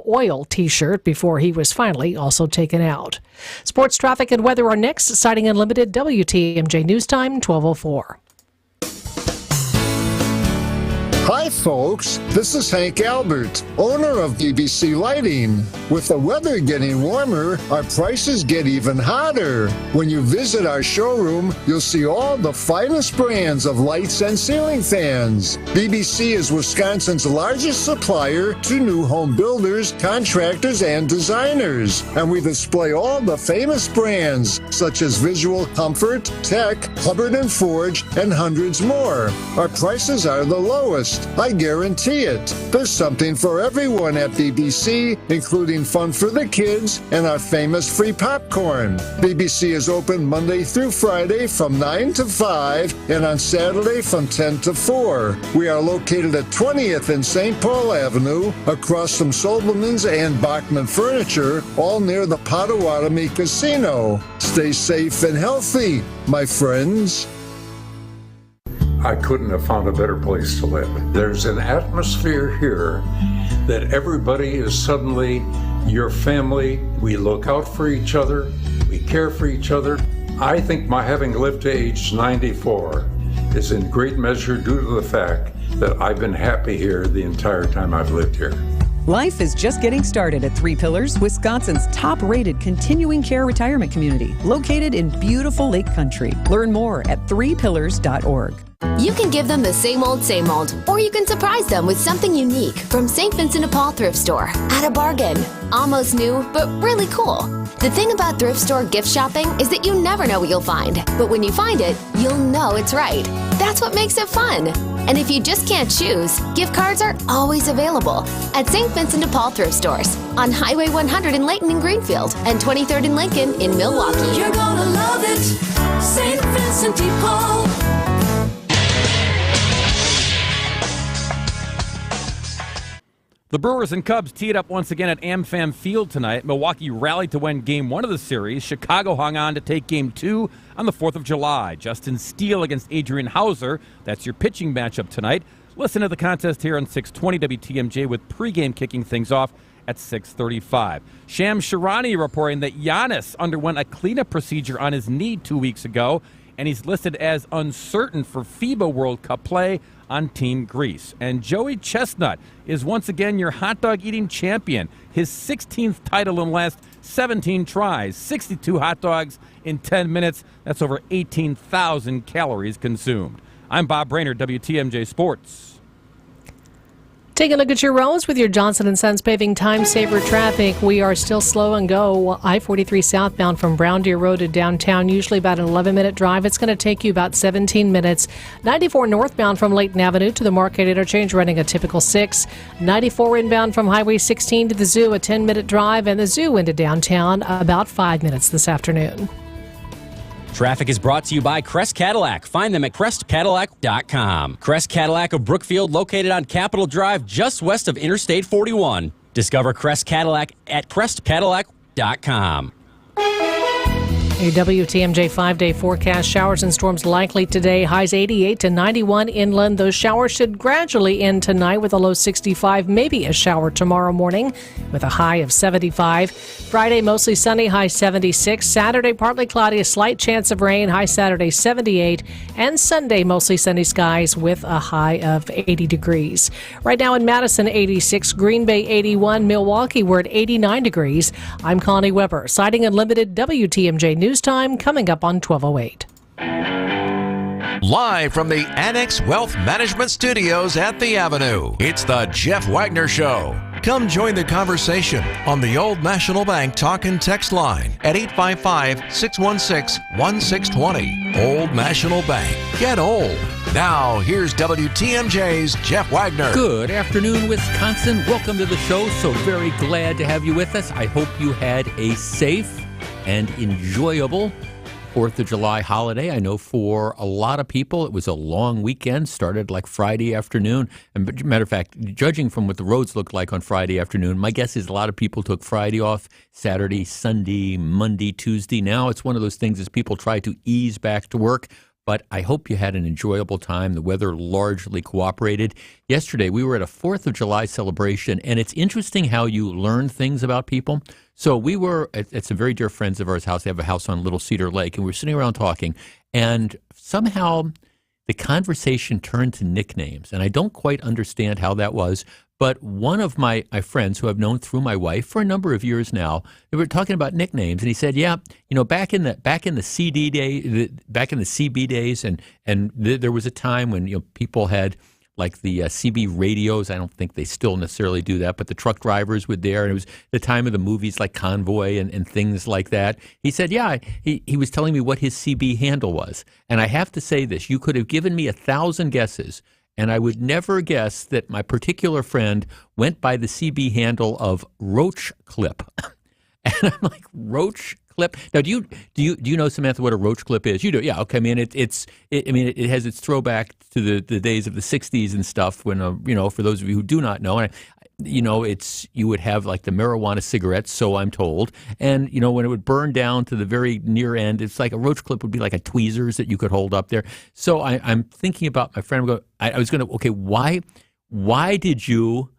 oil t-shirt before he was finally also taken out. Sports, traffic, and weather are next. Sighting Unlimited, WTMJ News Time, 12:04. Hi folks, this is Hank Albert, owner of BBC Lighting. With the weather getting warmer, our prices get even hotter. When you visit our showroom, you'll see all the finest brands of lights and ceiling fans. BBC is Wisconsin's largest supplier to new home builders, contractors, and designers. And we display all the famous brands such as Visual Comfort, Tech, Hubbard & Forge, and hundreds more. Our prices are the lowest. I guarantee it. There's something for everyone at BBC, including fun for the kids and our famous free popcorn. BBC is open Monday through Friday from 9 to 5 and on Saturday from 10 to 4. We are located at 20th and St. Paul Avenue, across from Sobelman's and Bachman Furniture, all near the Potawatomi Casino. Stay safe and healthy, my friends. I couldn't have found a better place to live. There's an atmosphere here that everybody is suddenly your family. We look out for each other. We care for each other. I think my having lived to age 94 is in great measure due to the fact that I've been happy here the entire time I've lived here. Life is just getting started at Three Pillars, Wisconsin's top-rated continuing care retirement community, located in beautiful Lake Country. Learn more at threepillars.org. You can give them the same old, or you can surprise them with something unique from St. Vincent de Paul Thrift Store at a bargain. Almost new, but really cool. The thing about thrift store gift shopping is that you never know what you'll find. But when you find it, you'll know it's right. That's what makes it fun. And if you just can't choose, gift cards are always available at St. Vincent de Paul Thrift Stores on Highway 100 in Layton and Greenfield and 23rd and Lincoln in Milwaukee. You're gonna love it, St. Vincent de Paul. The Brewers and Cubs teed up once again at AmFam Field tonight. Milwaukee rallied to win Game 1 of the series. Chicago hung on to take Game 2 on the 4th of July. Justin Steele against Adrian Hauser. That's your pitching matchup tonight. Listen to the contest here on 620 WTMJ with pregame kicking things off at 6:35. Shams Charania reporting that Giannis underwent a cleanup procedure on his knee 2 weeks ago, and he's listed as uncertain for FIBA World Cup play on Team Greece. And Joey Chestnut is once again your hot dog eating champion. His 16th title in the last 17 tries. 62 hot dogs in 10 minutes. That's over 18,000 calories consumed. I'm Bob Brainerd, WTMJ Sports. Take a look at your roads with your Johnson & Sons Paving Time Saver traffic. We are still slow and go. I-43 southbound from Brown Deer Road to downtown, usually about an 11-minute drive. It's going to take you about 17 minutes. 94 northbound from Layton Avenue to the Market Interchange, running a typical 6. 94 inbound from Highway 16 to the Zoo, a 10-minute drive, and the Zoo into downtown, about 5 minutes this afternoon. Traffic is brought to you by Crest Cadillac. Find them at crestcadillac.com. Crest Cadillac of Brookfield, located on Capitol Drive, just west of Interstate 41. Discover Crest Cadillac at crestcadillac.com. A WTMJ 5-day forecast. Showers and storms likely today. Highs 88 to 91 inland. Those showers should gradually end tonight with a low 65. Maybe a shower tomorrow morning with a high of 75. Friday, mostly sunny, high 76. Saturday, partly cloudy, a slight chance of rain. High Saturday, 78. And Sunday, mostly sunny skies with a high of 80 degrees. Right now in Madison, 86. Green Bay, 81. Milwaukee, we're at 89 degrees. I'm Connie Weber. Sighting Unlimited, WTMJ News Time coming up on 12:08. Live from the Annex Wealth Management Studios at the Avenue, it's the Jeff Wagner Show. Come join the conversation on the Old National Bank talk and text line at 855-616-1620. Old National Bank. Get old. Now, here's WTMJ's Jeff Wagner. Good afternoon, Wisconsin. Welcome to the show. So very glad to have you with us. I hope you had a safe and enjoyable 4th of July holiday. I know for a lot of people it was a long weekend, started like Friday afternoon. And matter of fact, judging from what the roads looked like on Friday afternoon, my guess is a lot of people took Friday off, Saturday, Sunday, Monday, Tuesday. Now it's one of those things as people try to ease back to work. but I hope you had an enjoyable time. The weather largely cooperated. Yesterday, we were at a 4th of July celebration, and it's interesting how you learn things about people. So we were at some very dear friends of ours' house. They have a house on Little Cedar Lake, and we were sitting around talking, and somehow the conversation turned to nicknames, and I don't quite understand how that was. But one of my friends who I've known through my wife for a number of years now, they were talking about nicknames, and he said, "Yeah, back in the CD day, back in the CB days, and there was a time when people had like the CB radios. I don't think they still necessarily do that, but the truck drivers were there, and it was the time of the movies like Convoy and things like that." He said, "Yeah, he was telling me what his CB handle was, and I have to say this: you could have given me 1,000 guesses." And I would never guess that my particular friend went by the CB handle of Roach Clip. And I'm like, Roach Clip? Now, do you know, Samantha, what a Roach Clip is? You do, yeah. Okay. I mean, it has its throwback to the days of the '60s and stuff. When for those of you who do not know, you would have like the marijuana cigarettes, so I'm told, and when it would burn down to the very near end, it's like a Roach Clip would be like a tweezers that you could hold up there. So I'm thinking about my friend. I was going to, okay, why did you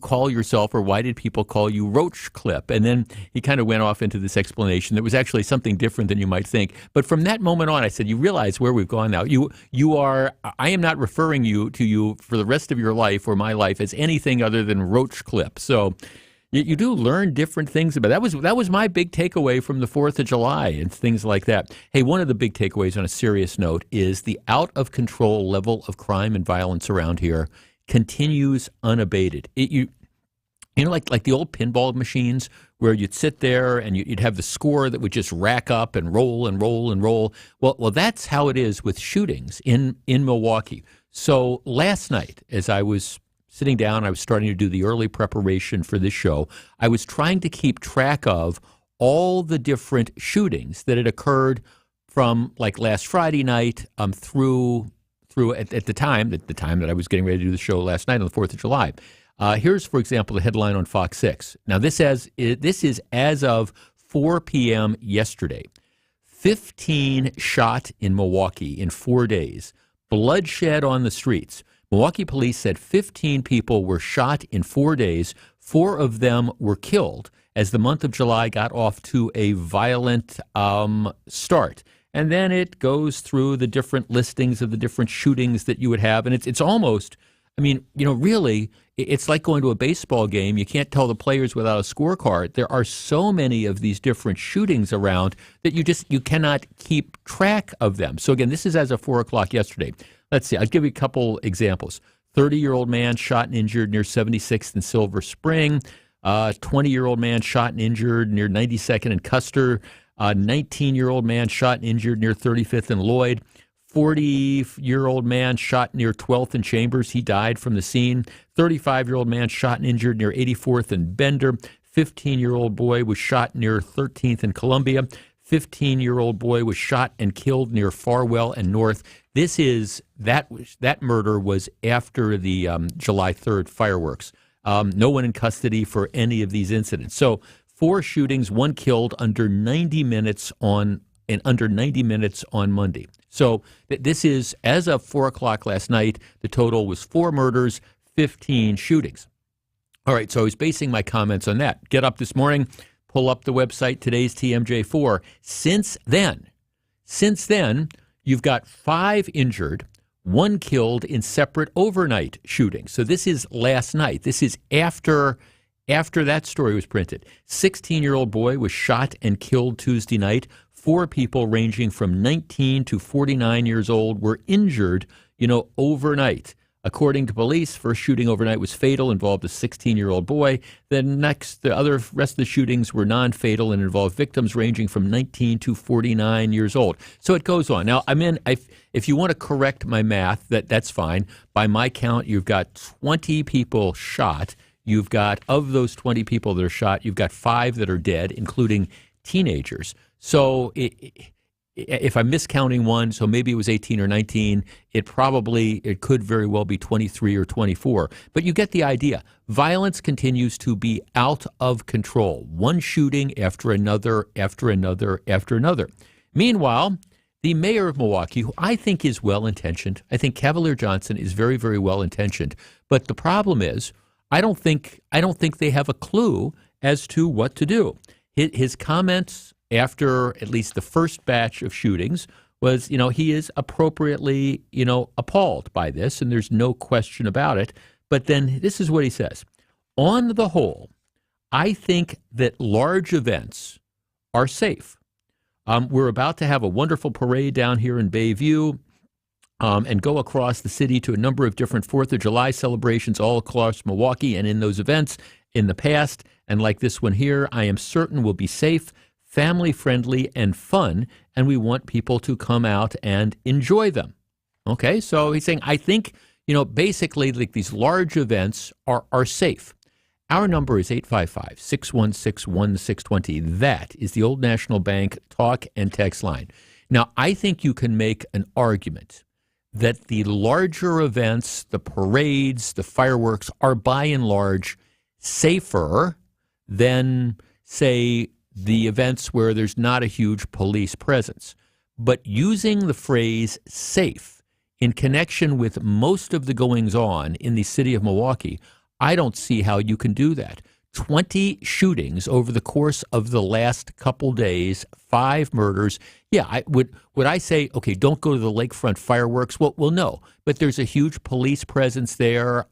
call yourself, or why did people call you Roach Clip? And then he kind of went off into this explanation that was actually something different than you might think. But from that moment on, I said, you realize where we've gone now. I am not referring to you for the rest of your life or my life as anything other than Roach Clip. So you do learn different things about it. That was my big takeaway from the 4th of July and things like that. Hey, one of the big takeaways on a serious note is the out of control level of crime and violence around here continues unabated. Like the old pinball machines where you'd sit there and you'd have the score that would just rack up and roll and roll and roll. Well, that's how it is with shootings in Milwaukee. So last night, as I was sitting down, I was starting to do the early preparation for this show. I was trying to keep track of all the different shootings that had occurred from like last Friday night through at the time that I was getting ready to do the show last night on the 4th of July. Here's, for example, the headline on Fox 6. Now, this is as of 4 p.m. yesterday. 15 shot in Milwaukee in 4 days. Bloodshed on the streets. Milwaukee police said 15 people were shot in 4 days. 4 of them were killed as the month of July got off to a violent start. And then it goes through the different listings of the different shootings that you would have. And it's almost, really, it's like going to a baseball game. You can't tell the players without a scorecard. There are so many of these different shootings around that you cannot keep track of them. So again, this is as of 4 o'clock yesterday. Let's see, I'll give you a couple examples. 30-year-old man shot and injured near 76th and Silver Spring. 20-year-old man shot and injured near 92nd and Custer. 19-year-old man shot and injured near 35th and Lloyd. 40-year-old man shot near 12th and Chambers. He died from the scene. 35-year-old man shot and injured near 84th and Bender. 15-year-old boy was shot near 13th and Columbia. 15-year-old boy was shot and killed near Farwell and North. That murder was after the July 3rd fireworks. No one in custody for any of these incidents. So 4 shootings, 1 killed under 90 minutes on Monday. So this is, as of 4 o'clock last night, the total was 4 murders, 15 shootings. All right, so I was basing my comments on that. Get up this morning, pull up the website, today's TMJ4. Since then, you've got 5 injured, 1 killed in separate overnight shootings. So this is last night. This is after that story was printed. 16-year-old boy was shot and killed Tuesday night. 4 people ranging from 19 to 49 years old were injured, overnight. According to police, first shooting overnight was fatal, involved a 16-year-old boy. Then the rest of the shootings were non-fatal and involved victims ranging from 19 to 49 years old. So it goes on. Now, if you want to correct my math, that's fine. By my count, you've got 20 people shot. You've got, of those 20 people that are shot, you've got 5 that are dead, including teenagers. So if I'm miscounting one, so maybe it was 18 or 19, it could very well be 23 or 24. But you get the idea. Violence continues to be out of control. One shooting after another, after another, after another. Meanwhile, the mayor of Milwaukee, who I think is well-intentioned. I think Cavalier Johnson is very, very well-intentioned. But the problem is, I don't think they have a clue as to what to do. His comments after at least the first batch of shootings was, he is appropriately, appalled by this, and there's no question about it. But then this is what he says. On the whole, I think that large events are safe. We're about to have a wonderful parade down here in Bayview and go across the city to a number of different 4th of July celebrations all across Milwaukee. And in those events in the past, and like this one here, I am certain will be safe, family-friendly, and fun, and we want people to come out and enjoy them. Okay, so he's saying, I think, basically like these large events are safe. Our number is 855-616-1620. That is the Old National Bank talk and text line. Now, I think you can make an argument that the larger events, the parades, the fireworks, are by and large safer than, say, the events where there's not a huge police presence. But using the phrase safe in connection with most of the goings-on in the city of Milwaukee, I don't see how you can do that. 20 shootings over the course of the last couple days, 5 murders. Yeah, would I say, okay, don't go to the lakefront fireworks? Well, no, but there's a huge police presence there.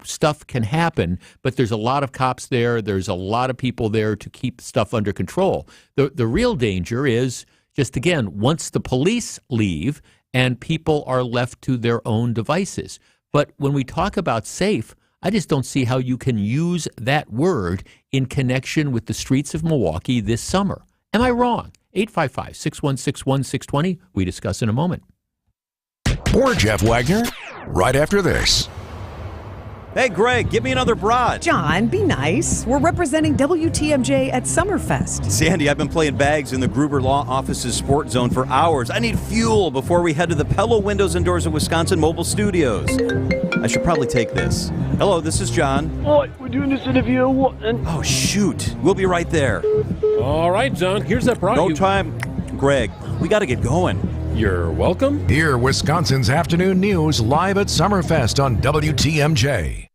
Stuff can happen, but there's a lot of cops there. There's a lot of people there to keep stuff under control. The real danger is just, again, once the police leave and people are left to their own devices. But when we talk about safe, I just don't see how you can use that word in connection with the streets of Milwaukee this summer. Am I wrong? 855-616-1620. We discuss in a moment. More Jeff Wagner right after this. Hey, Greg, give me another broad. John, be nice. We're representing WTMJ at Summerfest. Sandy, I've been playing bags in the Gruber Law Office's Sport Zone for hours. I need fuel before we head to the Pello Windows and Doors of Wisconsin Mobile Studios. I should probably take this. Hello, this is John. Oh, we're doing this interview. Oh, shoot. We'll be right there. All right, John, here's that broad. No time. Greg, we got to get going. You're welcome. Hear Wisconsin's afternoon news live at Summerfest on WTMJ.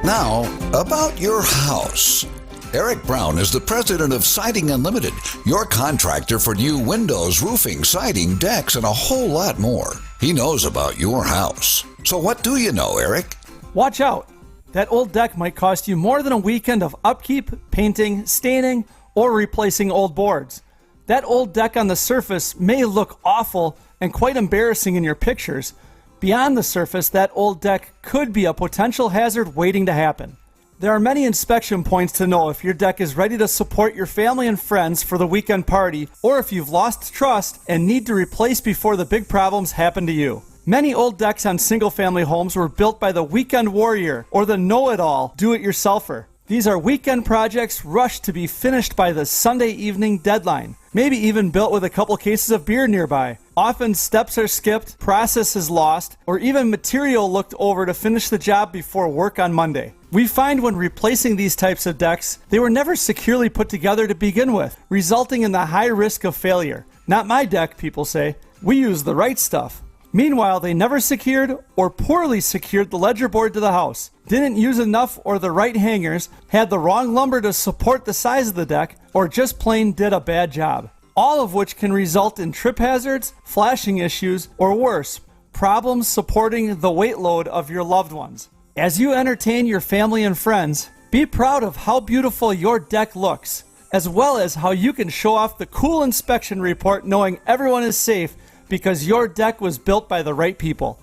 Now, about your house. Eric Brown is the president of Siding Unlimited, your contractor for new windows, roofing, siding, decks, and a whole lot more. He knows about your house. So what do you know, Eric? Watch out. That old deck might cost you more than a weekend of upkeep, painting, staining, or replacing old boards. That old deck on the surface may look awful and quite embarrassing in your pictures. Beyond the surface, that old deck could be a potential hazard waiting to happen. There are many inspection points to know if your deck is ready to support your family and friends for the weekend party, or if you've lost trust and need to replace before the big problems happen to you. Many old decks on single-family homes were built by the weekend warrior or the know-it-all do-it-yourselfer. These are weekend projects rushed to be finished by the Sunday evening deadline, maybe even built with a couple cases of beer nearby. Often steps are skipped, process is lost, or even material looked over to finish the job before work on Monday. We find when replacing these types of decks, they were never securely put together to begin with, resulting in the high risk of failure. Not my deck, people say. We use the right stuff. Meanwhile, they never secured or poorly secured the ledger board to the house, didn't use enough or the right hangers, had the wrong lumber to support the size of the deck, or just plain did a bad job. All of which can result in trip hazards, flashing issues, or worse, problems supporting the weight load of your loved ones. As you entertain your family and friends, be proud of how beautiful your deck looks, as well as how you can show off the cool inspection report knowing everyone is safe because your deck was built by the right people.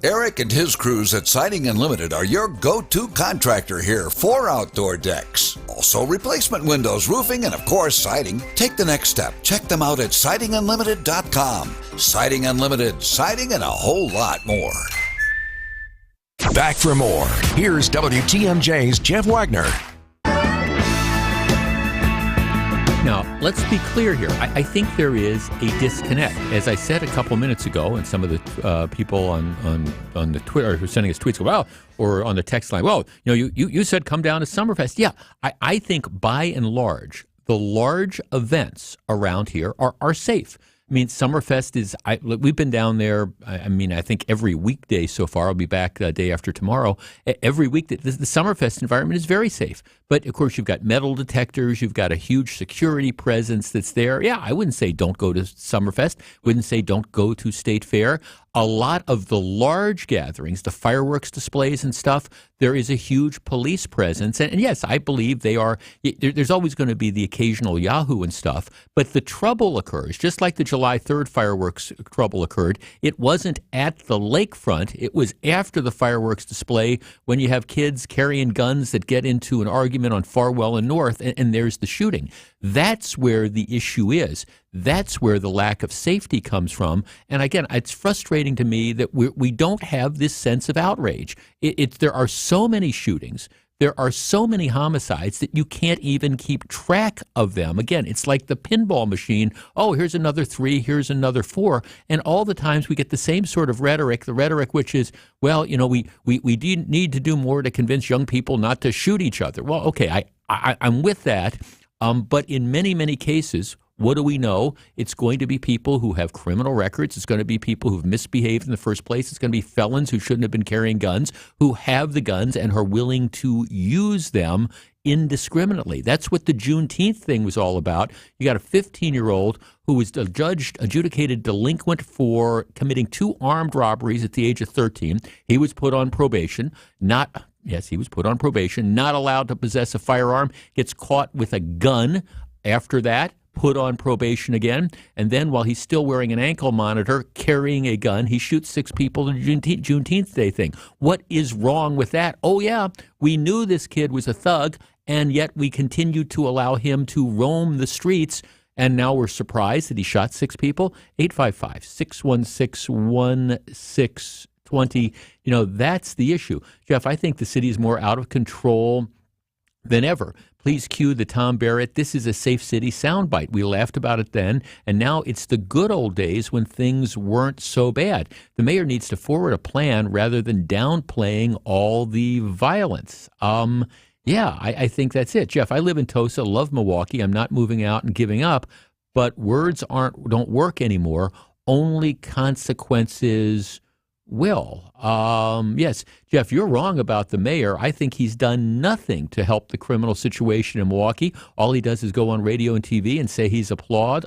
Eric and his crews at Siding Unlimited are your go-to contractor here for outdoor decks. Also replacement windows, roofing, and of course siding. Take the next step. Check them out at sidingunlimited.com. Siding Unlimited, siding and a whole lot more. Back for more. Here's WTMJ's Jeff Wagner. Now, let's be clear here. I think there is a disconnect. As I said a couple minutes ago, and some of the people on the Twitter who are sending us tweets go, well, or on the text line, well, you said come down to Summerfest. Yeah, I think by and large, the large events around here are safe. I mean, Summerfest is, we've been down there, I think every weekday so far. I'll be back day after tomorrow. Every week, the Summerfest environment is very safe. But, of course, you've got metal detectors. You've got a huge security presence that's there. Yeah, I wouldn't say don't go to Summerfest. Wouldn't say don't go to State Fair. A lot of the large gatherings, the fireworks displays and stuff, there is a huge police presence. And yes, I believe they are, there's always going to be the occasional Yahoo and stuff, but the trouble occurs, just like the July 3rd fireworks trouble occurred. It wasn't at the lakefront. It was after the fireworks display when you have kids carrying guns that get into an argument on Farwell and North, and there's the shooting. That's where the issue is. That's where the lack of safety comes from. And again, it's frustrating to me that we don't have this sense of outrage. There are so many shootings. There are so many homicides that you can't even keep track of them. Again, it's like the pinball machine. Oh, here's another 3, here's another 4. And all the times we get the same sort of rhetoric, the rhetoric which is, well, we need to do more to convince young people not to shoot each other. Well, okay, I'm with that. But in many, many cases, what do we know? It's going to be people who have criminal records. It's going to be people who've misbehaved in the first place. It's going to be felons who shouldn't have been carrying guns, who have the guns and are willing to use them indiscriminately. That's what the Juneteenth thing was all about. You got a 15-year-old who was adjudicated delinquent for committing 2 armed robberies at the age of 13. He was put on probation, he was put on probation, not allowed to possess a firearm, gets caught with a gun after that, put on probation again, and then while he's still wearing an ankle monitor, carrying a gun, he shoots 6 people in the Juneteenth Day thing. What is wrong with that? Oh, yeah, we knew this kid was a thug, and yet we continued to allow him to roam the streets, and now we're surprised that he shot 6 people? 855-616-1620. That's the issue. Jeff, I think the city is more out of control than ever. Please cue the Tom Barrett, "This is a safe city" soundbite. We laughed about it then, and now it's the good old days when things weren't so bad. The mayor needs to forward a plan rather than downplaying all the violence. I think that's it. Jeff, I live in Tosa, love Milwaukee. I'm not moving out and giving up, but words don't work anymore. Only consequences will. Yes, Jeff, you're wrong about the mayor. I think he's done nothing to help the criminal situation in Milwaukee. All he does is go on radio and TV and say he's appalled.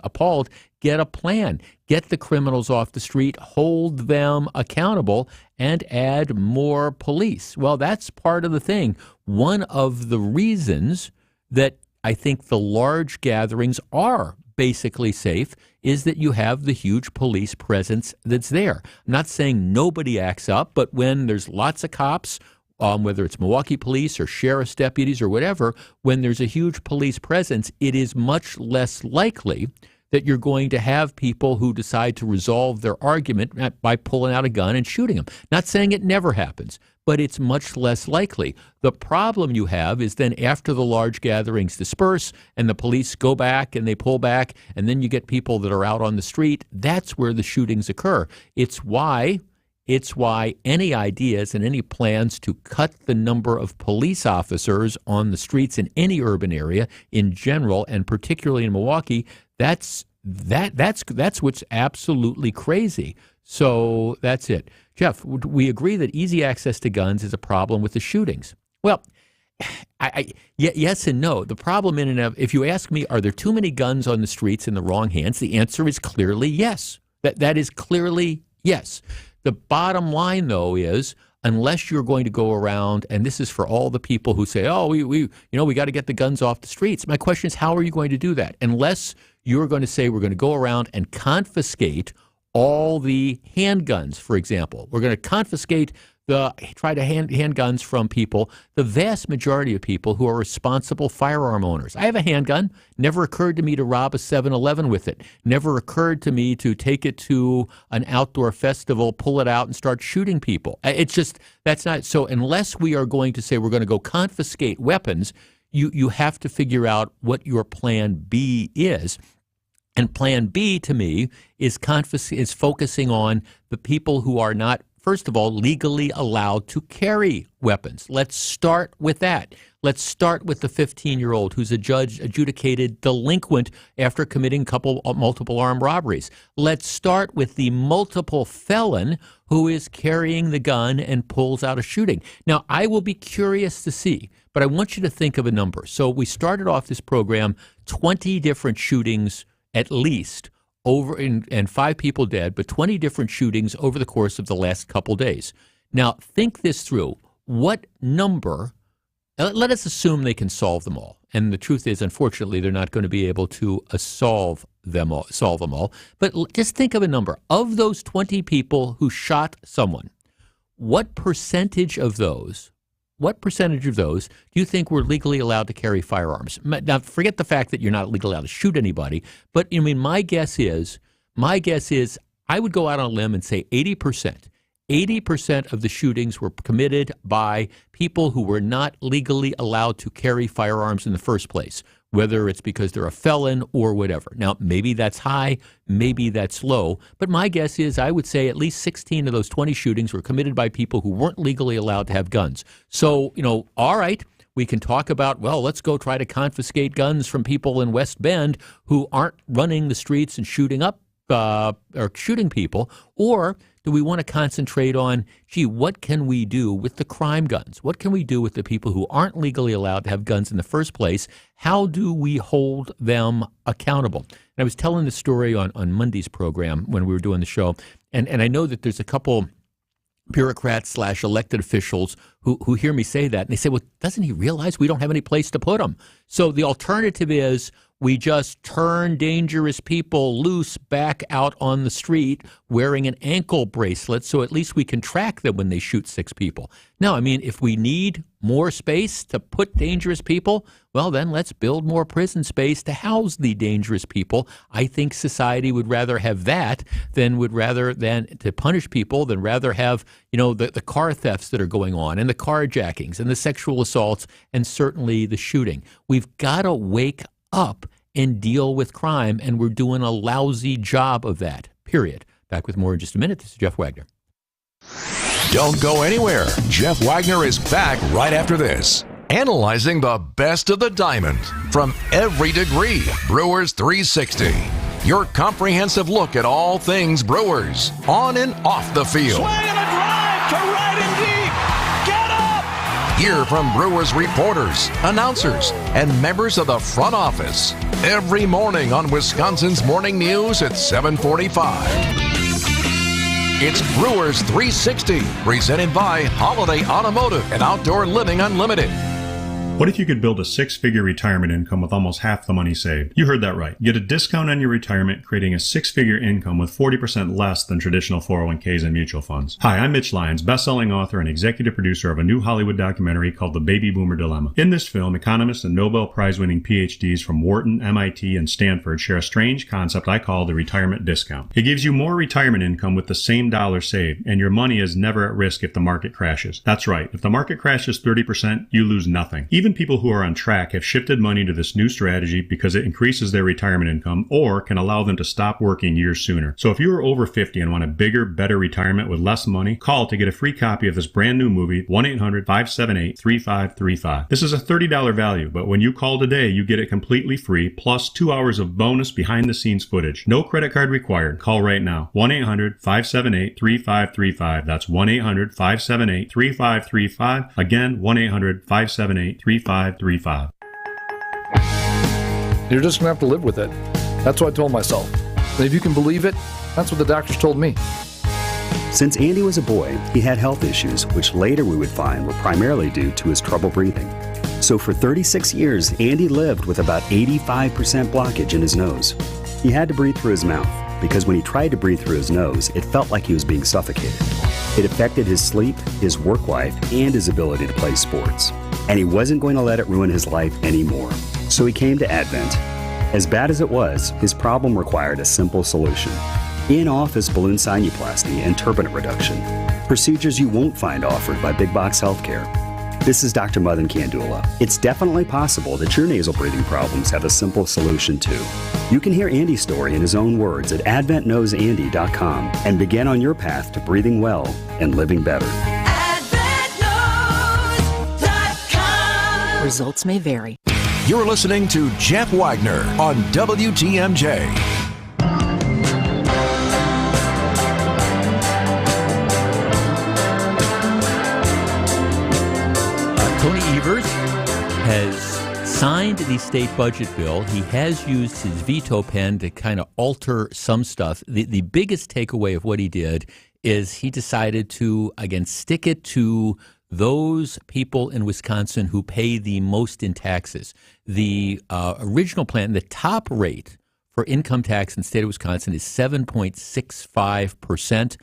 Get a plan. Get the criminals off the street, hold them accountable, and add more police. Well, that's part of the thing. One of the reasons that I think the large gatherings are basically safe is that you have the huge police presence that's there. I'm not saying nobody acts up, but when there's lots of cops, whether it's Milwaukee police or sheriff's deputies or whatever, when there's a huge police presence, it is much less likely that you're going to have people who decide to resolve their argument by pulling out a gun and shooting them. Not saying it never happens, but it's much less likely. The problem you have is then after the large gatherings disperse and the police go back and they pull back, and then you get people that are out on the street, that's where the shootings occur. It's why any ideas and any plans to cut the number of police officers on the streets in any urban area in general, and particularly in Milwaukee, that's what's absolutely crazy. So that's it. Jeff, we agree that easy access to guns is a problem with the shootings. Well, yes and no. The problem if you ask me, are there too many guns on the streets in the wrong hands? The answer is clearly yes. That is clearly yes. The bottom line, though, is unless you're going to go around, and this is for all the people who say, oh, we got to get the guns off the streets. My question is, how are you going to do that? Unless you're going to say we're going to go around and confiscate all the handguns, for example. We're going to confiscate handguns from people, the vast majority of people who are responsible firearm owners. I have a handgun. Never occurred to me to rob a 7-Eleven with it. Never occurred to me to take it to an outdoor festival, pull it out, and start shooting people. It's just, that's not, so unless we are going to say we're going to go confiscate weapons, you have to figure out what your plan B is. And plan B, to me, is focusing on the people who are not, first of all, legally allowed to carry weapons. Let's start with that. Let's start with the 15-year-old who's a judge adjudicated delinquent after committing multiple armed robberies. Let's start with the multiple felon who is carrying the gun and pulls out a shooting. Now, I will be curious to see, but I want you to think of a number. So we started off this program, 20 different shootings at least, and 5 people dead, but 20 different shootings over the course of the last couple days. Now, think this through. What number, let us assume they can solve them all. And the truth is, unfortunately, they're not going to be able to solve them all. But just think of a number. Of those 20 people who shot someone, what percentage of those do you think were legally allowed to carry firearms? Now, forget the fact that you're not legally allowed to shoot anybody, but I mean, my guess is I would go out on a limb and say 80%. 80% of the shootings were committed by people who were not legally allowed to carry firearms in the first place, whether it's because they're a felon or whatever. Now, maybe that's high, maybe that's low, but my guess is I would say at least 16 of those 20 shootings were committed by people who weren't legally allowed to have guns. So, all right, we can talk about, well, let's go try to confiscate guns from people in West Bend who aren't running the streets and shooting up or shooting people, or do we want to concentrate on, what can we do with the crime guns? What can we do with the people who aren't legally allowed to have guns in the first place? How do we hold them accountable? And I was telling the story on Monday's program when we were doing the show, and I know that there's a couple bureaucrats / elected officials who hear me say that, and they say, well, doesn't he realize we don't have any place to put them? So the alternative is we just turn dangerous people loose back out on the street wearing an ankle bracelet so at least we can track them when they shoot 6 people. No, I mean, if we need more space to put dangerous people, well, then let's build more prison space to house the dangerous people. I think society would rather have that than to punish people, than rather have, the car thefts that are going on and the carjackings and the sexual assaults and certainly the shooting. We've got to wake up and deal with crime, and we're doing a lousy job of that, period. Back with more in just a minute. This is Jeff Wagner. Don't go anywhere. Jeff Wagner is back right after this. Analyzing the best of the diamond from every degree. Brewers 360. Your comprehensive look at all things Brewers, on and off the field. Swing and a drive to right and deep. Get up! Hear from Brewers reporters, announcers, and members of the front office every morning on Wisconsin's Morning News at 7:45. It's Brewers 360, presented by Holiday Automotive and Outdoor Living Unlimited. What if you could build a 6-figure retirement income with almost half the money saved? You heard that right. Get a discount on your retirement, creating a 6-figure income with 40% less than traditional 401ks and mutual funds. Hi, I'm Mitch Lyons, best-selling author and executive producer of a new Hollywood documentary called The Baby Boomer Dilemma. In this film, economists and Nobel Prize-winning PhDs from Wharton, MIT, and Stanford share a strange concept I call the retirement discount. It gives you more retirement income with the same dollar saved, and your money is never at risk if the market crashes. That's right. If the market crashes 30%, you lose nothing. Even people who are on track have shifted money to this new strategy because it increases their retirement income or can allow them to stop working years sooner. So if you are over 50 and want a bigger, better retirement with less money, call to get a free copy of this brand new movie, 1-800-578-3535. This is a $30 value, but when you call today, you get it completely free, plus 2 hours of bonus behind-the-scenes footage. No credit card required. Call right now. 1-800-578-3535. That's 1-800-578-3535. Again, 1-800-578-3535. You're just going to have to live with it. That's what I told myself. And if you can believe it, that's what the doctors told me. Since Andy was a boy, he had health issues, which later we would find were primarily due to his trouble breathing. So for 36 years, Andy lived with about 85% blockage in his nose. He had to breathe through his mouth, because when he tried to breathe through his nose, it felt like he was being suffocated. It affected his sleep, his work life, and his ability to play sports. And he wasn't going to let it ruin his life anymore. So he came to Advent. As bad as it was, his problem required a simple solution. In-office balloon sinuplasty and turbinate reduction. Procedures you won't find offered by big box healthcare. This is Dr. Madan Kandula. It's definitely possible that your nasal breathing problems have a simple solution too. You can hear Andy's story in his own words at adventknowsandy.com and begin on your path to breathing well and living better. Results may vary. You're listening to Jeff Wagner on WTMJ. Tony Evers has signed the state budget bill. He has used his veto pen to kind of alter some stuff. The biggest takeaway of what he did is he decided to, again, stick it to those people in Wisconsin who pay the most in taxes. The original plan, the top rate for income tax in the state of Wisconsin is 7.65%.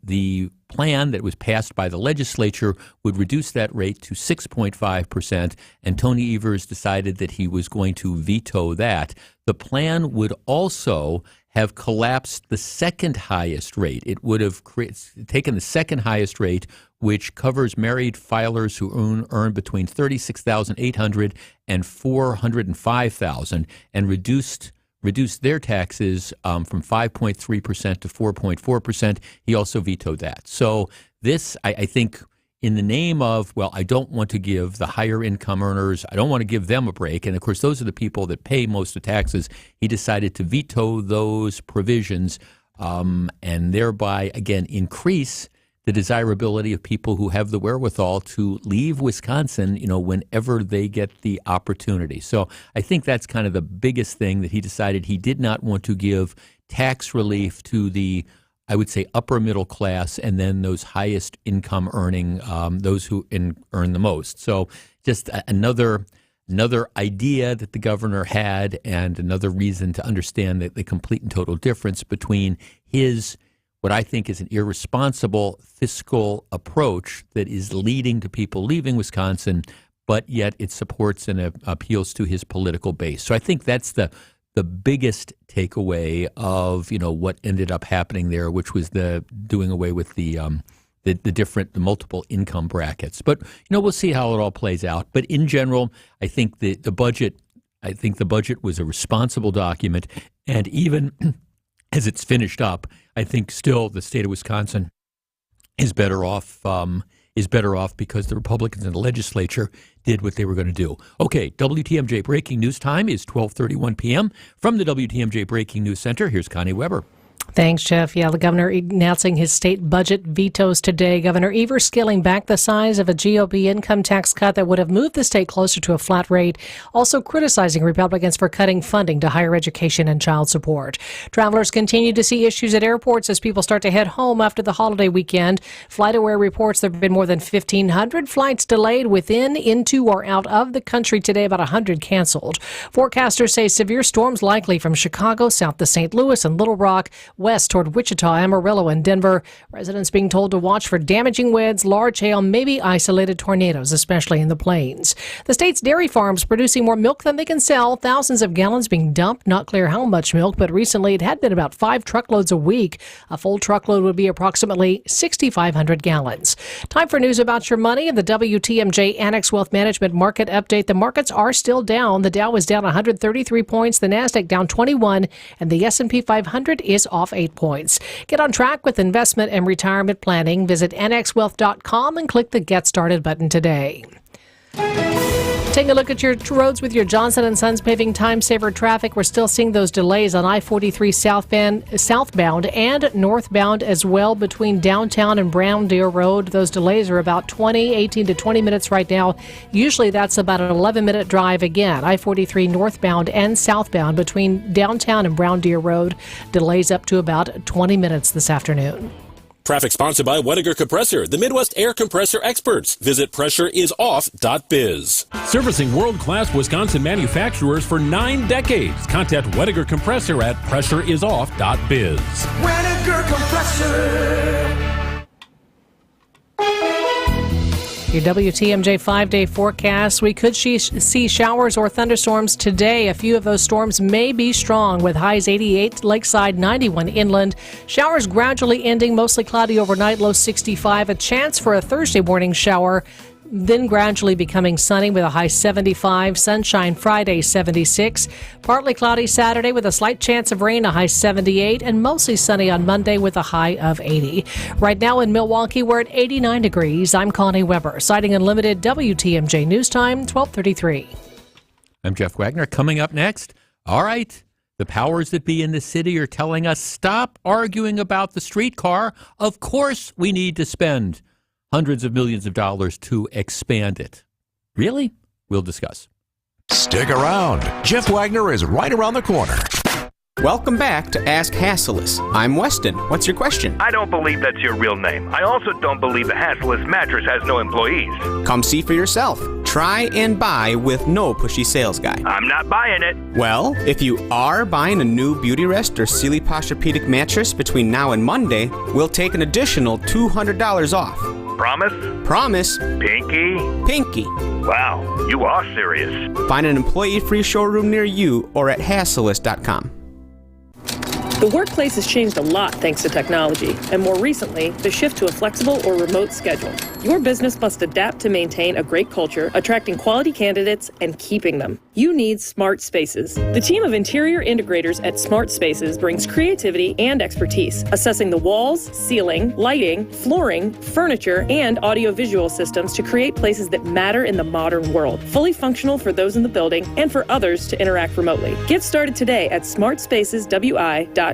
The plan that was passed by the legislature would reduce that rate to 6.5%, and Tony Evers decided that he was going to veto that. The plan would also have collapsed the second highest rate. It would have taken the second highest rate, which covers married filers who earn between $36,800 and $405,000, and reduced their taxes from 5.3% to 4.4%. He also vetoed that. So this, I think, in the name of, well, I don't want to give the higher income earners, I don't want to give them a break. And of course, those are the people that pay most of the taxes. He decided to veto those provisions and thereby, again, increase the desirability of people who have the wherewithal to leave Wisconsin, whenever they get the opportunity. So I think that's kind of the biggest thing, that he decided he did not want to give tax relief to the, I would say, upper middle class, and then those highest income earning, those who earn the most. So just another idea that the governor had, and another reason to understand that the complete and total difference between his, what I think is an irresponsible fiscal approach that is leading to people leaving Wisconsin, but yet it supports and appeals to his political base. So I think that's the biggest takeaway of what ended up happening there, which was the doing away with the multiple income brackets. But we'll see how it all plays out. But in general, I think the budget was a responsible document, and even as it's finished up, I think still the state of Wisconsin is better off because the Republicans in the legislature did what they were going to do. Okay, WTMJ breaking news time is 12:31 p.m. From the WTMJ Breaking News Center, here's Connie Weber. Thanks, Jeff. Yeah, the governor announcing his state budget vetoes today. Governor Evers scaling back the size of a GOP income tax cut that would have moved the state closer to a flat rate. Also criticizing Republicans for cutting funding to higher education and child support. Travelers continue to see issues at airports as people start to head home after the holiday weekend. FlightAware reports there have been more than 1,500 flights delayed within, into, or out of the country today, about 100 canceled. Forecasters say severe storms likely from Chicago south to St. Louis and Little Rock, west toward Wichita, Amarillo, and Denver. Residents being told to watch for damaging winds, large hail, maybe isolated tornadoes, especially in the plains. The state's dairy farms producing more milk than they can sell. Thousands of gallons being dumped. Not clear how much milk, but recently it had been about 5 truckloads a week. A full truckload would be approximately 6,500 gallons. Time for news about your money and the WTMJ Annex Wealth Management Market Update. The markets are still down. The Dow is down 133 points, the Nasdaq down 21, and the S&P 500 is off 8 points. Get on track with investment and retirement planning. Visit annexwealth.com and click the Get Started button today. Take a look at your roads with your Johnson & Sons Paving Time Saver traffic. We're still seeing those delays on I-43 southbound and northbound as well between downtown and Brown Deer Road. Those delays are about 18 to 20 minutes right now. Usually that's about an 11-minute drive again. I-43 northbound and southbound between downtown and Brown Deer Road. Delays up to about 20 minutes this afternoon. Traffic sponsored by Wagner Compressor, the Midwest air compressor experts. Visit pressureisoff.biz. Servicing world-class Wisconsin manufacturers for 9 decades. Contact Wagner Compressor at pressureisoff.biz. Wagner Compressor. Your WTMJ 5-day forecast. We could see showers or thunderstorms today. A few of those storms may be strong with highs 88 lakeside, 91 inland. Showers gradually ending, mostly cloudy overnight, low 65. A chance for a Thursday morning shower. then gradually becoming sunny with a high 75. Sunshine Friday, 76. Partly cloudy Saturday with a slight chance of rain, a high 78. And mostly sunny on Monday with a high of 80. Right now in Milwaukee, we're at 89 degrees. I'm Connie Weber. Sighting Unlimited, WTMJ News Time, 12:33. I'm Jeff Wagner. Coming up next, all right, the powers that be in the city are telling us stop arguing about the streetcar. Of course we need to spend hundreds of millions of dollars to expand it. Really? We'll discuss. Stick around. Jeff Wagner is right around the corner. Welcome back to Ask Hasselus. I'm Weston. What's your question? I don't believe that's your real name. I also don't believe the Hasselus mattress has no employees. Come see for yourself. Try and buy with no pushy sales guy. I'm not buying it. Well, if you are buying a new Beauty Rest or Sealy Posturepedic mattress between now and Monday, we'll take an additional $200 off. Promise? Promise. Pinky? Pinky. Wow, you are serious. Find an employee-free showroom near you or at Hasselus.com. The workplace has changed a lot thanks to technology, and more recently, the shift to a flexible or remote schedule. Your business must adapt to maintain a great culture, attracting quality candidates and keeping them. You need Smart Spaces. The team of interior integrators at Smart Spaces brings creativity and expertise, assessing the walls, ceiling, lighting, flooring, furniture, and audiovisual systems to create places that matter in the modern world, fully functional for those in the building and for others to interact remotely. Get started today at smartspaceswi.com.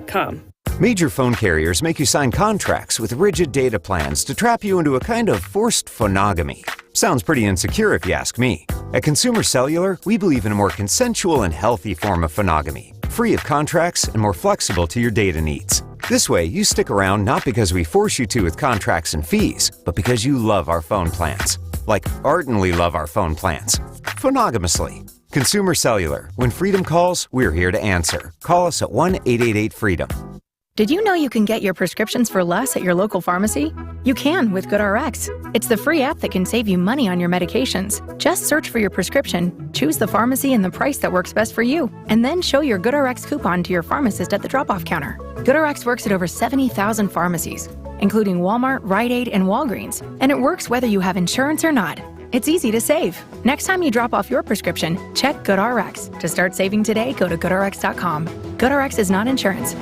Major phone carriers make you sign contracts with rigid data plans to trap you into a kind of forced phonogamy. Sounds pretty insecure if you ask me. At Consumer Cellular, we believe in a more consensual and healthy form of phonogamy, free of contracts and more flexible to your data needs. This way, you stick around not because we force you to with contracts and fees, but because you love our phone plans. Like ardently love our phone plans. Phonogamously. Consumer Cellular. When freedom calls, we're here to answer. Call us at 1-888-FREEDOM. Did you know you can get your prescriptions for less at your local pharmacy? You can with GoodRx. It's the free app that can save you money on your medications. Just search for your prescription, choose the pharmacy and the price that works best for you, and then show your GoodRx coupon to your pharmacist at the drop-off counter. GoodRx works at over 70,000 pharmacies, including Walmart, Rite Aid, and Walgreens, and it works whether you have insurance or not. It's easy to save. Next time you drop off your prescription, check GoodRx. To start saving today, go to GoodRx.com. GoodRx is not insurance.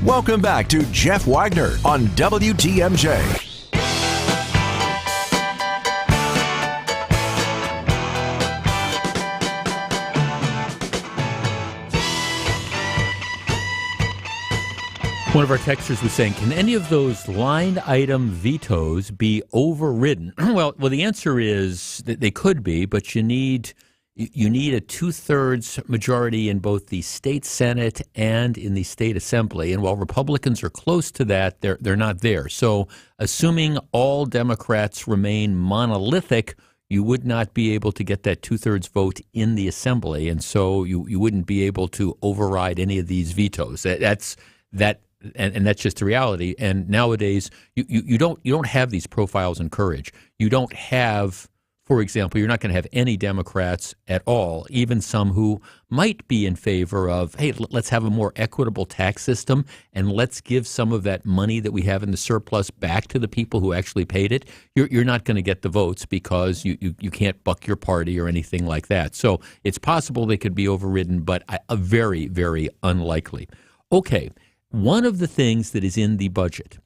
Welcome back to Jeff Wagner on WTMJ. One of our texters was saying, can any of those line item vetoes be overridden? Well, the answer is that they could be, but you need a 2/3 majority in both the state Senate and in the state Assembly. And while Republicans are close to that, they're not there. So assuming all Democrats remain monolithic, you would not be able to get that 2/3 vote in the Assembly. And so you wouldn't be able to override any of these vetoes. That's just the reality. And nowadays, you don't have these profiles in courage. You don't have, for example, you're not going to have any Democrats at all, even some who might be in favor of, hey, let's have a more equitable tax system and let's give some of that money that we have in the surplus back to the people who actually paid it. You're not going to get the votes because you can't buck your party or anything like that. So it's possible they could be overridden, but very, very unlikely. Okay. One of the things that is in the budget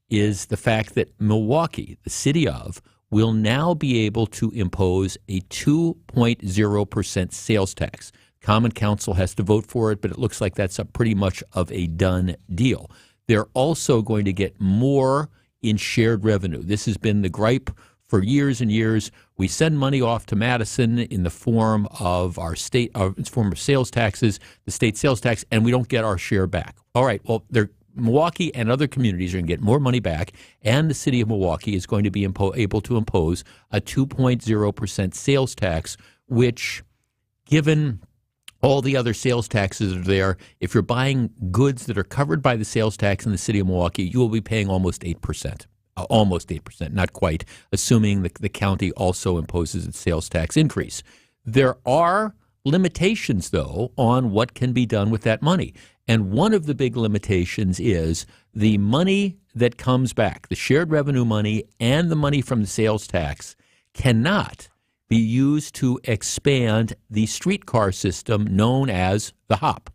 is the fact that Milwaukee, the city of, will now be able to impose a 2.0% sales tax. Common Council has to vote for it, but it looks like that's pretty much of a done deal. They're also going to get more in shared revenue. This has been the gripe for years and years. We send money off to Madison in the form of our state, form of sales taxes, the state sales tax, and we don't get our share back. All right, well, Milwaukee and other communities are going to get more money back, and the city of Milwaukee is going to be able to impose a 2.0% sales tax, which, given all the other sales taxes that are there, if you're buying goods that are covered by the sales tax in the city of Milwaukee, you will be paying almost 8%. Almost 8%, not quite, assuming the county also imposes its sales tax increase. There are limitations, though, on what can be done with that money. And one of the big limitations is the money that comes back, the shared revenue money and the money from the sales tax, cannot be used to expand the streetcar system known as the HOP.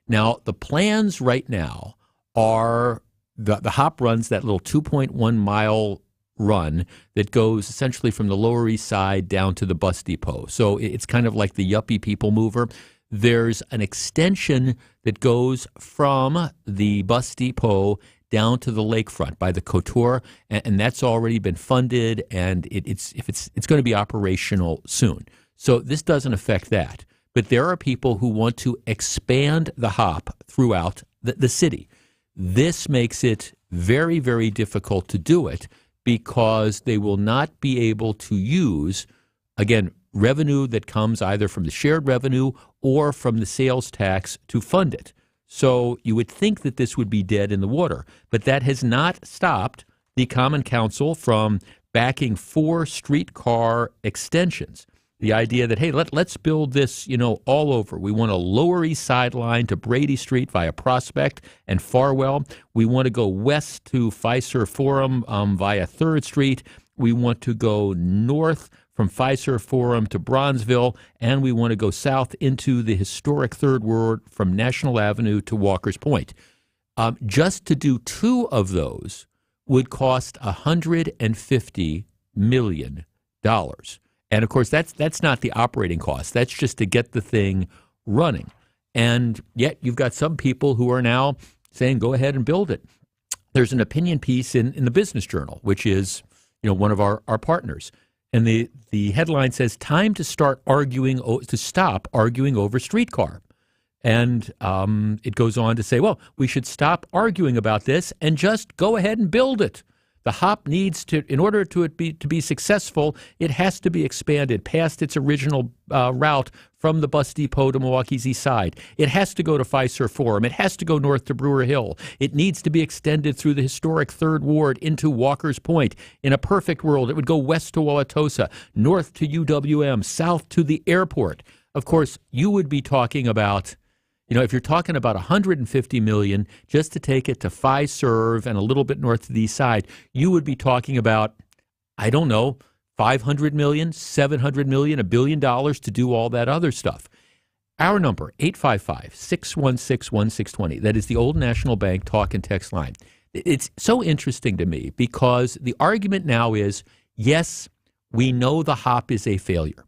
Now, the plans right now are the HOP runs that little 2.1 mile run that goes essentially from the Lower East Side down to the bus depot. So it's kind of like the yuppie people mover. There's an extension that goes from the bus depot down to the lakefront by the Couture, and that's already been funded, and it's going to be operational soon. So this doesn't affect that. But there are people who want to expand the HOP throughout the city. This makes it very, very difficult to do it because they will not be able to use, again, revenue that comes either from the shared revenue or from the sales tax to fund it. So you would think that this would be dead in the water, but that has not stopped the Common Council from backing 4 streetcar extensions. The idea that, hey, let's build this, all over. We want a Lower East Side line to Brady Street via Prospect and Farwell. We want to go west to Fiserv Forum via 3rd Street. We want to go north from Fiserv Forum to Bronzeville, and we want to go south into the historic Third Ward from National Avenue to Walker's Point. Just to do 2 of those would cost $150 million. And, of course, that's not the operating cost. That's just to get the thing running. And yet you've got some people who are now saying, go ahead and build it. There's an opinion piece in the Business Journal, which is one of our partners. And the headline says, time to stop arguing over streetcar. And it goes on to say, well, we should stop arguing about this and just go ahead and build it. The HOP needs to, in order to be successful, it has to be expanded past its original route from the bus depot to Milwaukee's East Side. It has to go to Fiserv Forum. It has to go north to Brewer Hill. It needs to be extended through the historic Third Ward into Walker's Point. In a perfect world, it would go west to Wauwatosa, north to UWM, south to the airport. Of course, you would be talking about, if you're talking about $150 million just to take it to Fiserv and a little bit north to the east side, you would be talking about, I don't know, $500 million, $700 million, $1 billion to do all that other stuff. Our number, 855-616-1620. That is the Old National Bank talk and text line. It's so interesting to me because the argument now is, yes, we know the HOP is a failure.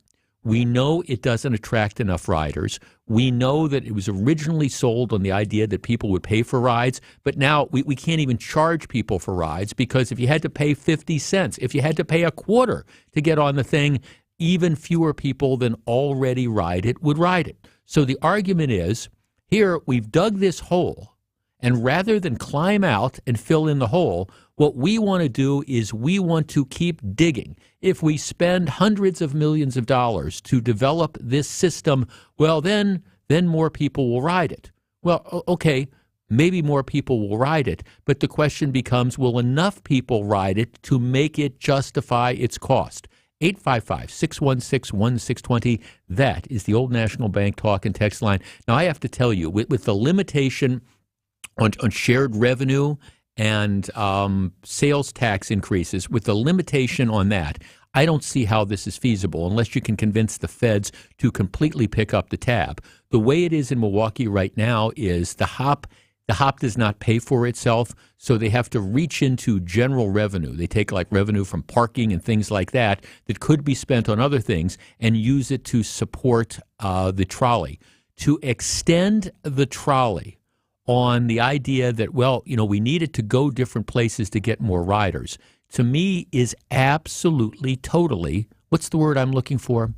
We know it doesn't attract enough riders. We know that it was originally sold on the idea that people would pay for rides, but now we can't even charge people for rides because if you had to pay 50 cents, if you had to pay a quarter to get on the thing, even fewer people than already ride it would ride it. So the argument is, here we've dug this hole, and rather than climb out and fill in the hole, what we want to do is we want to keep digging. If we spend hundreds of millions of dollars to develop this system, well, then more people will ride it. Well, okay, maybe more people will ride it, but the question becomes, will enough people ride it to make it justify its cost? 855-616-1620. That is the Old National Bank talk and text line. Now, I have to tell you, with the limitation on shared revenue and sales tax increases, with the limitation on that, I don't see how this is feasible unless you can convince the feds to completely pick up the tab. The way it is in Milwaukee right now is the HOP does not pay for itself, so they have to reach into general revenue. They take like revenue from parking and things like that could be spent on other things and use it to support the trolley. To extend the trolley on the idea that, we needed to go different places to get more riders, to me is absolutely, totally, what's the word I'm looking for?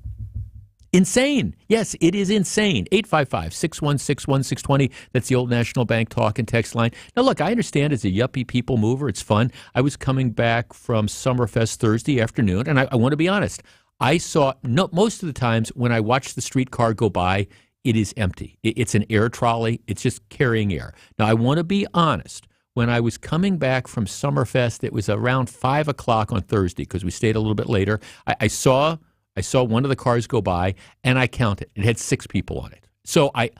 Insane. Yes, it is insane. 855-616-1620. That's the Old National Bank talk and text line. Now, look, I understand as a yuppie people mover, it's fun. I was coming back from Summerfest Thursday afternoon, and I want to be honest. I saw, most of the times when I watch the streetcar go by, it is empty. It's an air trolley. It's just carrying air. Now, I want to be honest. When I was coming back from Summerfest, it was around 5 o'clock on Thursday because we stayed a little bit later. I saw one of the cars go by, and I counted. It had 6 people on it. So I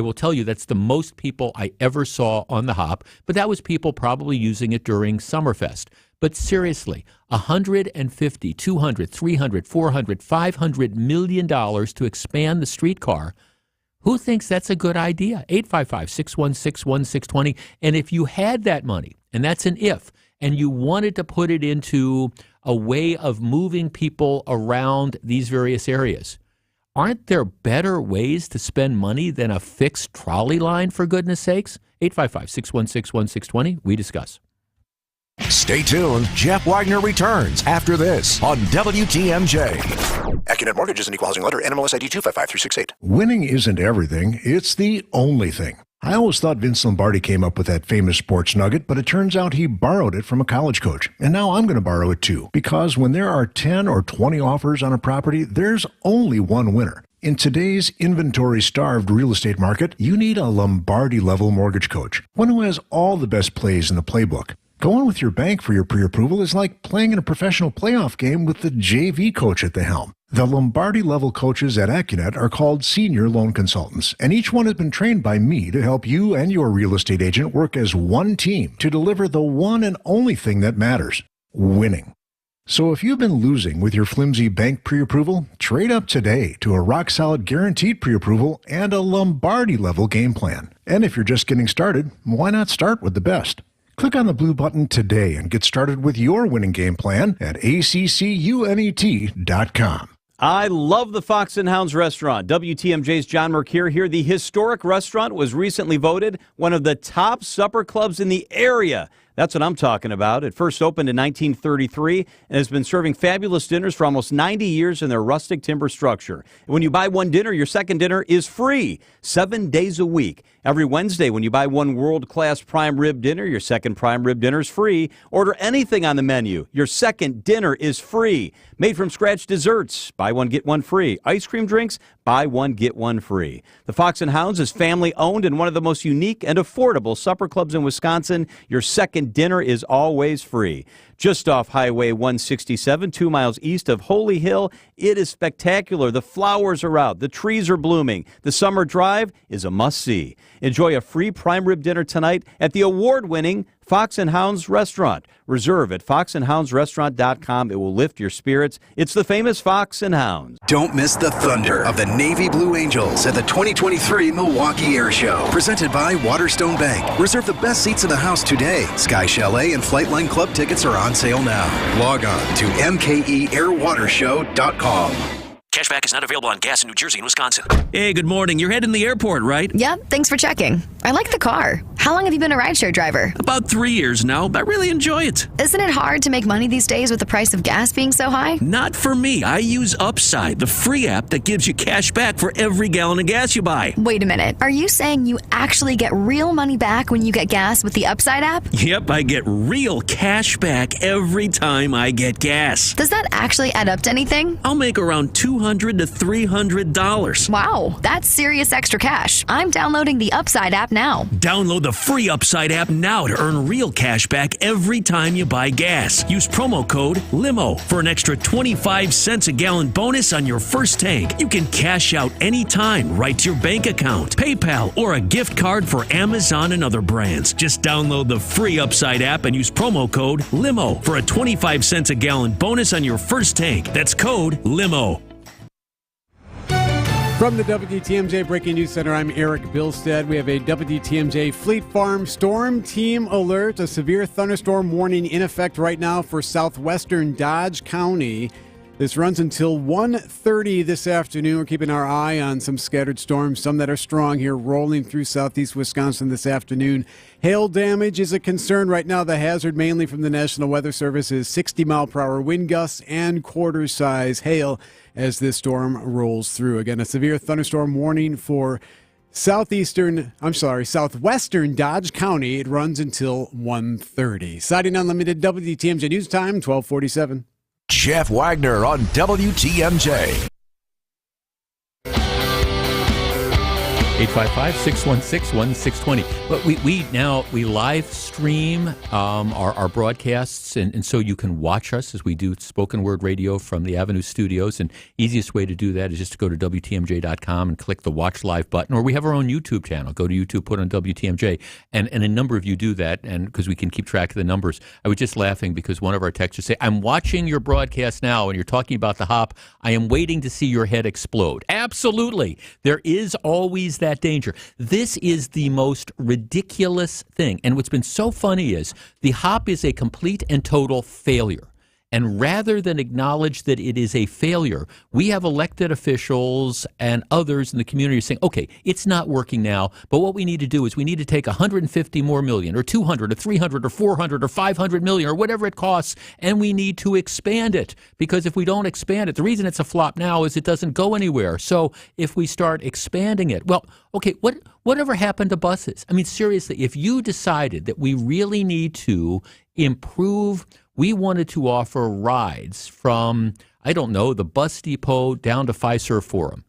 will tell you that's the most people I ever saw on the hop, but that was people probably using it during Summerfest. But seriously, $150, $200, $300, $400, $500 million to expand the streetcar. Who thinks that's a good idea? 855-616-1620. And if you had that money, and that's an if, and you wanted to put it into a way of moving people around these various areas, aren't there better ways to spend money than a fixed trolley line, for goodness sakes? 855-616-1620. We discuss. Stay tuned. Jeff Wagner returns after this on WTMJ. AccuNet Mortgages and Equal Housing Lender, NMLS ID 255368. Winning isn't everything, it's the only thing. I always thought Vince Lombardi came up with that famous sports nugget, but it turns out he borrowed it from a college coach. And now I'm going to borrow it too, because when there are 10 or 20 offers on a property, there's only one winner. In today's inventory-starved real estate market, you need a Lombardi-level mortgage coach, one who has all the best plays in the playbook. Going with your bank for your pre-approval is like playing in a professional playoff game with the JV coach at the helm. The Lombardi-level coaches at AccuNet are called senior loan consultants, and each one has been trained by me to help you and your real estate agent work as one team to deliver the one and only thing that matters, winning. So if you've been losing with your flimsy bank pre-approval, trade up today to a rock-solid guaranteed pre-approval and a Lombardi-level game plan. And if you're just getting started, why not start with the best? Click on the blue button today and get started with your winning game plan at ACCUNET.com. I love the Fox and Hounds restaurant. WTMJ's John Mercure here. The historic restaurant was recently voted one of the top supper clubs in the area. That's what I'm talking about. It first opened in 1933 and has been serving fabulous dinners for almost 90 years in their rustic timber structure. When you buy one dinner, your second dinner is free 7 days a week. Every Wednesday, when you buy one world-class prime rib dinner, your second prime rib dinner is free. Order anything on the menu. Your second dinner is free. Made from scratch desserts, buy one, get one free. Ice cream drinks, buy one, get one free. The Fox and Hounds is family-owned and one of the most unique and affordable supper clubs in Wisconsin. Your second dinner is always free. Just off Highway 167, 2 miles east of Holy Hill. It is spectacular. The flowers are out. The trees are blooming. The summer drive is a must-see. Enjoy a free prime rib dinner tonight at the award-winning Fox and Hounds Restaurant. Reserve at foxandhoundsrestaurant.com. It will lift your spirits. It's the famous Fox and Hounds. Don't miss the thunder of the Navy Blue Angels at the 2023 Milwaukee Air Show. Presented by Waterstone Bank. Reserve the best seats in the house today. Sky Chalet and Flightline Club tickets are on sale now. Log on to mkeairwatershow.com. Cashback is not available on gas in New Jersey and Wisconsin. Hey, good morning. You're heading to the airport, right? Yep, thanks for checking. I like the car. How long have you been a rideshare driver? About 3 years now, but I really enjoy it. Isn't it hard to make money these days with the price of gas being so high? Not for me. I use Upside, the free app that gives you cash back for every gallon of gas you buy. Wait a minute. Are you saying you actually get real money back when you get gas with the Upside app? Yep, I get real cash back every time I get gas. Does that actually add up to anything? I'll make around $200 to $300. Wow, that's serious extra cash. I'm downloading the Upside app now. Download the free Upside app now to earn real cash back every time you buy gas. Use promo code LIMO for an extra 25 cents a gallon bonus on your first tank. You can cash out anytime right to your bank account, PayPal, or a gift card for Amazon and other brands. Just download the free Upside app and use promo code LIMO for a 25 cents a gallon bonus on your first tank. That's code LIMO. From the WTMJ Breaking News Center, I'm Eric Bilstead. We have a WTMJ Fleet Farm Storm Team Alert. A severe thunderstorm warning in effect right now for southwestern Dodge County. This runs until 1:30 this afternoon. We're keeping our eye on some scattered storms, some that are strong here, rolling through southeast Wisconsin this afternoon. Hail damage is a concern right now. The hazard, mainly from the National Weather Service, is 60-mile-per-hour wind gusts and quarter-size hail as this storm rolls through. Again, a severe thunderstorm warning for southwestern Dodge County. It runs until 1:30. Siding Unlimited, WTMJ News Time, 1247. Jeff Wagner on WTMJ. 855-616-1620. But we live stream our broadcasts, and so you can watch us as we do spoken word radio from the Avenue Studios. And easiest way to do that is just to go to WTMJ.com and click the Watch Live button. Or we have our own YouTube channel. Go to YouTube, put on WTMJ. And a number of you do that, and because we can keep track of the numbers. I was just laughing because one of our texters say, I'm watching your broadcast now, and you're talking about the hop. I am waiting to see your head explode. Absolutely. There is always that danger. This is the most ridiculous thing. And what's been so funny is the hop is a complete and total failure. And rather than acknowledge that it is a failure, we have elected officials and others in the community saying, okay, it's not working now, but what we need to do is we need to take 150 more million or 200 or 300 or 400 or 500 million or whatever it costs, and we need to expand it. Because if we don't expand it, the reason it's a flop now is it doesn't go anywhere. So if we start expanding it, well, okay, whatever happened to buses? I mean, seriously, if you decided that we really need to improve, we wanted to offer rides from, I don't know, the bus depot down to Fiserv Forum.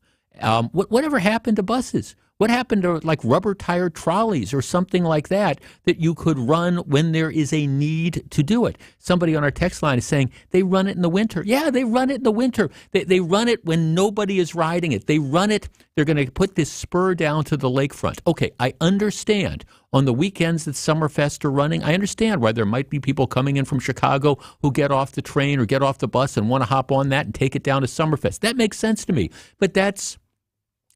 Whatever happened to buses? What happened to like rubber-tired trolleys or something like that you could run when there is a need to do it? Somebody on our text line is saying they run it in the winter. Yeah, they run it in the winter. They run it when nobody is riding it. They run it. They're going to put this spur down to the lakefront. Okay, I understand. On the weekends that Summerfest are running, I understand why there might be people coming in from Chicago who get off the train or get off the bus and want to hop on that and take it down to Summerfest. That makes sense to me. But that's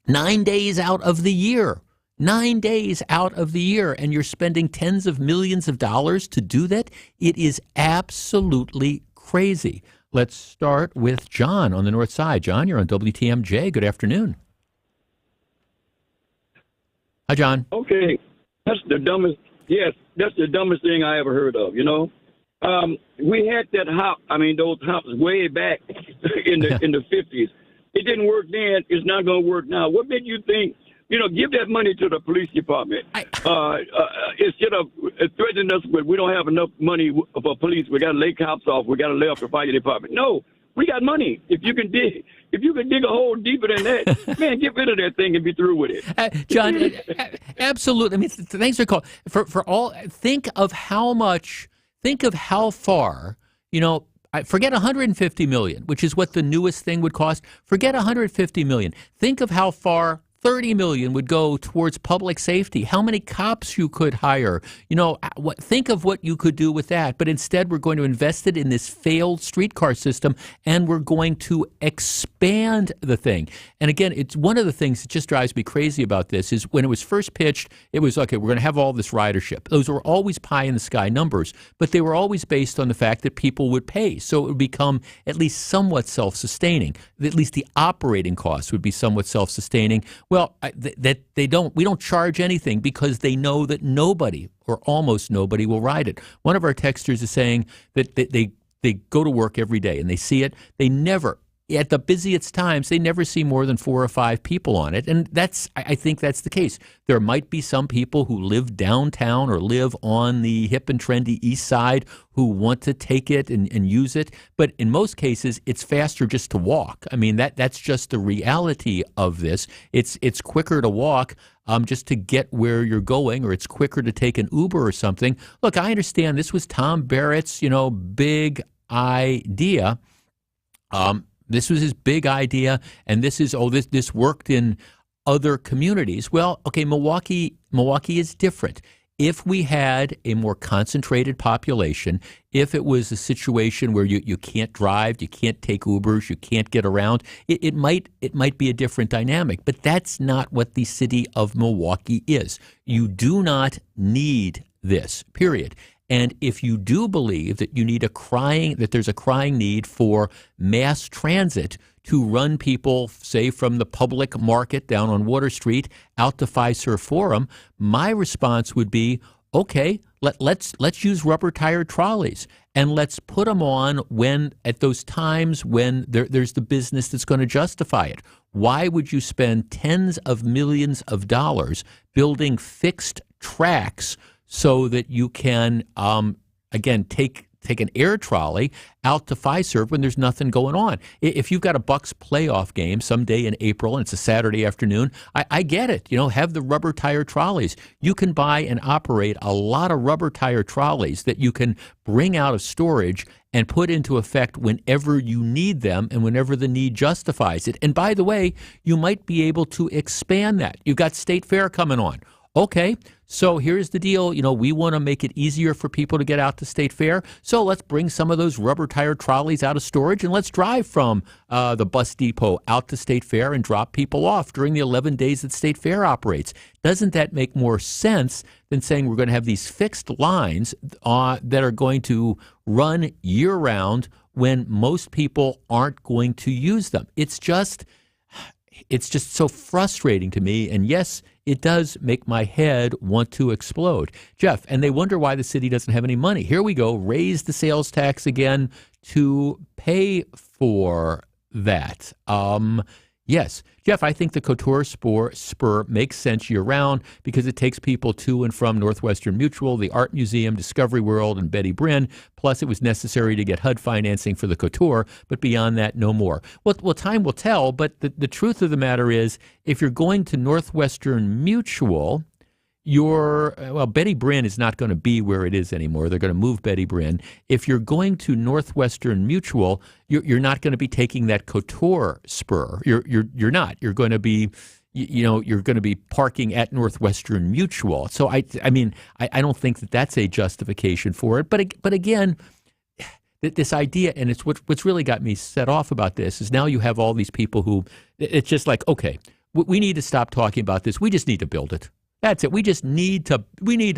9 days out of the year. 9 days out of the year, and you're spending tens of millions of dollars to do that? It is absolutely crazy. Let's start with John on the north side. John, you're on WTMJ. Good afternoon. Hi, John. Okay. That's the dumbest thing I ever heard of, you know. We had that hop, those hops way back in the 50s. It didn't work then. It's not going to work now. What made you think, give that money to the police department? Instead of threatening us with, we don't have enough money for police, we got to lay cops off, we got to lay off the fire department. No, we got money. If you can dig a hole deeper than that, man, get rid of that thing and be through with it. John, absolutely. I mean, thanks for calling. Think of how far, forget 150 million, which is what the newest thing would cost. Forget 150 million. Think of how far 30 million would go towards public safety. How many cops you could hire? Think of what you could do with that. But instead, we're going to invest it in this failed streetcar system, and we're going to expand the thing. And again, it's one of the things that just drives me crazy about this is when it was first pitched, it was, okay, we're going to have all this ridership. Those were always pie-in-the-sky numbers, but they were always based on the fact that people would pay. So it would become at least somewhat self-sustaining. At least the operating costs would be somewhat self-sustaining. Well, we don't charge anything because they know that nobody or almost nobody will ride it. One of our texters is saying that they go to work every day and they see it. They never, at the busiest times, they never see more than 4 or 5 people on it. And I think that's the case. There might be some people who live downtown or live on the hip and trendy east side who want to take it and use it. But in most cases, it's faster just to walk. I mean, that's just the reality of this. It's quicker to walk just to get where you're going, or it's quicker to take an Uber or something. Look, I understand this was Tom Barrett's, big idea. This was his big idea, and this worked in other communities. Well, okay, Milwaukee is different. If we had a more concentrated population, if it was a situation where you can't drive, you can't take Ubers, you can't get around, it might be a different dynamic. But that's not what the city of Milwaukee is. You do not need this, period. And if you do believe that there's a crying need for mass transit to run people, say, from the public market down on Water Street out to Fiserv Forum, my response would be, okay, let's use rubber-tired trolleys and let's put them on at those times when there's the business that's going to justify it. Why would you spend tens of millions of dollars building fixed tracks so that you can, again, take take an air trolley out to Fiserv when there's nothing going on. If you've got a Bucks playoff game someday in April and it's a Saturday afternoon, I get it. Have the rubber tire trolleys. You can buy and operate a lot of rubber tire trolleys that you can bring out of storage and put into effect whenever you need them and whenever the need justifies it. And by the way, you might be able to expand that. You've got State Fair coming on. Okay, so here's the deal. We want to make it easier for people to get out to State Fair. So let's bring some of those rubber tire trolleys out of storage and let's drive from the bus depot out to State Fair and drop people off during the 11 days that State Fair operates. Doesn't that make more sense than saying we're going to have these fixed lines that are going to run year-round when most people aren't going to use them? It's just so frustrating to me. And yes, it does make my head want to explode. Jeff, and they wonder why the city doesn't have any money. Here we go, raise the sales tax again to pay for that. Yes. Jeff, I think the Couture Spur makes sense year-round because it takes people to and from Northwestern Mutual, the Art Museum, Discovery World, and Betty Bryn. Plus, it was necessary to get HUD financing for the Couture, but beyond that, no more. Well, time will tell, but the truth of the matter is, if you're going to Northwestern Mutual, Betty Bryn is not going to be where it is anymore. They're going to move Betty Bryn. If you're going to Northwestern Mutual, you're not going to be taking that Couture Spur. You're not. You're going to be, you're going to be parking at Northwestern Mutual. So I don't think that that's a justification for it. But again, this idea, and it's what's really got me set off about this, is now you have all these people who it's just like, okay, we need to stop talking about this. We just need to build it. That's it. We need to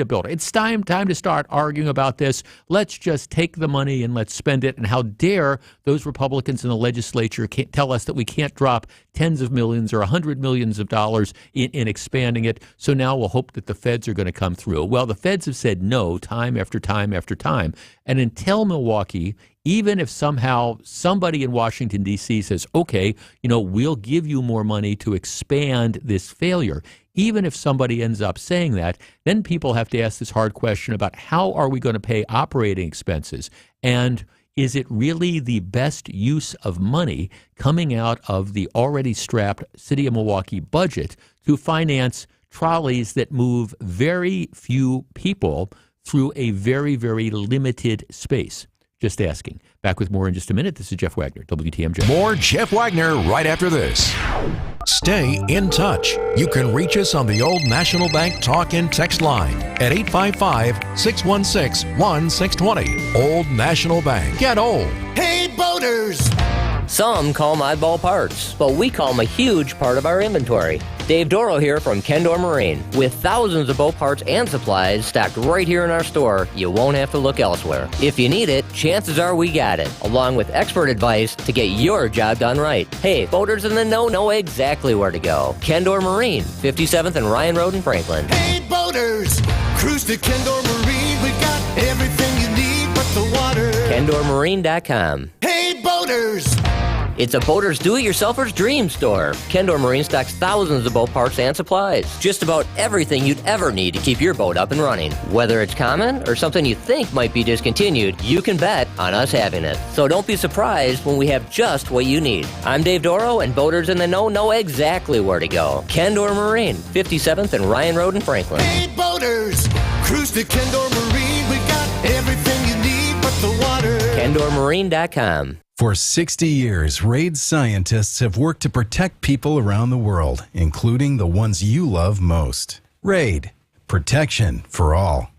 build it. It's time to start arguing about this. Let's just take the money and let's spend it. And how dare those Republicans in the legislature tell us that we can't drop tens of millions or $100 millions of dollars in expanding it. So now we'll hope that the feds are going to come through. Well, the feds have said no time after time after time. And until Milwaukee, even if somehow somebody in Washington, D.C. says, okay, we'll give you more money to expand this failure, even if somebody ends up saying that, then people have to ask this hard question about how are we going to pay operating expenses? And is it really the best use of money coming out of the already strapped City of Milwaukee budget to finance trolleys that move very few people through a very, very limited space? Just asking. Back with more in just a minute. This is Jeff Wagner, WTMJ. More Jeff Wagner right after this. Stay in touch. You can reach us on the Old National Bank talk and text line at 855-616-1620. Old National Bank. Get old. Hey, boaters! Some call them oddball parts, but we call them a huge part of our inventory. Dave Doro here from Kendor Marine. With thousands of boat parts and supplies stacked right here in our store, you won't have to look elsewhere. If you need it, chances are we got it, along with expert advice to get your job done right. Hey, boaters in the know exactly where to go. Kendor Marine, 57th and Ryan Road in Franklin. Hey, boaters! Cruise to Kendor Marine. We got everything you need but the water. KendorMarine.com. Hey, boaters! It's a boater's do-it-yourselfer's dream store. Kendor Marine stocks thousands of boat parts and supplies. Just about everything you'd ever need to keep your boat up and running. Whether it's common or something you think might be discontinued, you can bet on us having it. So don't be surprised when we have just what you need. I'm Dave Doro, and boaters in the know exactly where to go. Kendor Marine, 57th and Ryan Road in Franklin. Hey, boaters! Cruise to Kendor Marine. We got everything you need but the water. KendorMarine.com. For 60 years, RAID scientists have worked to protect people around the world, including the ones you love most. RAID, protection for all.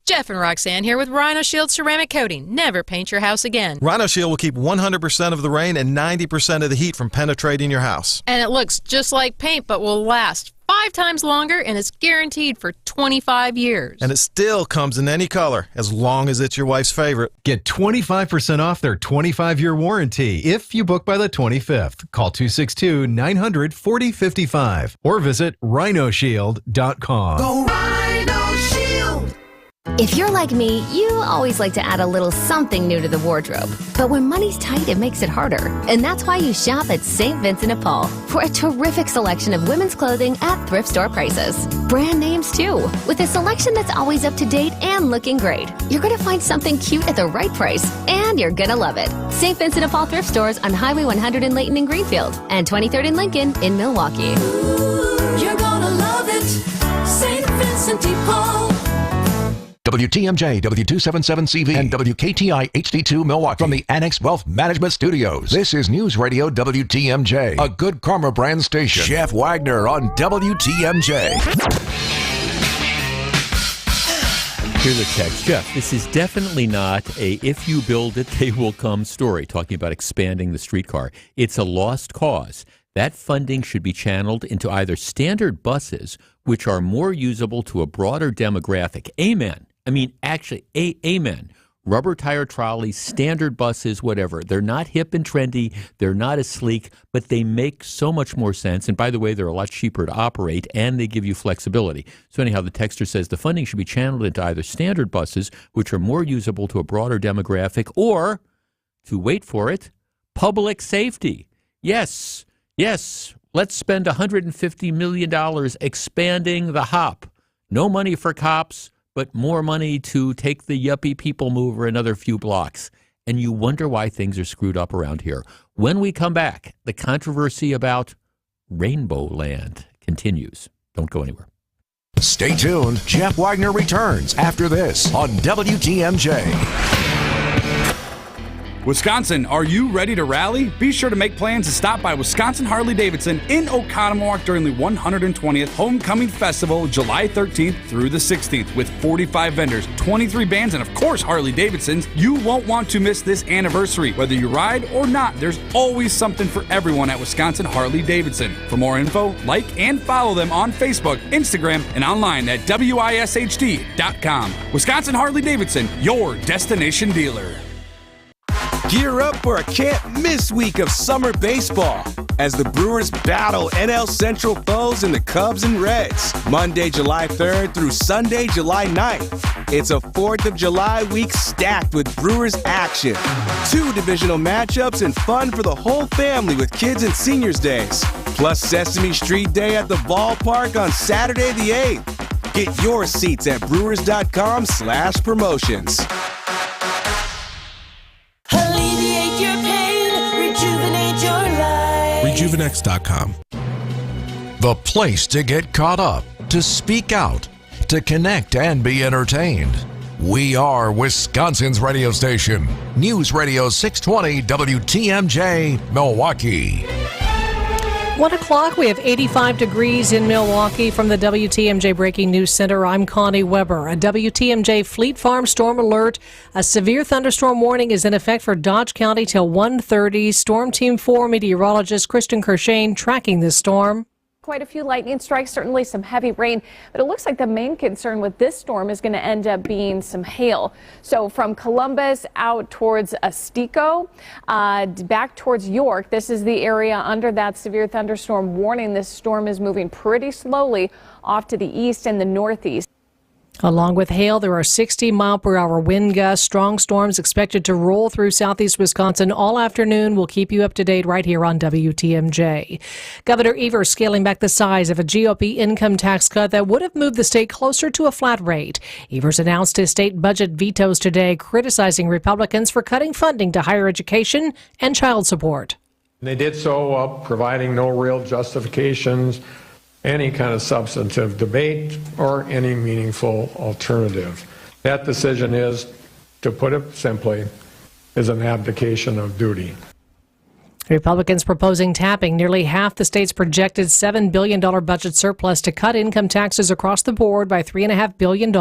Jeff and Roxanne here with Rhino Shield Ceramic Coating. Never paint your house again. Rhino Shield will keep 100% of the rain and 90% of the heat from penetrating your house. And it looks just like paint, but will last 5 times longer, and it's guaranteed for 25 years. And it still comes in any color, as long as it's your wife's favorite. Get 25% off their 25-year warranty if you book by the 25th. Call 262-900-4055 or visit rhinoshield.com. Go Rhino Shield! If you're like me, you always like to add a little something new to the wardrobe. But when money's tight, it makes it harder. And that's why you shop at St. Vincent de Paul for a terrific selection of women's clothing at thrift store prices. Brand names, too, with a selection that's always up to date and looking great. You're going to find something cute at the right price, and you're going to love it. St. Vincent de Paul thrift stores on Highway 100 in Layton and Greenfield, and 23rd and Lincoln in Milwaukee. You're gonna love it, St. Vincent de Paul. WTMJ, W277CV, and WKTI HD2 Milwaukee from the Annex Wealth Management Studios. This is News Radio WTMJ, a Good Karma brand station. Jeff Wagner on WTMJ. Here's a text. Jeff, this is definitely not a if you build it, they will come story, talking about expanding the streetcar. It's a lost cause. That funding should be channeled into either standard buses, which are more usable to a broader demographic. Amen. I mean, actually, amen. Rubber tire trolleys, standard buses, whatever. They're not hip and trendy. They're not as sleek, but they make so much more sense. And by the way, they're a lot cheaper to operate, and they give you flexibility. So anyhow, the texter says the funding should be channeled into either standard buses, which are more usable to a broader demographic, or, to wait for it, public safety. Yes, let's spend $150 million expanding the HOP. No money for cops, but more money to take the yuppie people mover another few blocks. And you wonder why things are screwed up around here. When we come back, the controversy about Rainbow Land continues. Don't go anywhere. Stay tuned. Jeff Wagner returns after this on WTMJ. Wisconsin, are you ready to rally? Be sure to make plans to stop by Wisconsin Harley-Davidson in Oconomowoc during the 120th Homecoming Festival, July 13th through the 16th, with 45 vendors, 23 bands, and of course Harley-Davidsons. You won't want to miss this anniversary. Whether you ride or not, there's always something for everyone at Wisconsin Harley-Davidson. For more info, like and follow them on Facebook, Instagram, and online at WISHD.com. Wisconsin Harley-Davidson, your destination dealer. Gear up for a can't-miss week of summer baseball as the Brewers battle NL Central foes in the Cubs and Reds. Monday, July 3rd through Sunday, July 9th. It's a 4th of July week stacked with Brewers action. 2 divisional matchups and fun for the whole family with kids and seniors days. Plus Sesame Street Day at the ballpark on Saturday the 8th. Get your seats at brewers.com/promotions. Alleviate your pain, rejuvenate your life. Rejuvenex.com. The place to get caught up, to speak out, to connect and be entertained. We are Wisconsin's radio station. News Radio 620 WTMJ, Milwaukee. 1 o'clock, we have 85 degrees in Milwaukee. From the WTMJ Breaking News Center, I'm Connie Weber. A WTMJ Fleet Farm storm alert. A severe thunderstorm warning is in effect for Dodge County till 1:30. Storm Team 4 meteorologist Kristen Kershane tracking this storm. Quite a few lightning strikes, certainly some heavy rain, but it looks like the main concern with this storm is going to end up being some hail. So from Columbus out towards Otsego, back towards York, this is the area under that severe thunderstorm warning. This storm is moving pretty slowly off to the east and the northeast. Along with hail, there are 60-mile-per-hour wind gusts. Strong storms expected to roll through southeast Wisconsin all afternoon. We'll keep you up to date right here on WTMJ. Governor Evers scaling back the size of a GOP income tax cut that would have moved the state closer to a flat rate. Evers announced his state budget vetoes today, criticizing Republicans for cutting funding to higher education and child support. They did so while providing no real justifications, any kind of substantive debate, or any meaningful alternative. That decision is, to put it simply, is an abdication of duty. Republicans proposing tapping nearly half the state's projected $7 billion budget surplus to cut income taxes across the board by $3.5 billion.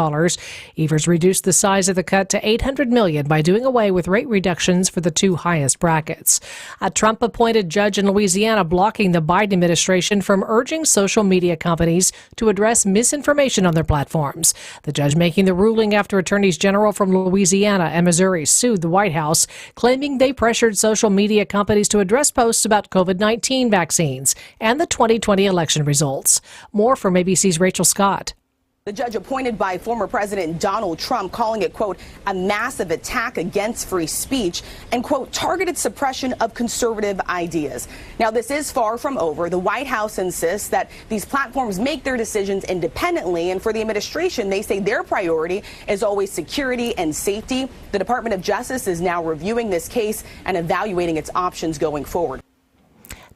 Evers reduced the size of the cut to $800 million by doing away with rate reductions for the 2 highest brackets. A Trump-appointed judge in Louisiana blocking the Biden administration from urging social media companies to address misinformation on their platforms. The judge making the ruling after attorneys general from Louisiana and Missouri sued the White House, claiming they pressured social media companies to address posts about COVID-19 vaccines and the 2020 election results. More from ABC's Rachel Scott. The judge appointed by former President Donald Trump calling it, quote, a massive attack against free speech and, quote, targeted suppression of conservative ideas. Now, this is far from over. The White House insists that these platforms make their decisions independently. And for the administration, they say their priority is always security and safety. The Department of Justice is now reviewing this case and evaluating its options going forward.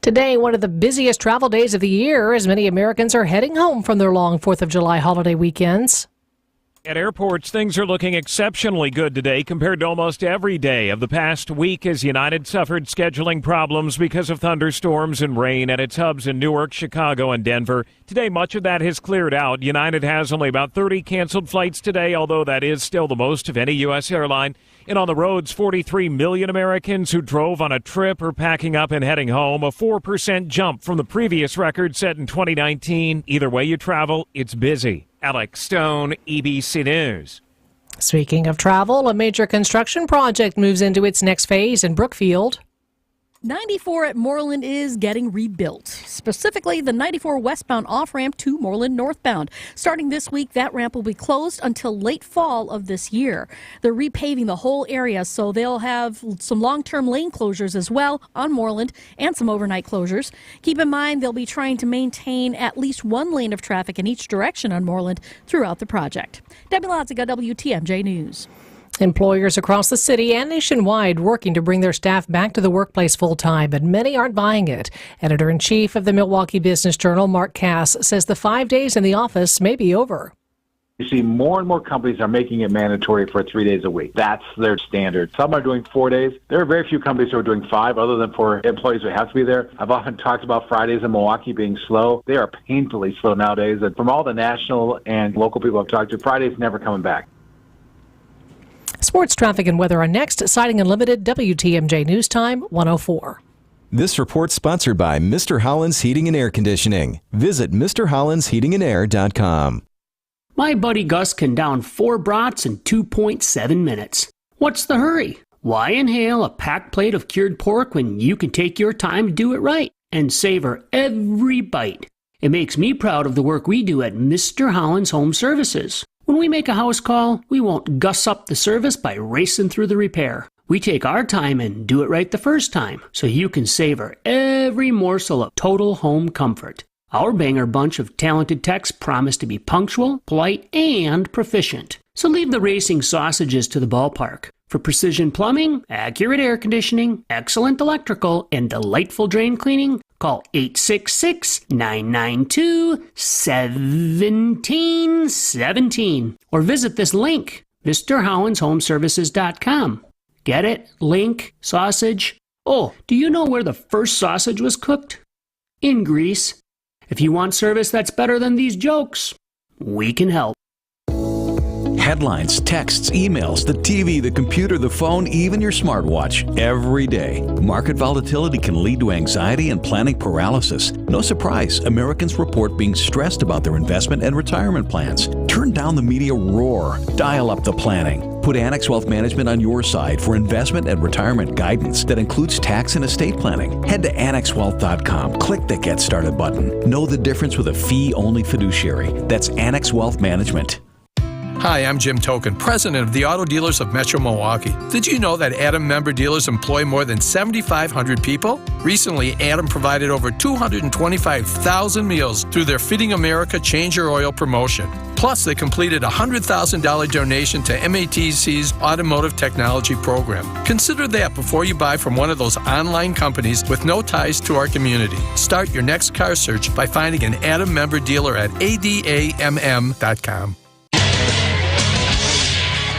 Today, one of the busiest travel days of the year, as many Americans are heading home from their long 4th of July holiday weekends. At airports, things are looking exceptionally good today compared to almost every day of the past week as United suffered scheduling problems because of thunderstorms and rain at its hubs in Newark, Chicago, and Denver. Today, much of that has cleared out. United has only about 30 canceled flights today, although that is still the most of any U.S. airline. And on the roads, 43 million Americans who drove on a trip are packing up and heading home, a 4% jump from the previous record set in 2019. Either way you travel, it's busy. Alex Stone, EBC News. Speaking of travel, a major construction project moves into its next phase in Brookfield. 94 at Moreland is getting rebuilt, specifically the 94 westbound off-ramp to Moreland northbound. Starting this week, that ramp will be closed until late fall of this year. They're repaving the whole area, so they'll have some long-term lane closures as well on Moreland and some overnight closures. Keep in mind, they'll be trying to maintain at least one lane of traffic in each direction on Moreland throughout the project. Debbie Lotziga, WTMJ News. Employers across the city and nationwide working to bring their staff back to the workplace full-time, but many aren't buying it. Editor-in-chief of the Milwaukee Business Journal, Mark Cass, says the 5 days in the office may be over. You see more and more companies are making it mandatory for 3 days a week. That's their standard. Some are doing 4 days. There are very few companies who are doing 5, other than for employees who have to be there. I've often talked about Fridays in Milwaukee being slow. They are painfully slow nowadays. And from all the national and local people I've talked to, Friday's never coming back. Sports, traffic, and weather are next. Sighting Unlimited, WTMJ News Time, 104. This report sponsored by Mr. Holland's Heating and Air Conditioning. Visit MrHollandsHeatingandAir.com. My buddy Gus can down 4 brats in 2.7 minutes. What's the hurry? Why inhale a packed plate of cured pork when you can take your time to do it right and savor every bite? It makes me proud of the work we do at Mr. Holland's Home Services. When we make a house call, we won't guss up the service by racing through the repair. We take our time and do it right the first time, so you can savor every morsel of total home comfort. Our banger bunch of talented techs promise to be punctual, polite, and proficient. So leave the racing sausages to the ballpark. For precision plumbing, accurate air conditioning, excellent electrical, and delightful drain cleaning, call 866-992-1717 or visit this link, MrHollandsHomeservices.com. Get it? Link, sausage. Oh, do you know where the first sausage was cooked? In Greece. If you want service that's better than these jokes, we can help. Headlines, texts, emails, the TV, the computer, the phone, even your smartwatch. Every day, market volatility can lead to anxiety and planning paralysis. No surprise, Americans report being stressed about their investment and retirement plans. Turn down the media roar. Dial up the planning. Put Annex Wealth Management on your side for investment and retirement guidance that includes tax and estate planning. Head to AnnexWealth.com. Click the Get Started button. Know the difference with a fee-only fiduciary. That's Annex Wealth Management. Hi, I'm Jim Token, president of the Auto Dealers of Metro Milwaukee. Did you know that Adam member dealers employ more than 7,500 people? Recently, Adam provided over 225,000 meals through their Feeding America Change Your Oil promotion. Plus, they completed a $100,000 donation to MATC's Automotive Technology Program. Consider that before you buy from one of those online companies with no ties to our community. Start your next car search by finding an Adam member dealer at adamm.com.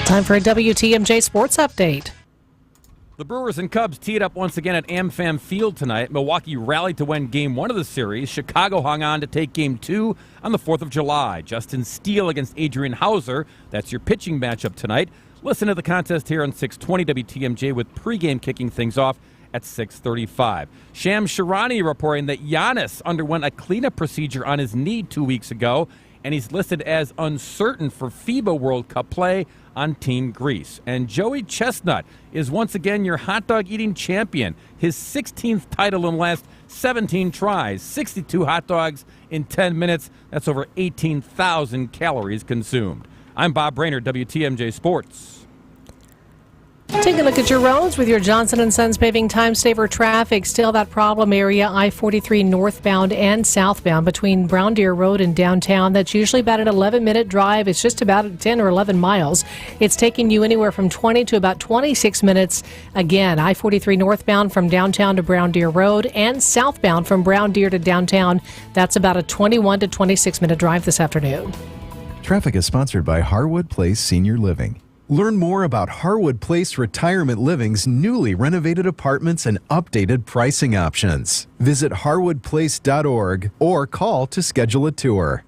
Time for a WTMJ Sports Update. The Brewers and Cubs teed up once again at AmFam Field tonight. Milwaukee rallied to win Game 1 of the series. Chicago hung on to take Game 2 on the 4th of July. Justin Steele against Adrian Hauser. That's your pitching matchup tonight. Listen to the contest here on 620 WTMJ with pregame kicking things off at 6:35. Shams Charania reporting that Giannis underwent a cleanup procedure on his knee 2 weeks ago, and he's listed as uncertain for FIBA World Cup play on Team Grease. And Joey Chestnut is once again your hot dog eating champion. His 16th title in the last 17 tries, 62 hot dogs in 10 minutes. That's over 18,000 calories consumed. I'm Bob Brainerd, WTMJ Sports. Take a look at your roads with your Johnson & Sons Paving Time Saver traffic. Still that problem area, I-43 northbound and southbound between Brown Deer Road and downtown. That's usually about an 11-minute drive. It's just about 10 or 11 miles. It's taking you anywhere from 20 to about 26 minutes. Again, I-43 northbound from downtown to Brown Deer Road and southbound from Brown Deer to downtown. That's about a 21 to 26-minute drive this afternoon. Traffic is sponsored by Harwood Place Senior Living. Learn more about Harwood Place Retirement Living's newly renovated apartments and updated pricing options. Visit harwoodplace.org or call to schedule a tour.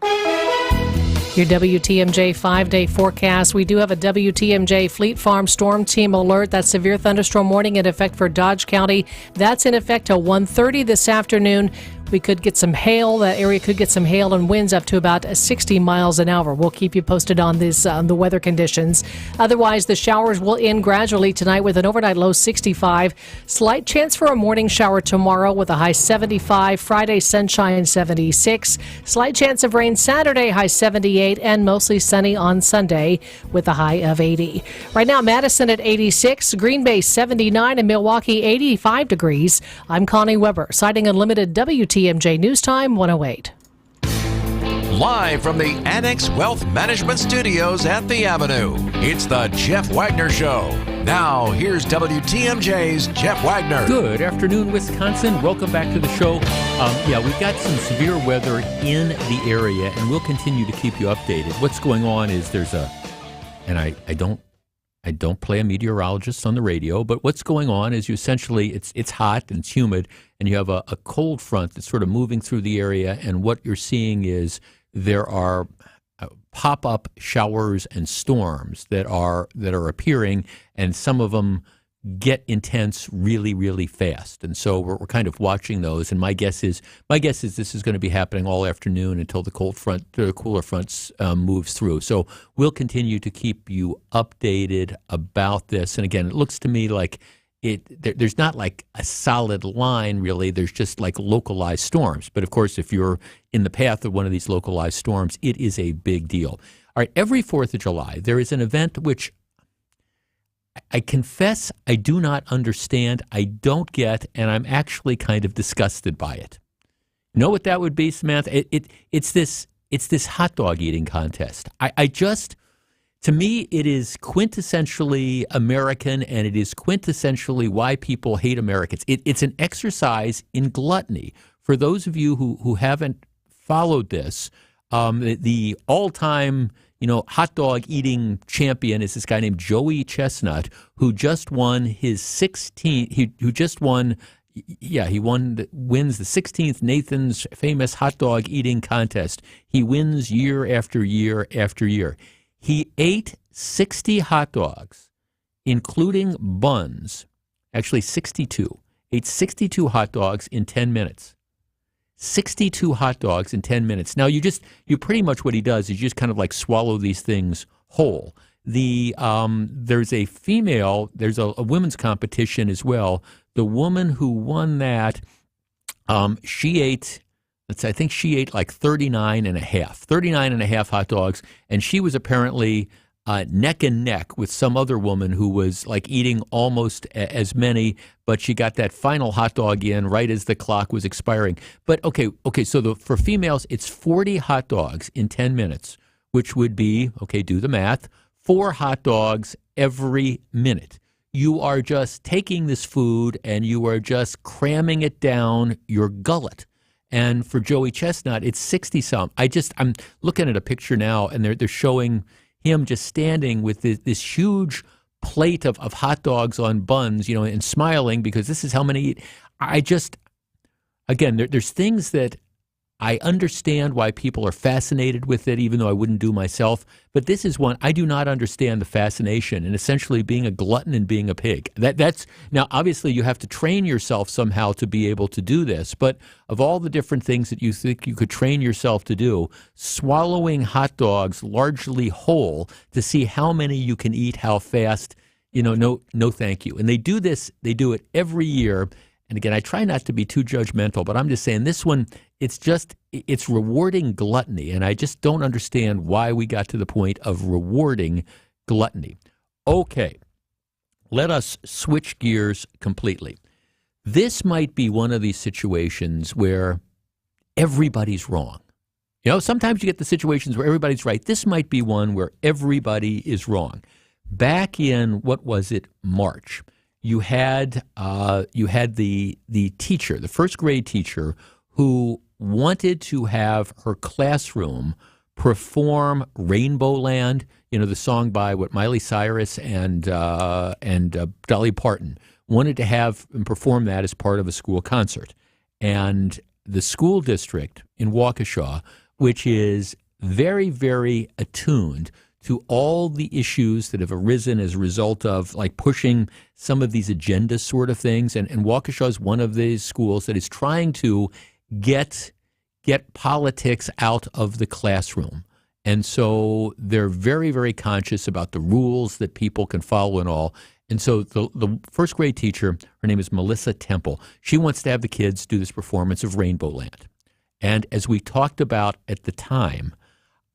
Your WTMJ 5-day forecast. We do have a WTMJ Fleet Farm Storm Team alert. That severe thunderstorm warning in effect for Dodge County. That's in effect till 1:30 this afternoon. We could get some hail. That area could get some hail and winds up to about 60 miles an hour. We'll keep you posted on this, the weather conditions. Otherwise, the showers will end gradually tonight with an overnight low 65. Slight chance for a morning shower tomorrow with a high 75. Friday, sunshine 76. Slight chance of rain Saturday, high 78. And mostly sunny on Sunday with a high of 80. Right now, Madison at 86. Green Bay 79. And Milwaukee 85 degrees. I'm Connie Weber, citing Unlimited WTMJ News Time 108. Live from the Annex Wealth Management Studios at the Avenue, it's the Jeff Wagner Show. Now, here's WTMJ's Jeff Wagner. Good afternoon, Wisconsin. Welcome back to the show. We've got some severe weather in the area, and we'll continue to keep you updated. What's going on is I don't play a meteorologist on the radio, but what's going on is it's hot and it's humid, and you have a cold front that's sort of moving through the area, and what you're seeing is there are pop-up showers and storms that are appearing, and some of them get intense really, really fast. And so we're kind of watching those. And my guess is this is going to be happening all afternoon until the cooler fronts moves through. So we'll continue to keep you updated about this. And again, it looks to me like there's not like a solid line really. There's just like localized storms. But of course, if you're in the path of one of these localized storms, it is a big deal. All right, every 4th of July, there is an event which I confess I do not understand, I don't get, and I'm actually kind of disgusted by it. You know what that would be, Samantha? It's this hot dog eating contest. To me, it is quintessentially American, and it is quintessentially why people hate Americans. It's an exercise in gluttony. For those of you who haven't followed this, the all-time hot dog eating champion is this guy named Joey Chestnut, who just won his 16th. He wins the 16th Nathan's famous hot dog eating contest. He wins year after year after year. He ate 60 hot dogs, including buns. Actually, 62. Ate 62 hot dogs in 10 minutes. 62 hot dogs in 10 minutes. Now, you pretty much what he does is you just kind of like swallow these things whole. There's a women's competition as well. The woman who won that, she ate like 39 and a half hot dogs, and she was apparently neck and neck with some other woman who was like eating almost as many, but she got that final hot dog in right as the clock was expiring. But okay, so for females, it's 40 hot dogs in 10 minutes, which would be, do the math, 4 hot dogs every minute. You are just taking this food and you are just cramming it down your gullet. And for Joey Chestnut, it's 60-some. I'm looking at a picture now, and they're showing him just standing with this huge plate of hot dogs on buns, and smiling because this is how many. There's things that I understand why people are fascinated with it, even though I wouldn't do myself. But this is one I do not understand the fascination in essentially being a glutton and being a pig. That's now obviously you have to train yourself somehow to be able to do this. But of all the different things that you think you could train yourself to do, swallowing hot dogs largely whole to see how many you can eat, how fast, no, thank you. And they do this. They do it every year. And again, I try not to be too judgmental, but I'm just saying this one, it's rewarding gluttony. And I just don't understand why we got to the point of rewarding gluttony. Okay, let us switch gears completely. This might be one of these situations where everybody's wrong. Sometimes you get the situations where everybody's right. This might be one where everybody is wrong. Back in, what was it, March, you had the teacher, the first grade teacher, who wanted to have her classroom perform Rainbow Land, the song by Miley Cyrus and Dolly Parton, wanted to have and perform that as part of a school concert. And the school district in Waukesha, which is very, very attuned to all the issues that have arisen as a result of pushing some of these agenda sort of things. And Waukesha is one of these schools that is trying to get politics out of the classroom. And so they're very, very conscious about the rules that people can follow and all. And so the first grade teacher, her name is Melissa Temple, she wants to have the kids do this performance of Rainbow Land. And as we talked about at the time,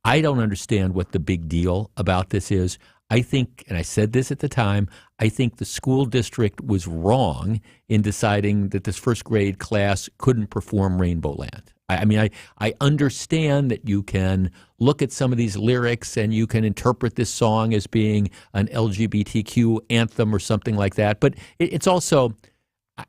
I don't understand what the big deal about this is. I think, and I said this at the time, I think the school district was wrong in deciding that this first grade class couldn't perform Rainbow Land. I understand that you can look at some of these lyrics and you can interpret this song as being an LGBTQ anthem or something like that. But it's also,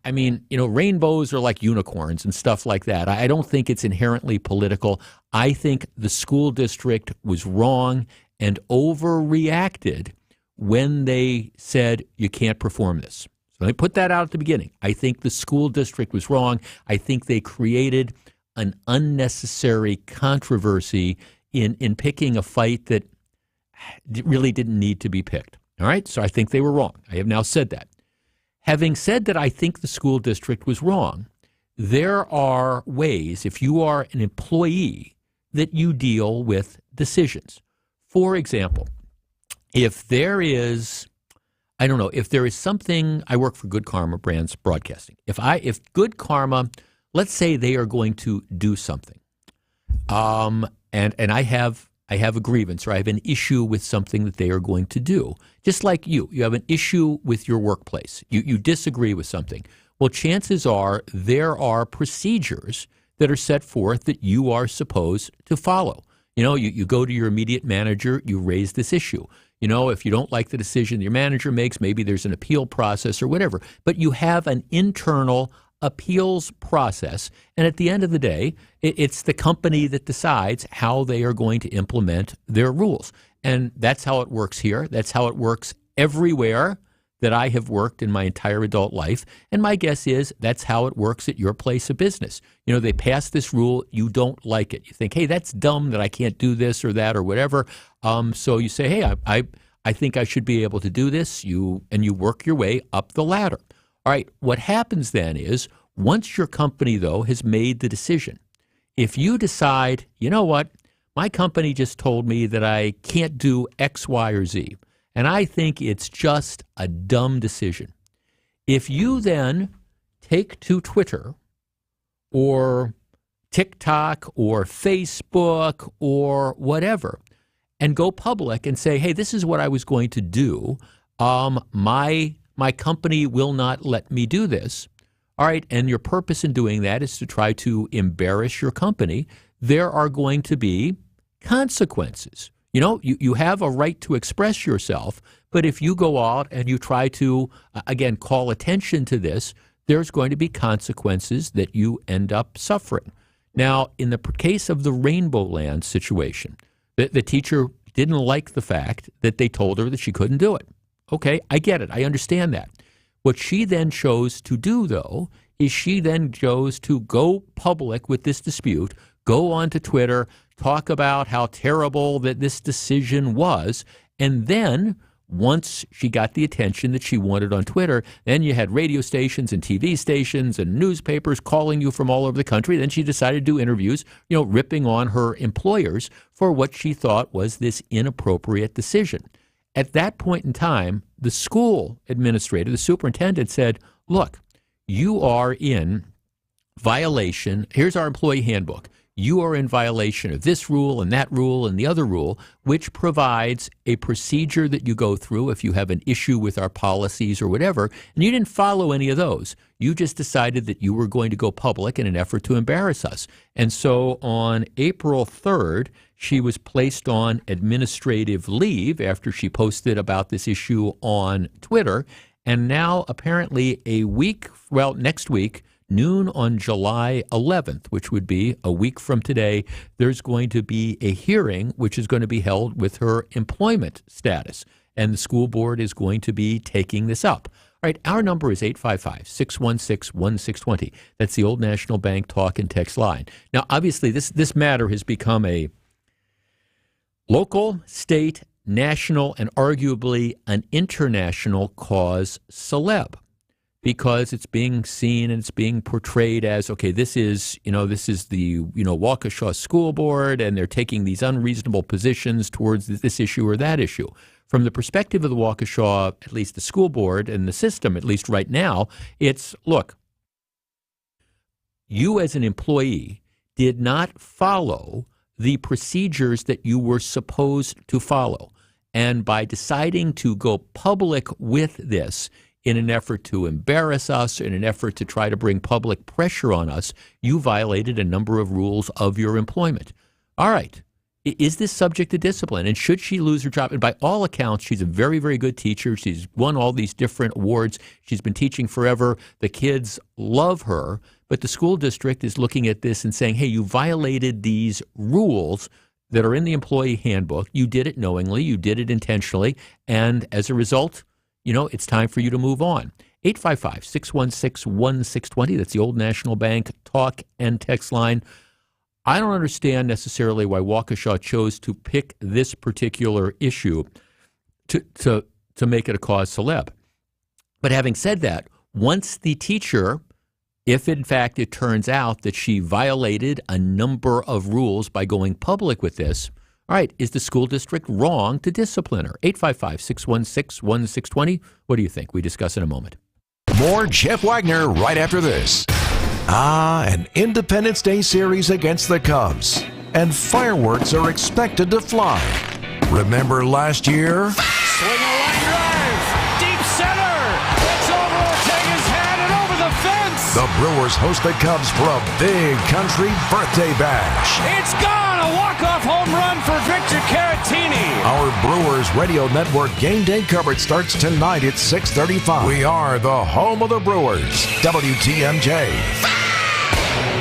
rainbows are like unicorns and stuff like that. I don't think it's inherently political. I think the school district was wrong and overreacted when they said you can't perform this. So let me put that out at the beginning. I think the school district was wrong. I think they created an unnecessary controversy in picking a fight that really didn't need to be picked. All right, so I think they were wrong. I have now said that. Having said that, I think the school district was wrong. There are ways, if you are an employee, that you deal with decisions. For example, if there is something, I work for Good Karma Brands Broadcasting. If Good Karma, let's say they are going to do something, and I have a grievance or I have an issue with something that they are going to do. Just like you have an issue with your workplace. You disagree with something. Well, chances are there are procedures that are set forth that you are supposed to follow. You go to your immediate manager, you raise this issue. If you don't like the decision your manager makes, maybe there's an appeal process or whatever. But you have an internal appeals process. And at the end of the day, it's the company that decides how they are going to implement their rules. And that's how it works here. That's how it works everywhere that I have worked in my entire adult life. And my guess is that's how it works at your place of business. They pass this rule, you don't like it. You think, hey, that's dumb that I can't do this or that or whatever. So you say, hey, I think I should be able to do this. You work your way up the ladder. All right, what happens then is once your company, though, has made the decision, if you decide, you know what, my company just told me that I can't do X, Y, or Z, and I think it's just a dumb decision. If you then take to Twitter or TikTok or Facebook or whatever and go public and say, hey, this is what I was going to do, my company will not let me do this. All right, and your purpose in doing that is to try to embarrass your company. There are going to be consequences. You have a right to express yourself, but if you go out and you try to, again, call attention to this, there's going to be consequences that you end up suffering. Now, in the case of the Rainbow Land situation, the teacher didn't like the fact that they told her that she couldn't do it. Okay, I get it. I understand that. What she then chose to do, though, is she then chose to go public with this dispute, go onto Twitter, talk about how terrible that this decision was, and then once she got the attention that she wanted on Twitter, then you had radio stations and TV stations and newspapers calling you from all over the country. Then she decided to do interviews, ripping on her employers for what she thought was this inappropriate decision. At that point in time, the school administrator, the superintendent, said, look, you are in violation. Here's our employee handbook. You are in violation of this rule and that rule and the other rule, which provides a procedure that you go through if you have an issue with our policies or whatever, and you didn't follow any of those. You just decided that you were going to go public in an effort to embarrass us. And so on April 3rd, she was placed on administrative leave after she posted about this issue on Twitter. And now apparently next week, noon on July 11th, which would be a week from today, there's going to be a hearing which is going to be held with her employment status. And the school board is going to be taking this up. All right, our number is 855-616-1620. That's the Old National Bank talk and text line. Now, obviously, this matter has become a local, state, national, and arguably an international cause celeb, because it's being seen and it's being portrayed as, okay, this is the Waukesha School Board, and they're taking these unreasonable positions towards this issue or that issue. From the perspective of the Waukesha, at least the school board and the system, at least right now, it's, look, you as an employee did not follow the procedures that you were supposed to follow. And by deciding to go public with this, in an effort to embarrass us, in an effort to try to bring public pressure on us, you violated a number of rules of your employment. All right. Is this subject to discipline? And should she lose her job? And by all accounts, she's a very, very good teacher. She's won all these different awards. She's been teaching forever. The kids love her. But the school district is looking at this and saying, hey, you violated these rules that are in the employee handbook. You did it knowingly. You did it intentionally. And as a result, it's time for you to move on. 855-616-1620. That's the Old National Bank talk and text line. I don't understand necessarily why Waukesha chose to pick this particular issue to make it a cause celeb. But having said that, once the teacher, if in fact it turns out that she violated a number of rules by going public with this, all right, is the school district wrong to discipline her? 855-616-1620. What do you think? We discuss in a moment. More Jeff Wagner right after this. An Independence Day series against the Cubs. And fireworks are expected to fly. Remember last year? Swing a line drive. Deep center. It's over Ortega's head and over the fence. The Brewers host the Cubs for a big country birthday bash. It's gone. A walk-off home run for Victor Caratini. Our Brewers Radio Network game day coverage starts tonight at 6:35. We are the home of the Brewers. WTMJ.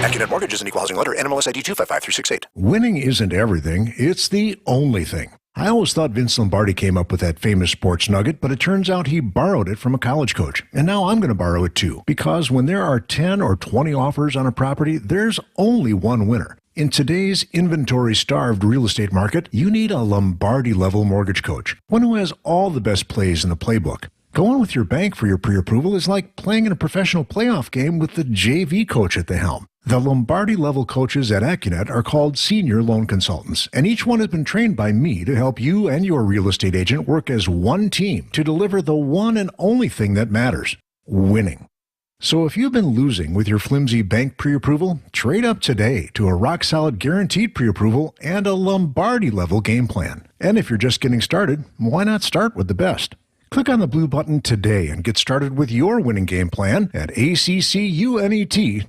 AccuNet Mortgage is an equal housing lender. NMLS ID 255368. Winning isn't everything. It's the only thing. I always thought Vince Lombardi came up with that famous sports nugget, but it turns out he borrowed it from a college coach. And now I'm going to borrow it too, because when there are 10 or 20 offers on a property, there's only one winner. In today's inventory-starved real estate market, you need a Lombardi-level mortgage coach, one who has all the best plays in the playbook. Going with your bank for your pre-approval is like playing in a professional playoff game with the JV coach at the helm. The Lombardi-level coaches at AccuNet are called senior loan consultants, and each one has been trained by me to help you and your real estate agent work as one team to deliver the one and only thing that matters, winning. So if you've been losing with your flimsy bank pre-approval, trade up today to a rock-solid guaranteed pre-approval and a Lombardi-level game plan. And if you're just getting started, why not start with the best? Click on the blue button today and get started with your winning game plan at accunet.com.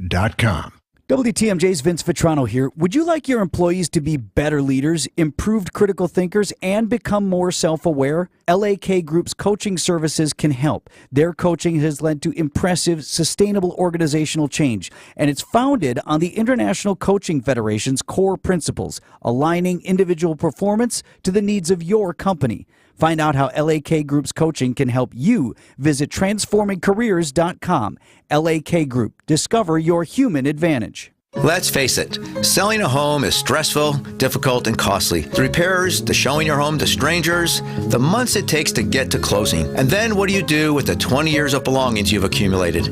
WTMJ's Vince Vitrano here. Would you like your employees to be better leaders, improved critical thinkers, and become more self-aware? LAK Group's coaching services can help. Their coaching has led to impressive, sustainable organizational change, and it's founded on the International Coaching Federation's core principles, aligning individual performance to the needs of your company. Find out how LAK Group's coaching can help you. Visit transformingcareers.com. LAK Group. Discover your human advantage. Let's face it, selling a home is stressful, difficult, and costly. The repairs, the showing your home to strangers, the months it takes to get to closing. And then what do you do with the 20 years of belongings you've accumulated?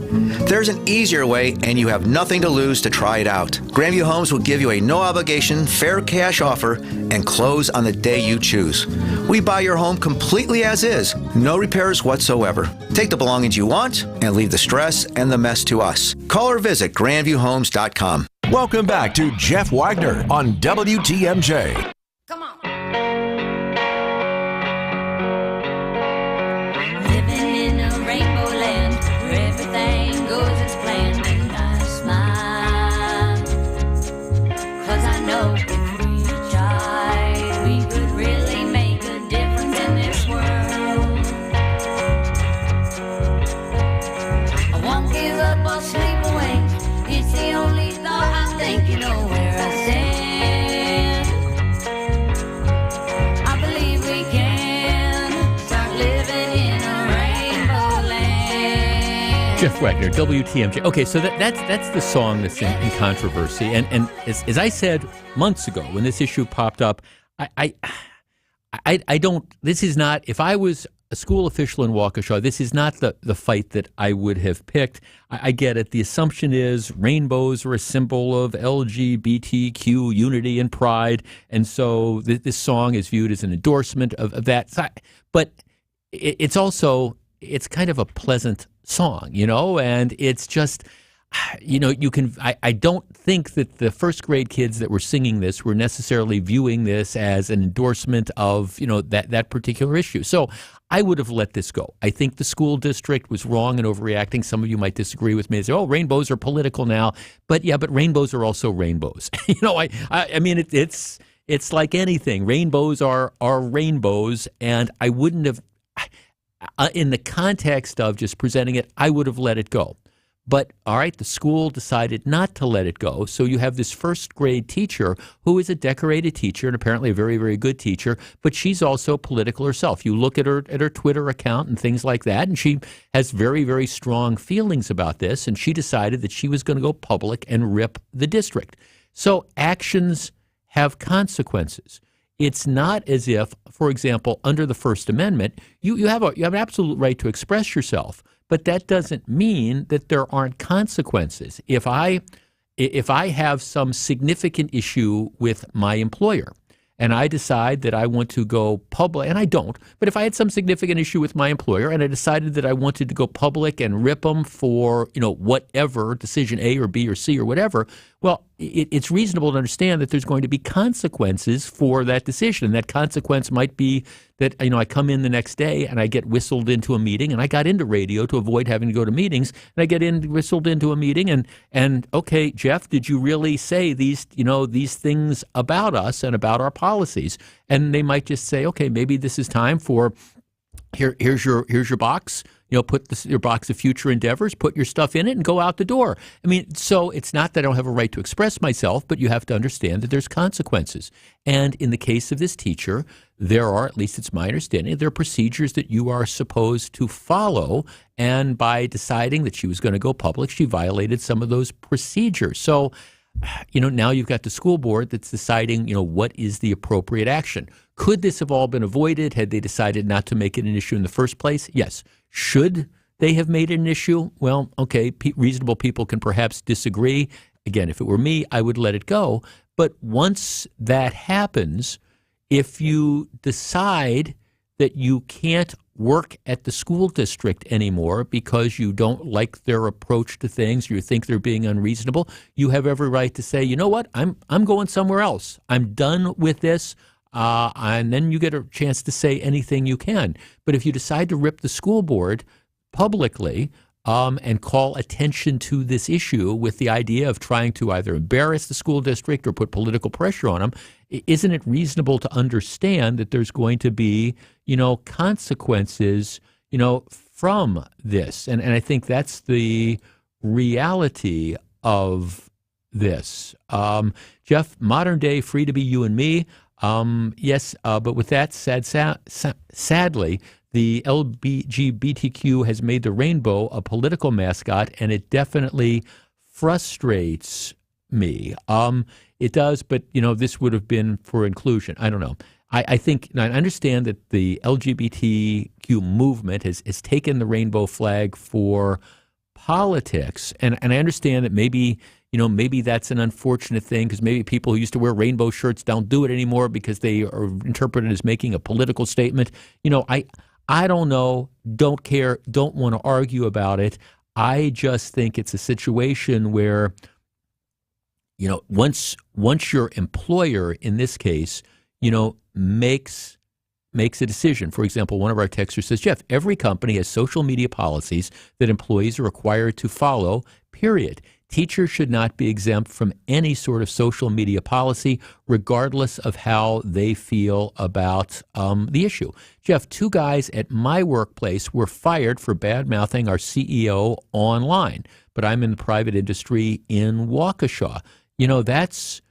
There's an easier way, and you have nothing to lose to try it out. Grandview Homes will give you a no-obligation, fair cash offer and close on the day you choose. We buy your home completely as is, no repairs whatsoever. Take the belongings you want and leave the stress and the mess to us. Call or visit grandviewhomes.com. Welcome back to Jeff Wagner on WTMJ. Living in a rainbow land where everything goes as planned, and I smile 'cause I know if we tried, we could really make a difference in this world. I won't give up or sleep away. It's the only thought I think, you know where I stand. I believe we can start living in a rainbow land. Jeff Wagner, WTMJ. Okay, so that's the song that's in controversy. And as I said months ago when this issue popped up, I don't, this is not, if I was a school official in Waukesha, this is not the fight that I would have picked. I get it. The assumption is rainbows are a symbol of LGBTQ unity and pride. And so this song is viewed as an endorsement of that. But it's also, it's kind of a pleasant song, you know, and it's just, you know, you can, I don't think that the first grade kids that were singing this were necessarily viewing this as an endorsement of, you know, that particular issue. So I would have let this go. I think the school district was wrong in overreacting. Some of you might disagree with me and say, oh, rainbows are political now. But yeah, but rainbows are also rainbows. You know, I mean, it's like anything. Rainbows are rainbows. And I wouldn't have, in the context of just presenting it, I would have let it go. But, all right, the school decided not to let it go. So you have this first grade teacher who is a decorated teacher and apparently a very, very good teacher, but she's also political herself. You look at her Twitter account and things like that, and she has very, very strong feelings about this, and she decided that she was going to go public and rip the district. So actions have consequences. It's not as if, for example, under the First Amendment, you have an absolute right to express yourself. But that doesn't mean that there aren't consequences. If I have some significant issue with my employer and I decide that I want to go public, and I don't, but if I had some significant issue with my employer and I decided that I wanted to go public and rip them for, you know, whatever, decision A or B or C or whatever, well, it's reasonable to understand that there's going to be consequences for that decision. And that consequence might be that, you know, I come in the next day and I get whistled into a meeting, and I got into radio to avoid having to go to meetings, and I get whistled into a meeting and okay, Jeff, did you really say these, you know, these things about us and about our policies? And they might just say, okay, maybe this is time for here's your box. You know, put your box of future endeavors, put your stuff in it, and go out the door. I mean, so it's not that I don't have a right to express myself, but you have to understand that there's consequences. And in the case of this teacher, there are, at least it's my understanding, there are procedures that you are supposed to follow. And by deciding that she was going to go public, she violated some of those procedures. So, you know, now you've got the school board that's deciding, you know, what is the appropriate action. Could this have all been avoided had they decided not to make it an issue in the first place? Yes. Should they have made it an issue? Well, okay, reasonable people can perhaps disagree. Again, if it were me, I would let it go. But once that happens, if you decide that you can't work at the school district anymore because you don't like their approach to things, you think they're being unreasonable, you have every right to say, you know what, I'm going somewhere else. I'm done with this. And then you get a chance to say anything you can. But if you decide to rip the school board publicly and call attention to this issue with the idea of trying to either embarrass the school district or put political pressure on them, isn't it reasonable to understand that there's going to be, you know, consequences, you know, from this? And I think that's the reality of this. Jeff, modern day, free to be you and me. Yes, but with that said, sadly, the LGBTQ has made the rainbow a political mascot, and it definitely frustrates me. It does, but, this would have been for inclusion. I don't know. I think, I understand that the LGBTQ movement has taken the rainbow flag for politics, and I understand that maybe that's an unfortunate thing because maybe people who used to wear rainbow shirts don't do it anymore because they are interpreted as making a political statement. I don't know, don't care, don't want to argue about it. I just think it's a situation where, once your employer, in this case, makes a decision. For example, one of our texters says, Jeff, every company has social media policies that employees are required to follow, period. Teachers should not be exempt from any sort of social media policy, regardless of how they feel about the issue. Jeff, 2 guys at my workplace were fired for bad-mouthing our CEO online, but I'm in the private industry in Waukesha. That's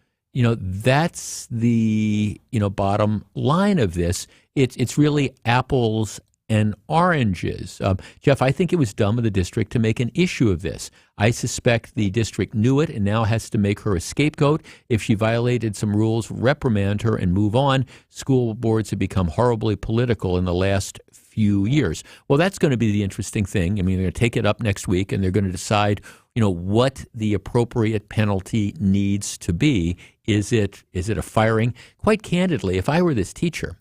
the bottom line of this. It's really apples and oranges. Jeff, I think it was dumb of the district to make an issue of this. I suspect the district knew it and now has to make her a scapegoat. If she violated some rules, reprimand her and move on. School boards have become horribly political in the last few years. Well, that's going to be the interesting thing. I mean, they're going to take it up next week and they're going to decide, what the appropriate penalty needs to be. Is it a firing? Quite candidly, if I were this teacher,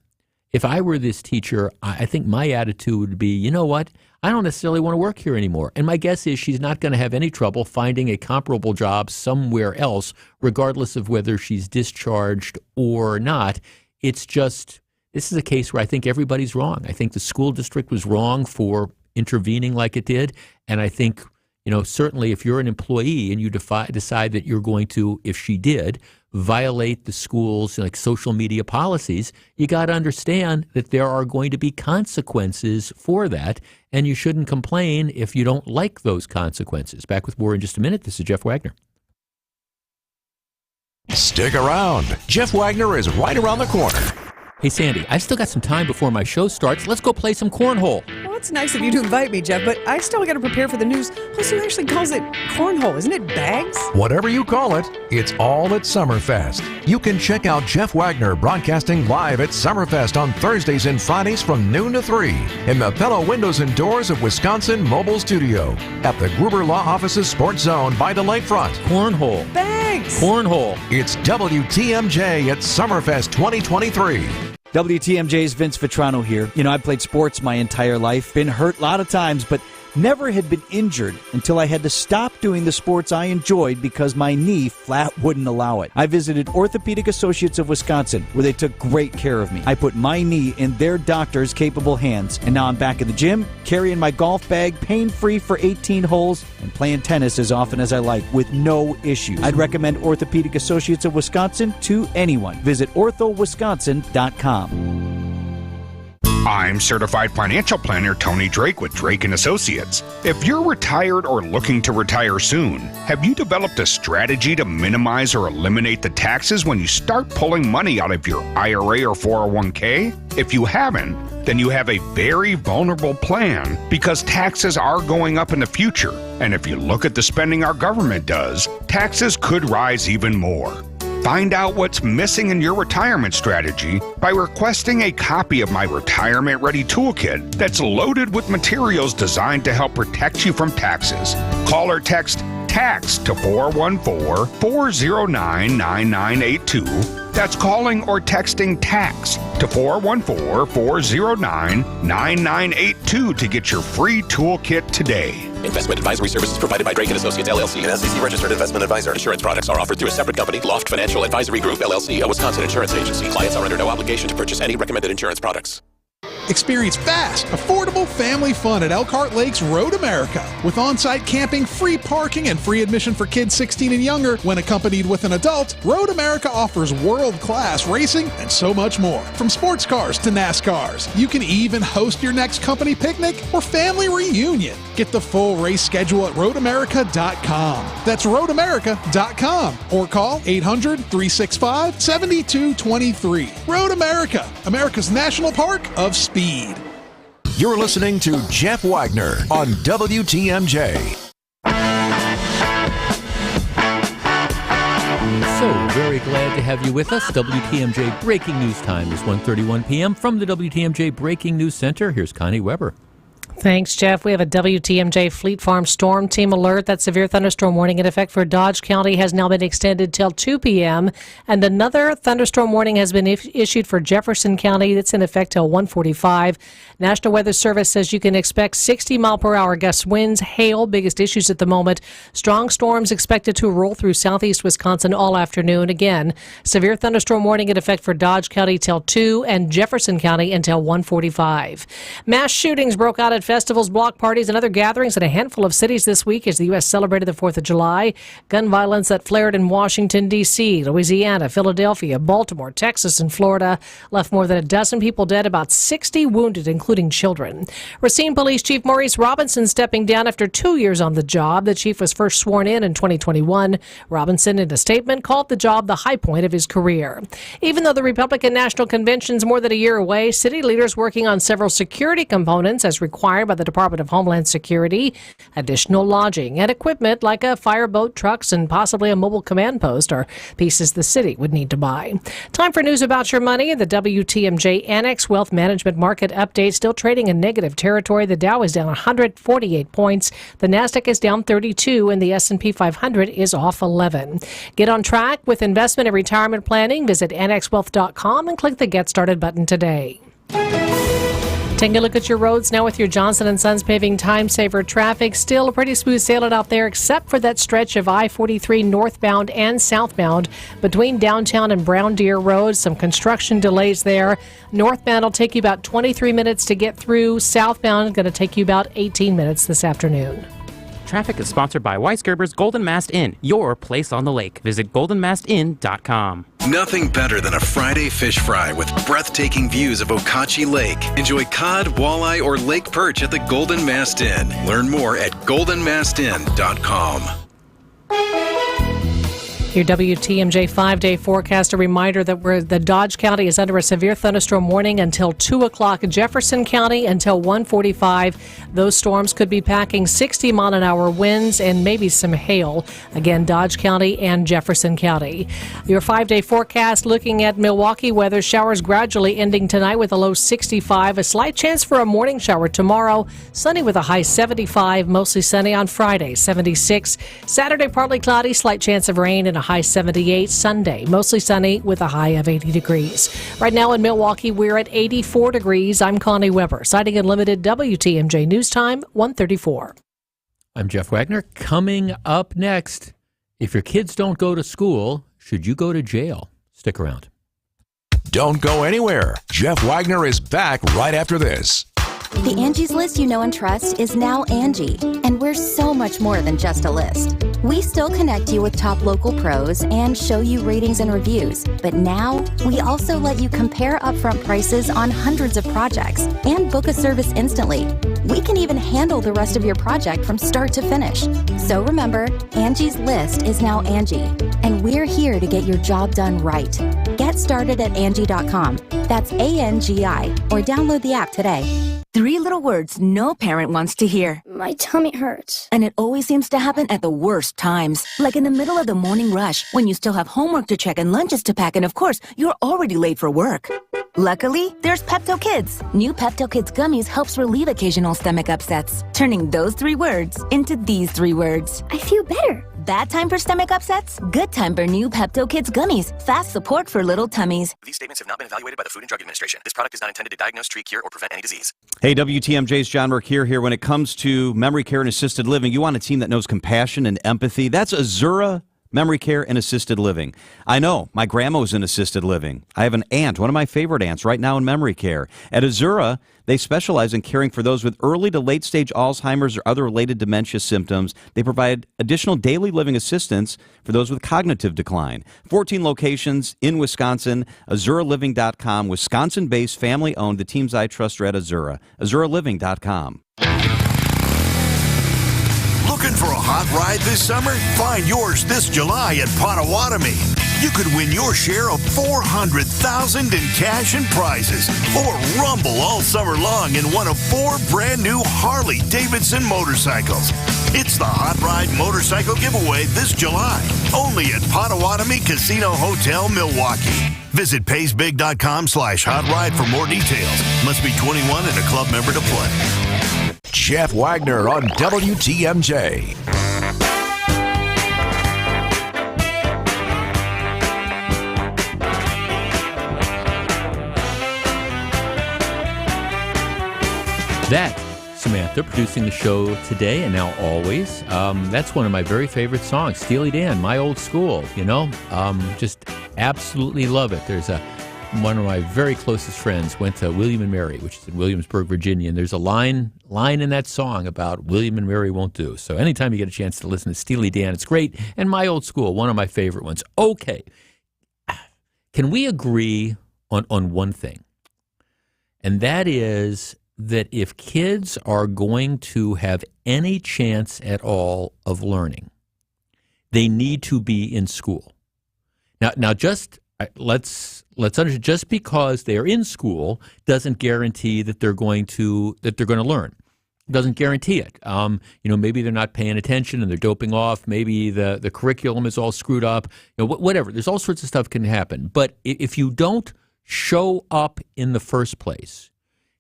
I think my attitude would be, you know what? I don't necessarily want to work here anymore. And my guess is she's not going to have any trouble finding a comparable job somewhere else, regardless of whether she's discharged or not. It's just, this is a case where I think everybody's wrong. I think the school district was wrong for intervening like it did. And I think, certainly if you're an employee and you decide that you're going to, if she did, violate the school's social media policies, you got to understand that there are going to be consequences for that, and you shouldn't complain if you don't like those consequences. Back with more in just a minute. This is Jeff Wagner. Stick around. Jeff Wagner is right around the corner. Hey, Sandy, I've still got some time before my show starts. Let's go play some cornhole. Well, it's nice of you to invite me, Jeff, but I still got to prepare for the news. Plus, who actually calls it cornhole? Isn't it bags? Whatever you call it, it's all at Summerfest. You can check out Jeff Wagner broadcasting live at Summerfest on Thursdays and Fridays from noon to 3 in the Pella Windows and Doors of Wisconsin Mobile Studio at the Gruber Law Office's Sports Zone by the lakefront. Cornhole. Bags! Cornhole. It's WTMJ at Summerfest 2023. WTMJ's Vince Vitrano here. I played sports my entire life, been hurt a lot of times, but never had been injured until I had to stop doing the sports I enjoyed because my knee flat wouldn't allow it. I visited Orthopedic Associates of Wisconsin, where they took great care of me. I put my knee in their doctors' capable hands, and now I'm back in the gym, carrying my golf bag, pain-free for 18 holes, and playing tennis as often as I like with no issues. I'd recommend Orthopedic Associates of Wisconsin to anyone. Visit orthowisconsin.com. I'm certified financial planner Tony Drake with Drake & Associates. If you're retired or looking to retire soon, have you developed a strategy to minimize or eliminate the taxes when you start pulling money out of your IRA or 401k? If you haven't, then you have a very vulnerable plan because taxes are going up in the future. And if you look at the spending our government does, taxes could rise even more. Find out what's missing in your retirement strategy by requesting a copy of my Retirement Ready Toolkit that's loaded with materials designed to help protect you from taxes. Call or text TAX to 414-409-9982. That's calling or texting TAX to 414-409-9982 to get your free toolkit today. Investment advisory services provided by Drake & Associates, LLC, an SEC-registered investment advisor. Insurance products are offered through a separate company, Loft Financial Advisory Group, LLC, a Wisconsin insurance agency. Clients are under no obligation to purchase any recommended insurance products. Experience fast, affordable family fun at Elkhart Lakes Road America. With on-site camping, free parking, and free admission for kids 16 and younger when accompanied with an adult, Road America offers world-class racing and so much more. From sports cars to NASCARs. You can even host your next company picnic or family reunion. Get the full race schedule at roadamerica.com. That's roadamerica.com or call 800-365-7223. Road America, America's National Park of Speed. You're listening to Jeff Wagner on WTMJ. have you with us. WTMJ Breaking News Time is 1:31 p.m. From the WTMJ Breaking News Center, here's Connie Weber. Thanks, Jeff. We have a WTMJ Fleet Farm storm team alert. That severe thunderstorm warning in effect for Dodge County has now been extended till 2 p.m. And another thunderstorm warning has been issued for Jefferson County. That's in effect till 1:45. National Weather Service says you can expect 60-mile-per-hour gust winds, hail, biggest issues at the moment. Strong storms expected to roll through southeast Wisconsin all afternoon. Again, severe thunderstorm warning in effect for Dodge County till 2 and Jefferson County until 1:45. Mass shootings broke out at festivals, block parties, and other gatherings in a handful of cities this week as the U.S. celebrated the 4th of July. Gun violence that flared in Washington, D.C., Louisiana, Philadelphia, Baltimore, Texas, and Florida left more than a dozen people dead, about 60 wounded, including children. Racine Police Chief Maurice Robinson stepping down after 2 years on the job. The chief was first sworn in 2021. Robinson, in a statement, called the job the high point of his career. Even though the Republican National Convention is more than a year away, city leaders working on several security components as required by the Department of Homeland Security. Additional lodging and equipment like a fireboat, trucks, and possibly a mobile command post are pieces the city would need to buy. Time for news about your money. The WTMJ Annex Wealth Management Market Update still trading in negative territory. The Dow is down 148 points. The Nasdaq is down 32, and the S&P 500 is off 11. Get on track with investment and retirement planning. Visit annexwealth.com and click the Get Started button today. Taking a look at your roads now with your Johnson & Sons Paving Time Saver traffic. Still pretty smooth sailing out there except for that stretch of I-43 northbound and southbound between downtown and Brown Deer Road. Some construction delays there. Northbound will take you about 23 minutes to get through. Southbound is going to take you about 18 minutes this afternoon. Traffic is sponsored by Weisgerber's Golden Mast Inn, your place on the lake. Visit goldenmastin.com. Nothing better than a Friday fish fry with breathtaking views of Okauchee Lake. Enjoy cod, walleye, or lake perch at the Golden Mast Inn. Learn more at goldenmastin.com. Your WTMJ 5-day forecast, a reminder that the Dodge County is under a severe thunderstorm warning until 2 o'clock. Jefferson County until 1:45. Those storms could be packing 60-mile-an-hour winds and maybe some hail. Again, Dodge County and Jefferson County. Your 5-day forecast looking at Milwaukee weather. Showers gradually ending tonight with a low 65. A slight chance for a morning shower tomorrow. Sunny with a high 75. Mostly sunny on Friday, 76. Saturday, partly cloudy, slight chance of rain and a high 78. Sunday, mostly sunny with a high of 80 degrees. Right now in Milwaukee, we're at 84 degrees. I'm Connie Weber, Sighting Unlimited, WTMJ News Time, 1:34. I'm Jeff Wagner. Coming up next, if your kids don't go to school, should you go to jail? Stick around. Don't go anywhere. Jeff Wagner is back right after this. The Angie's List you know and trust is now Angie, and we're so much more than just a list. We still connect you with top local pros and show you ratings and reviews, but now we also let you compare upfront prices on hundreds of projects and book a service instantly. We can even handle the rest of your project from start to finish. So remember, Angie's List is now Angie, and we're here to get your job done right. Get started at Angie.com. That's ANGI, or download the app today. 3 little words no parent wants to hear. My tummy hurts. And it always seems to happen at the worst times. Like in the middle of the morning rush, when you still have homework to check and lunches to pack, and of course, you're already late for work. Luckily, there's Pepto Kids. New Pepto Kids gummies helps relieve occasional stomach upsets, turning those 3 words into these 3 words. I feel better. Bad time for stomach upsets? Good time for new Pepto Kids gummies. Fast support for little tummies. These statements have not been evaluated by the Food and Drug Administration. This product is not intended to diagnose, treat, cure, or prevent any disease. Hey, WTMJ's John Mercure here. When it comes to memory care and assisted living, you want a team that knows compassion and empathy. That's Azura Memory Care and Assisted Living. I know, my grandma's in assisted living. I have an aunt, one of my favorite aunts, right now in memory care. At Azura, they specialize in caring for those with early to late stage Alzheimer's or other related dementia symptoms. They provide additional daily living assistance for those with cognitive decline. 14 locations in Wisconsin, AzuraLiving.com, Wisconsin-based, family-owned. The teams I trust are at Azura, AzuraLiving.com. Looking for a hot ride this summer? Find yours this July at Potawatomi. you could win your share of $400,000 in cash and prizes, or rumble all summer long in one of 4 brand new Harley-Davidson motorcycles. It's the Hot Ride Motorcycle Giveaway this July, only at Potawatomi Casino Hotel, Milwaukee. Visit paysbig.com/hot ride for more details. Must be 21 and a club member to play. Jeff Wagner on WTMJ. That, Samantha, producing the show today and now always. That's one of my very favorite songs, Steely Dan, My Old School, just absolutely love it. There's one of my very closest friends went to William and Mary, which is in Williamsburg, Virginia, and there's a line in that song about William and Mary won't do. So anytime you get a chance to listen to Steely Dan, it's great. And My Old School, one of my favorite ones. Okay. Can we agree on one thing? And that is that if kids are going to have any chance at all of learning, they need to be in school. Now, just let's understand. Just because they are in school doesn't guarantee that they're going to learn. It doesn't guarantee it. Maybe they're not paying attention and they're doping off. Maybe the curriculum is all screwed up. Whatever. There's all sorts of stuff can happen. But if you don't show up in the first place,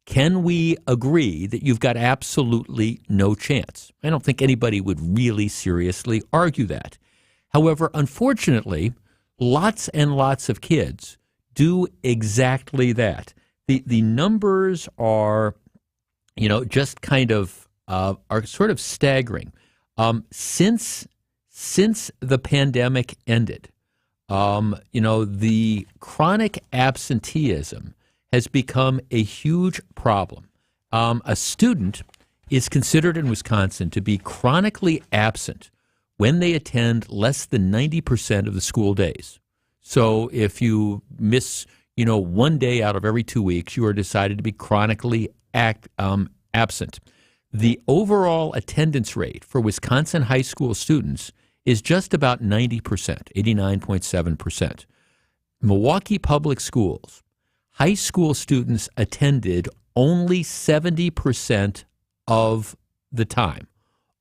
can we agree that you've got absolutely no chance? I don't think anybody would really seriously argue that. However, unfortunately, lots and lots of kids do exactly that. The numbers are, just kind of are sort of staggering. Since the pandemic ended, the chronic absenteeism has become a huge problem. A student is considered in Wisconsin to be chronically absent when they attend less than 90% of the school days. So if you miss, one day out of every 2 weeks, you are decided to be chronically absent. The overall attendance rate for Wisconsin high school students is just about 90%, 89.7%. Milwaukee Public Schools, high school students attended only 70% of the time,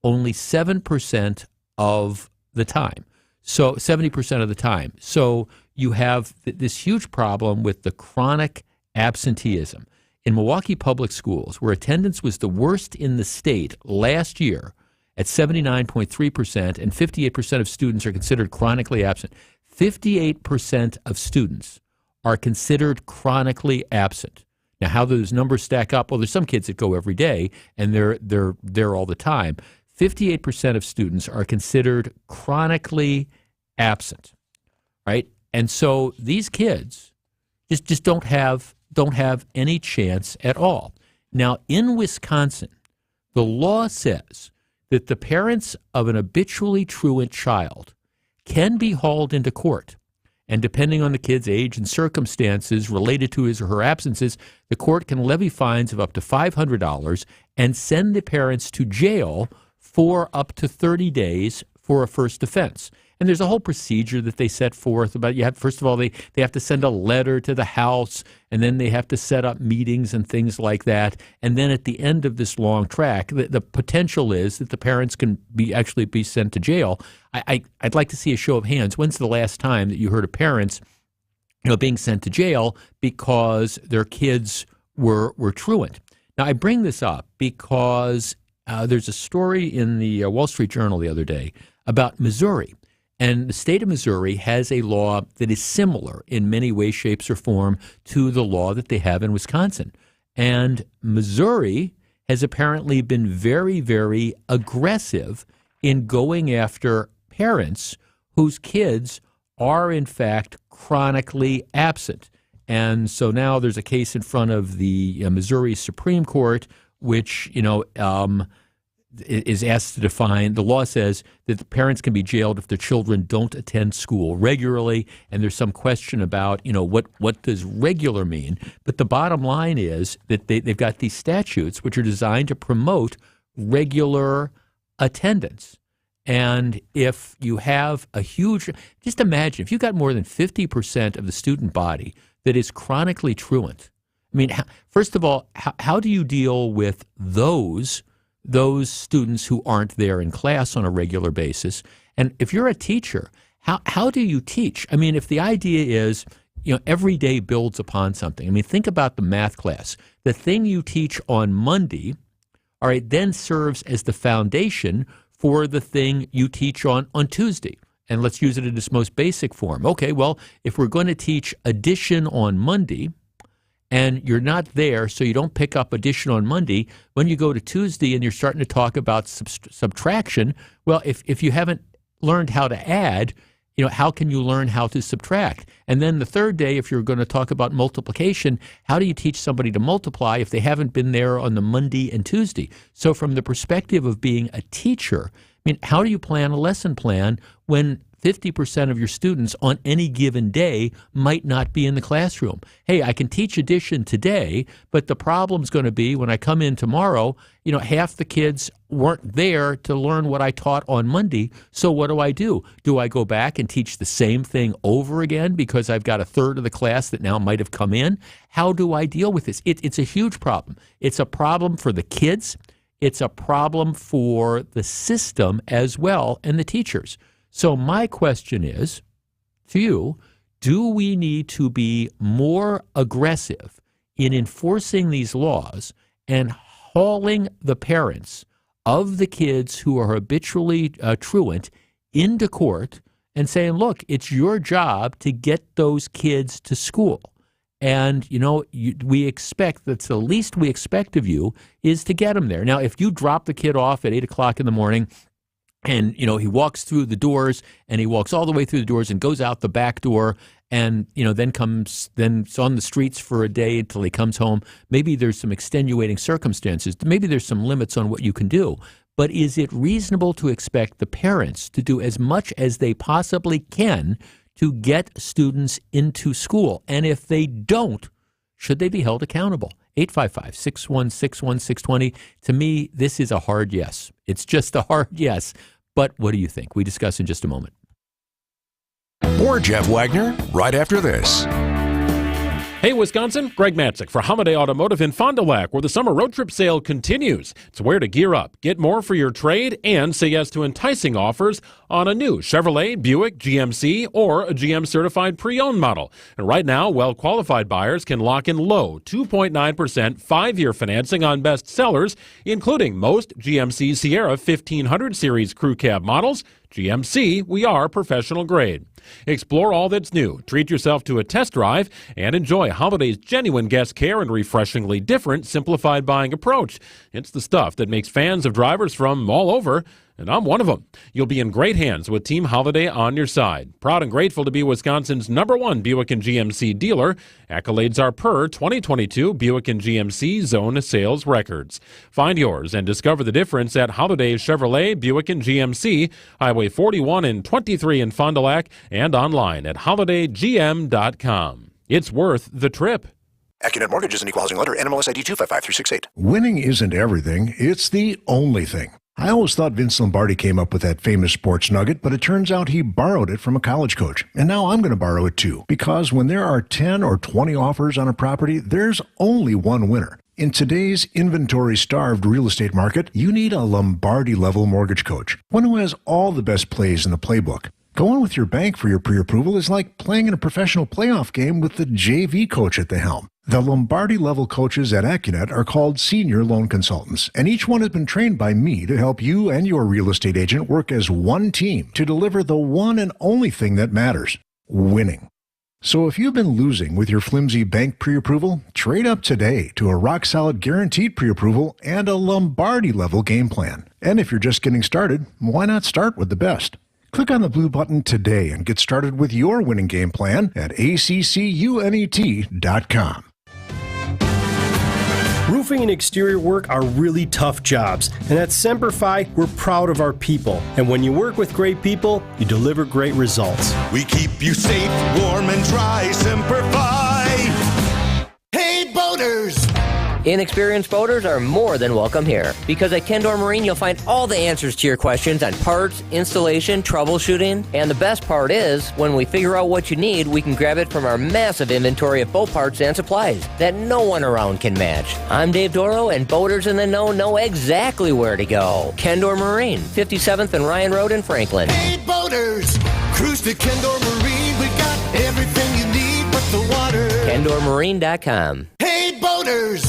only 7% of the time. So 70% of the time. So you have this huge problem with the chronic absenteeism. In Milwaukee Public Schools, where attendance was the worst in the state last year at 79.3%, and 58% of students are considered chronically absent. 58% of students are considered chronically absent. Now, how those numbers stack up? Well, there's some kids that go every day, and they're there all the time. 58% of students are considered chronically absent, right? And so these kids just don't have any chance at all. Now, in Wisconsin, the law says that the parents of an habitually truant child can be hauled into court. And depending on the kid's age and circumstances related to his or her absences, the court can levy fines of up to $500 and send the parents to jail for up to 30 days for a first offense. And there's a whole procedure that they set forth about first of all, they have to send a letter to the house, and then they have to set up meetings and things like that. And then at the end of this long track, the potential is that the parents can actually be sent to jail. I'd like to see a show of hands. When's the last time that you heard of parents, being sent to jail because their kids were truant? Now, I bring this up because there's a story in the Wall Street Journal the other day about Missouri. And the state of Missouri has a law that is similar in many ways, shapes, or form to the law that they have in Wisconsin. And Missouri has apparently been very, very aggressive in going after parents whose kids are, in fact, chronically absent. And so now there's a case in front of the Missouri Supreme Court, which, is asked to define. The law says that the parents can be jailed if their children don't attend school regularly, and there's some question about, what does regular mean? But the bottom line is that they've got these statutes which are designed to promote regular attendance. And if you have just imagine if you got more than 50% of the student body that is chronically truant. I mean, first of all, how do you deal with those students who aren't there in class on a regular basis? And if you're a teacher, how do you teach? I mean, if the idea is, every day builds upon something. I mean, think about the math class. The thing you teach on Monday, all right, then serves as the foundation for the thing you teach on Tuesday. And let's use it in its most basic form. Okay, well, if we're going to teach addition on Monday and you're not there, so you don't pick up addition on Monday, when you go to Tuesday and you're starting to talk about subtraction, well, if you haven't learned how to add, how can you learn how to subtract? And then the third day, if you're going to talk about multiplication, how do you teach somebody to multiply if they haven't been there on the Monday and Tuesday? So from the perspective of being a teacher, I mean, how do you plan a lesson plan when 50% of your students on any given day might not be in the classroom? Hey, I can teach addition today, but the problem's going to be when I come in tomorrow, half the kids weren't there to learn what I taught on Monday. So what do? Do I go back and teach the same thing over again because I've got a third of the class that now might have come in? How do I deal with this? It's a huge problem. It's a problem for the kids. It's a problem for the system as well and the teachers. So my question is to you, do we need to be more aggressive in enforcing these laws and hauling the parents of the kids who are habitually truant into court and saying, look, it's your job to get those kids to school. And, we expect that's the least we expect of you is to get them there. Now, if you drop the kid off at 8 o'clock in the morning and, he walks through the doors and he walks all the way through the doors and goes out the back door and, then it's on the streets for a day until he comes home, maybe there's some extenuating circumstances. Maybe there's some limits on what you can do. But is it reasonable to expect the parents to do as much as they possibly can to get students into school? And if they don't, should they be held accountable? 855-616-1620. To me, this is a hard yes. It's just a hard yes. But what do you think? We discuss in just a moment. More Jeff Wagner right after this. Hey, Wisconsin, Greg Matzik for Holiday Automotive in Fond du Lac, where the summer road trip sale continues. It's where to gear up, get more for your trade, and say yes to enticing offers on a new Chevrolet, Buick, GMC, or a GM-certified pre-owned model. And right now, well-qualified buyers can lock in low 2.9% 5-year financing on best sellers, including most GMC Sierra 1500 series crew cab models. GMC, we are professional grade. Explore all that's new, treat yourself to a test drive, and enjoy Holiday's genuine guest care and refreshingly different simplified buying approach. It's the stuff that makes fans of drivers from all over, and I'm one of them. You'll be in great hands with Team Holiday on your side. Proud and grateful to be Wisconsin's #1 Buick and GMC dealer. Accolades are per 2022 Buick and GMC Zone Sales Records. Find yours and discover the difference at Holiday Chevrolet, Buick and GMC, Highway 41 and 23 in Fond du Lac, and online at holidaygm.com. It's worth the trip. AccuNet Mortgage is an equal housing lender. NMLS ID 255368. Winning isn't everything, it's the only thing. I always thought Vince Lombardi came up with that famous sports nugget, but it turns out he borrowed it from a college coach. And now I'm going to borrow it too, because when there are 10 or 20 offers on a property, there's only one winner. In today's inventory-starved real estate market, you need a Lombardi-level mortgage coach, one who has all the best plays in the playbook. Going with your bank for your pre-approval is like playing in a professional playoff game with the JV coach at the helm. The Lombardi-level coaches at AccuNet are called senior loan consultants, and each one has been trained by me to help you and your real estate agent work as one team to deliver the one and only thing that matters, winning. So if you've been losing with your flimsy bank pre-approval, trade up today to a rock-solid guaranteed pre-approval and a Lombardi-level game plan. And if you're just getting started, why not start with the best? Click on the blue button today and get started with your winning game plan at accunet.com. Roofing and exterior work are really tough jobs, and at Semperfi, we're proud of our people. And when you work with great people, you deliver great results. We keep you safe, warm, and dry, Semperfi. Hey, boaters! Inexperienced boaters are more than welcome here, because at Kendor Marine you'll find all the answers to your questions on parts, installation, troubleshooting, and the best part is, when we figure out what you need, we can grab it from our massive inventory of boat parts and supplies that no one around can match. I'm Dave Doro, and boaters in the know exactly where to go. Kendor Marine, 57th and Ryan Road in Franklin. Hey boaters, cruise to Kendor Marine. We got everything you need but the water. KendorMarine.com. Hey boaters!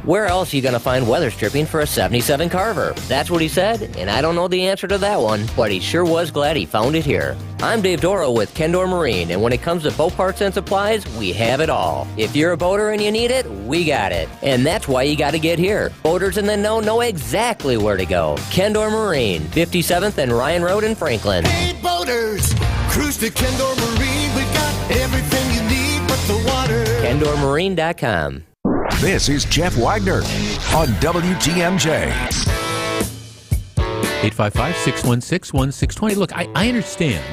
Where else are you going to find weather stripping for a 77 Carver? That's what he said, and I don't know the answer to that one, but he sure was glad he found it here. I'm Dave Doro with Kendor Marine, and when it comes to boat parts and supplies, we have it all. If you're a boater and you need it, we got it. And that's why you got to get here. Boaters in the know exactly where to go. Kendor Marine, 57th and Ryan Road in Franklin. Hey boaters, cruise to Kendor Marine. We got everything you need but the water. KendorMarine.com. This is Jeff Wagner on WTMJ. 855-616-1620. Look, I understand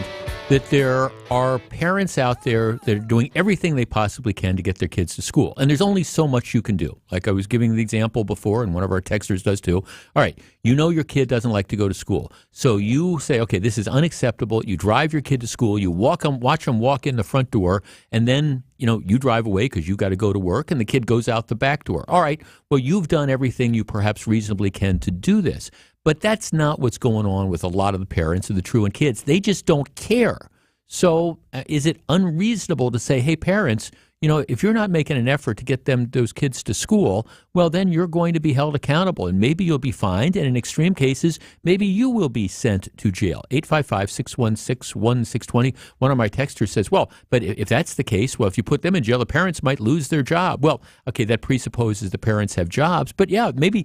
that there are parents out there that are doing everything they possibly can to get their kids to school. And there's only so much you can do. Like I was giving the example before, and one of our texters does too. All right, you know your kid doesn't like to go to school. So you say, okay, this is unacceptable. You drive your kid to school. You watch them walk in the front door, and then you drive away because you got to go to work, and the kid goes out the back door. All right, well, you've done everything you perhaps reasonably can to do this. But that's not what's going on with a lot of the parents and the truant kids. They just don't care. So is it unreasonable to say, hey, parents, if you're not making an effort to get those kids to school, well, then you're going to be held accountable, and maybe you'll be fined, and in extreme cases, maybe you will be sent to jail. 855-616-1620. One of my texters says, well, but if that's the case, well, if you put them in jail, the parents might lose their job. Well, okay, that presupposes the parents have jobs, but yeah, maybe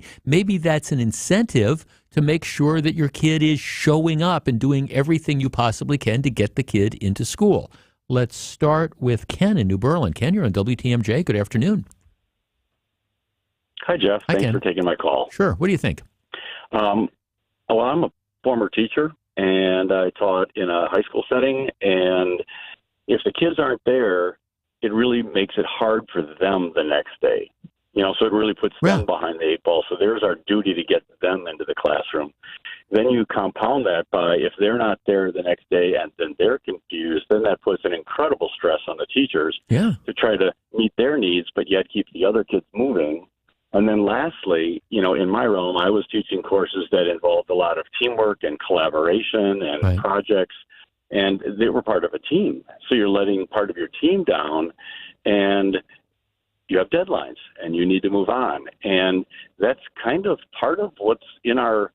that's an incentive to make sure that your kid is showing up and doing everything you possibly can to get the kid into school. Let's start with Ken in New Berlin. Ken, you're on WTMJ. Good afternoon. Hi, Jeff. Hi, Thanks Ken. for taking my call. Sure. What do you think? Well, I'm a former teacher, and I taught in a high school setting. And if the kids aren't there, it really makes it hard for them the next day. So it really puts them behind the eight ball. So there's our duty to get them into the classroom. Then you compound that by if they're not there the next day and then they're confused, then that puts an incredible stress on the teachers to try to meet their needs, but yet keep the other kids moving. And then lastly, in my realm, I was teaching courses that involved a lot of teamwork and collaboration and projects, and they were part of a team. So you're letting part of your team down, and you have deadlines, and you need to move on. And that's kind of part of what's in our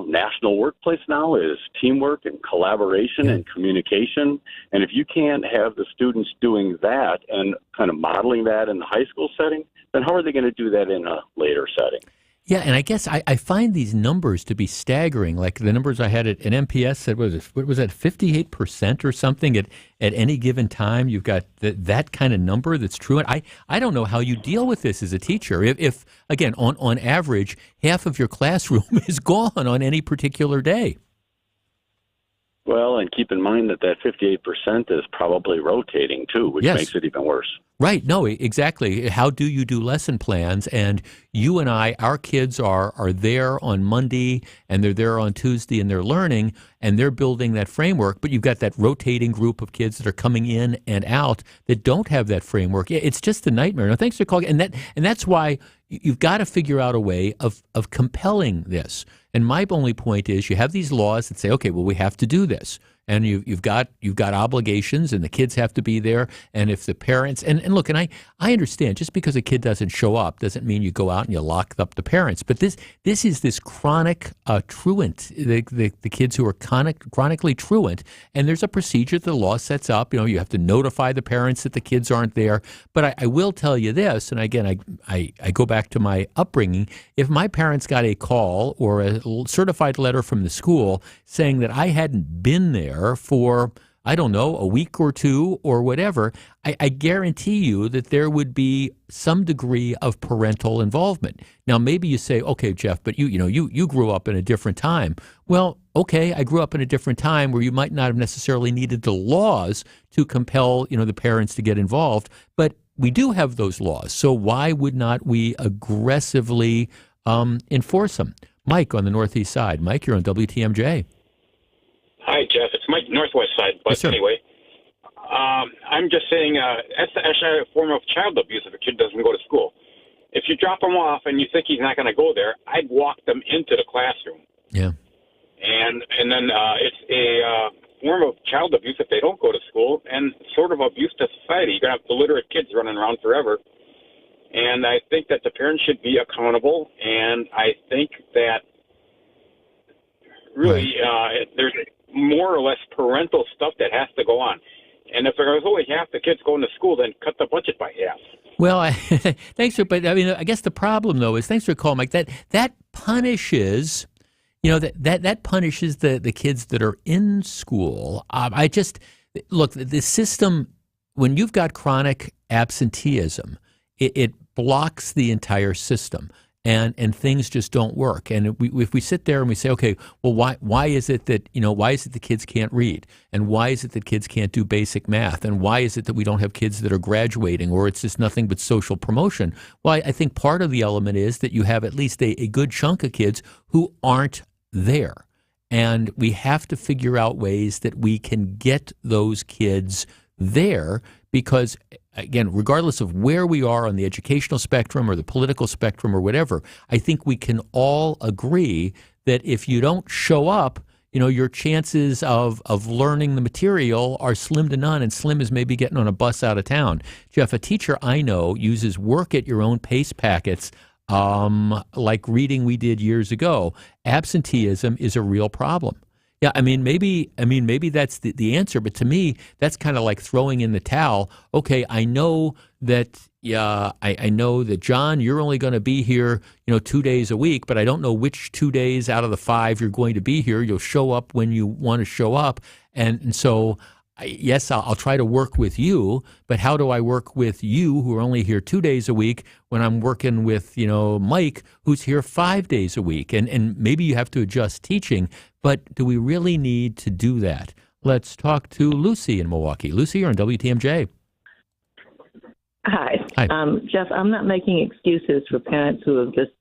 national workplace now is teamwork and collaboration and communication. And if you can't have the students doing that and kind of modeling that in the high school setting, then how are they going to do that in a later setting? Yeah, and I guess I find these numbers to be staggering. Like the numbers I had at MPS said, what was that, 58% or something at any given time? You've got that kind of number that's true. And I don't know how you deal with this as a teacher. If again, on average, half of your classroom is gone on any particular day. Well, and keep in mind that 58% is probably rotating too, which makes it even worse. Right. No, exactly. How do you do lesson plans? And you and our kids are there on Monday and they're there on Tuesday and they're learning and they're building that framework. But you've got that rotating group of kids that are coming in and out that don't have that framework. It's just a nightmare. No, thanks for calling. And that's why you've got to figure out a way of compelling this. And my only point is you have these laws that say, okay, well, we have to do this. And you've got obligations, and the kids have to be there. And if the parents and look, and I understand, just because a kid doesn't show up doesn't mean you go out and you lock up the parents. But this is this chronic truant, the kids who are chronically truant, and there's a procedure the law sets up. You have to notify the parents that the kids aren't there. But I will tell you this, and again, I go back to my upbringing. If my parents got a call or a certified letter from the school saying that I hadn't been there for, I don't know, a week or two or whatever, I guarantee you that there would be some degree of parental involvement. Now, maybe you say, okay, Jeff, but you grew up in a different time. Well, okay, I grew up in a different time where you might not have necessarily needed the laws to compel, the parents to get involved. But we do have those laws. So why would not we aggressively enforce them? Mike on the Northeast side. Mike, you're on WTMJ. Hi, Jeff. It's Mike, Northwest side. But Yes, anyway, I'm just saying that's actually a form of child abuse if a kid doesn't go to school. If you drop him off and you think he's not going to go there, I'd walk them into the classroom. Yeah. And then it's a form of child abuse if they don't go to school, and sort of abuse to society. You're going to have illiterate kids running around forever. And I think that the parents should be accountable, and I think that really there's more or less parental stuff that has to go on. And if there was only half the kids going to school, then cut the budget by half. Well, thanks for, but I mean, I guess the problem though is, thanks for calling, Mike. That punishes, that punishes the kids that are in school. I just look, the system, when you've got chronic absenteeism, it blocks the entire system. And things just don't work. And if we sit there and we say, okay, well, why is it that the kids can't read, and why is it that kids can't do basic math, and why is it that we don't have kids that are graduating, or it's just nothing but social promotion? Well, I think part of the element is that you have at least a good chunk of kids who aren't there, and we have to figure out ways that we can get those kids there, because again, regardless of where we are on the educational spectrum or the political spectrum or whatever, I think we can all agree that if you don't show up, your chances of learning the material are slim to none, and slim as maybe getting on a bus out of town. Jeff, a teacher I know uses work at your own pace packets, like reading we did years ago. Absenteeism is a real problem. Yeah, maybe that's the answer, but to me, that's kind of like throwing in the towel. Okay, I know that. I know that, John, you're only going to be here, 2 days a week, but I don't know which 2 days out of the 5 you're going to be here. You'll show up when you want to show up, and so. Yes, I'll try to work with you, but how do I work with you who are only here 2 days a week when I'm working with, Mike, who's here 5 days a week? And maybe you have to adjust teaching, but do we really need to do that? Let's talk to Lucy in Milwaukee. Lucy, you're on WTMJ. Hi. Hi. Jeff, I'm not making excuses for parents who have just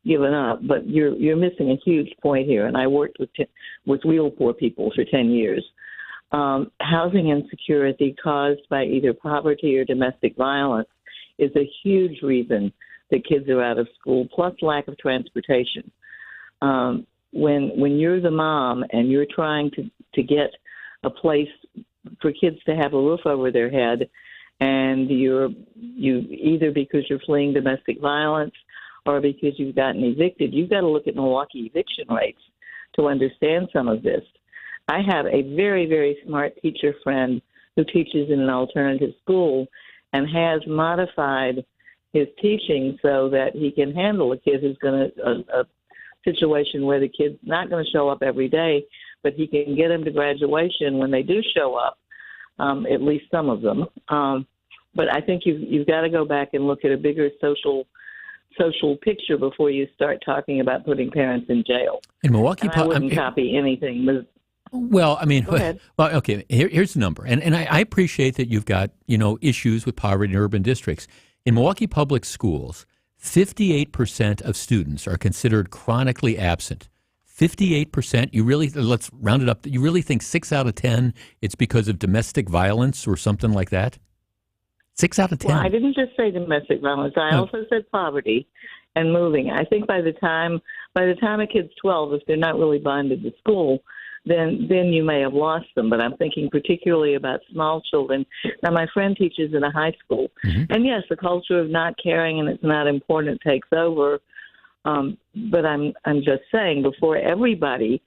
given up, but you're missing a huge point here. And I worked with real poor people for 10 years. Housing insecurity caused by either poverty or domestic violence is a huge reason that kids are out of school, plus lack of transportation. When you're the mom and you're trying to get a place for kids to have a roof over their head, and you either because you're fleeing domestic violence or because you've gotten evicted, you've got to look at Milwaukee eviction rates to understand some of this. I have a very, very smart teacher friend who teaches in an alternative school and has modified his teaching so that he can handle a kid who's going to a situation where the kid's not going to show up every day, but he can get them to graduation when they do show up, at least some of them. But I think you've got to go back and look at a bigger social picture before you start talking about putting parents in jail. In Milwaukee, I wouldn't copy anything. Well, okay. Here's the number, and I appreciate that you've got issues with poverty in urban districts. In Milwaukee public schools, 58% of students are considered chronically absent. 58%. Let's round it up. You really think 6 out of 10 it's because of domestic violence or something like that? 6 out of 10. Well, I didn't just say domestic violence. I also said poverty and moving. I think by the time a kid's 12, if they're not really bonded to school, then you may have lost them. But I'm thinking particularly about small children. Now, my friend teaches in a high school. Mm-hmm. And, yes, the culture of not caring and it's not important takes over. But I'm just saying before everybody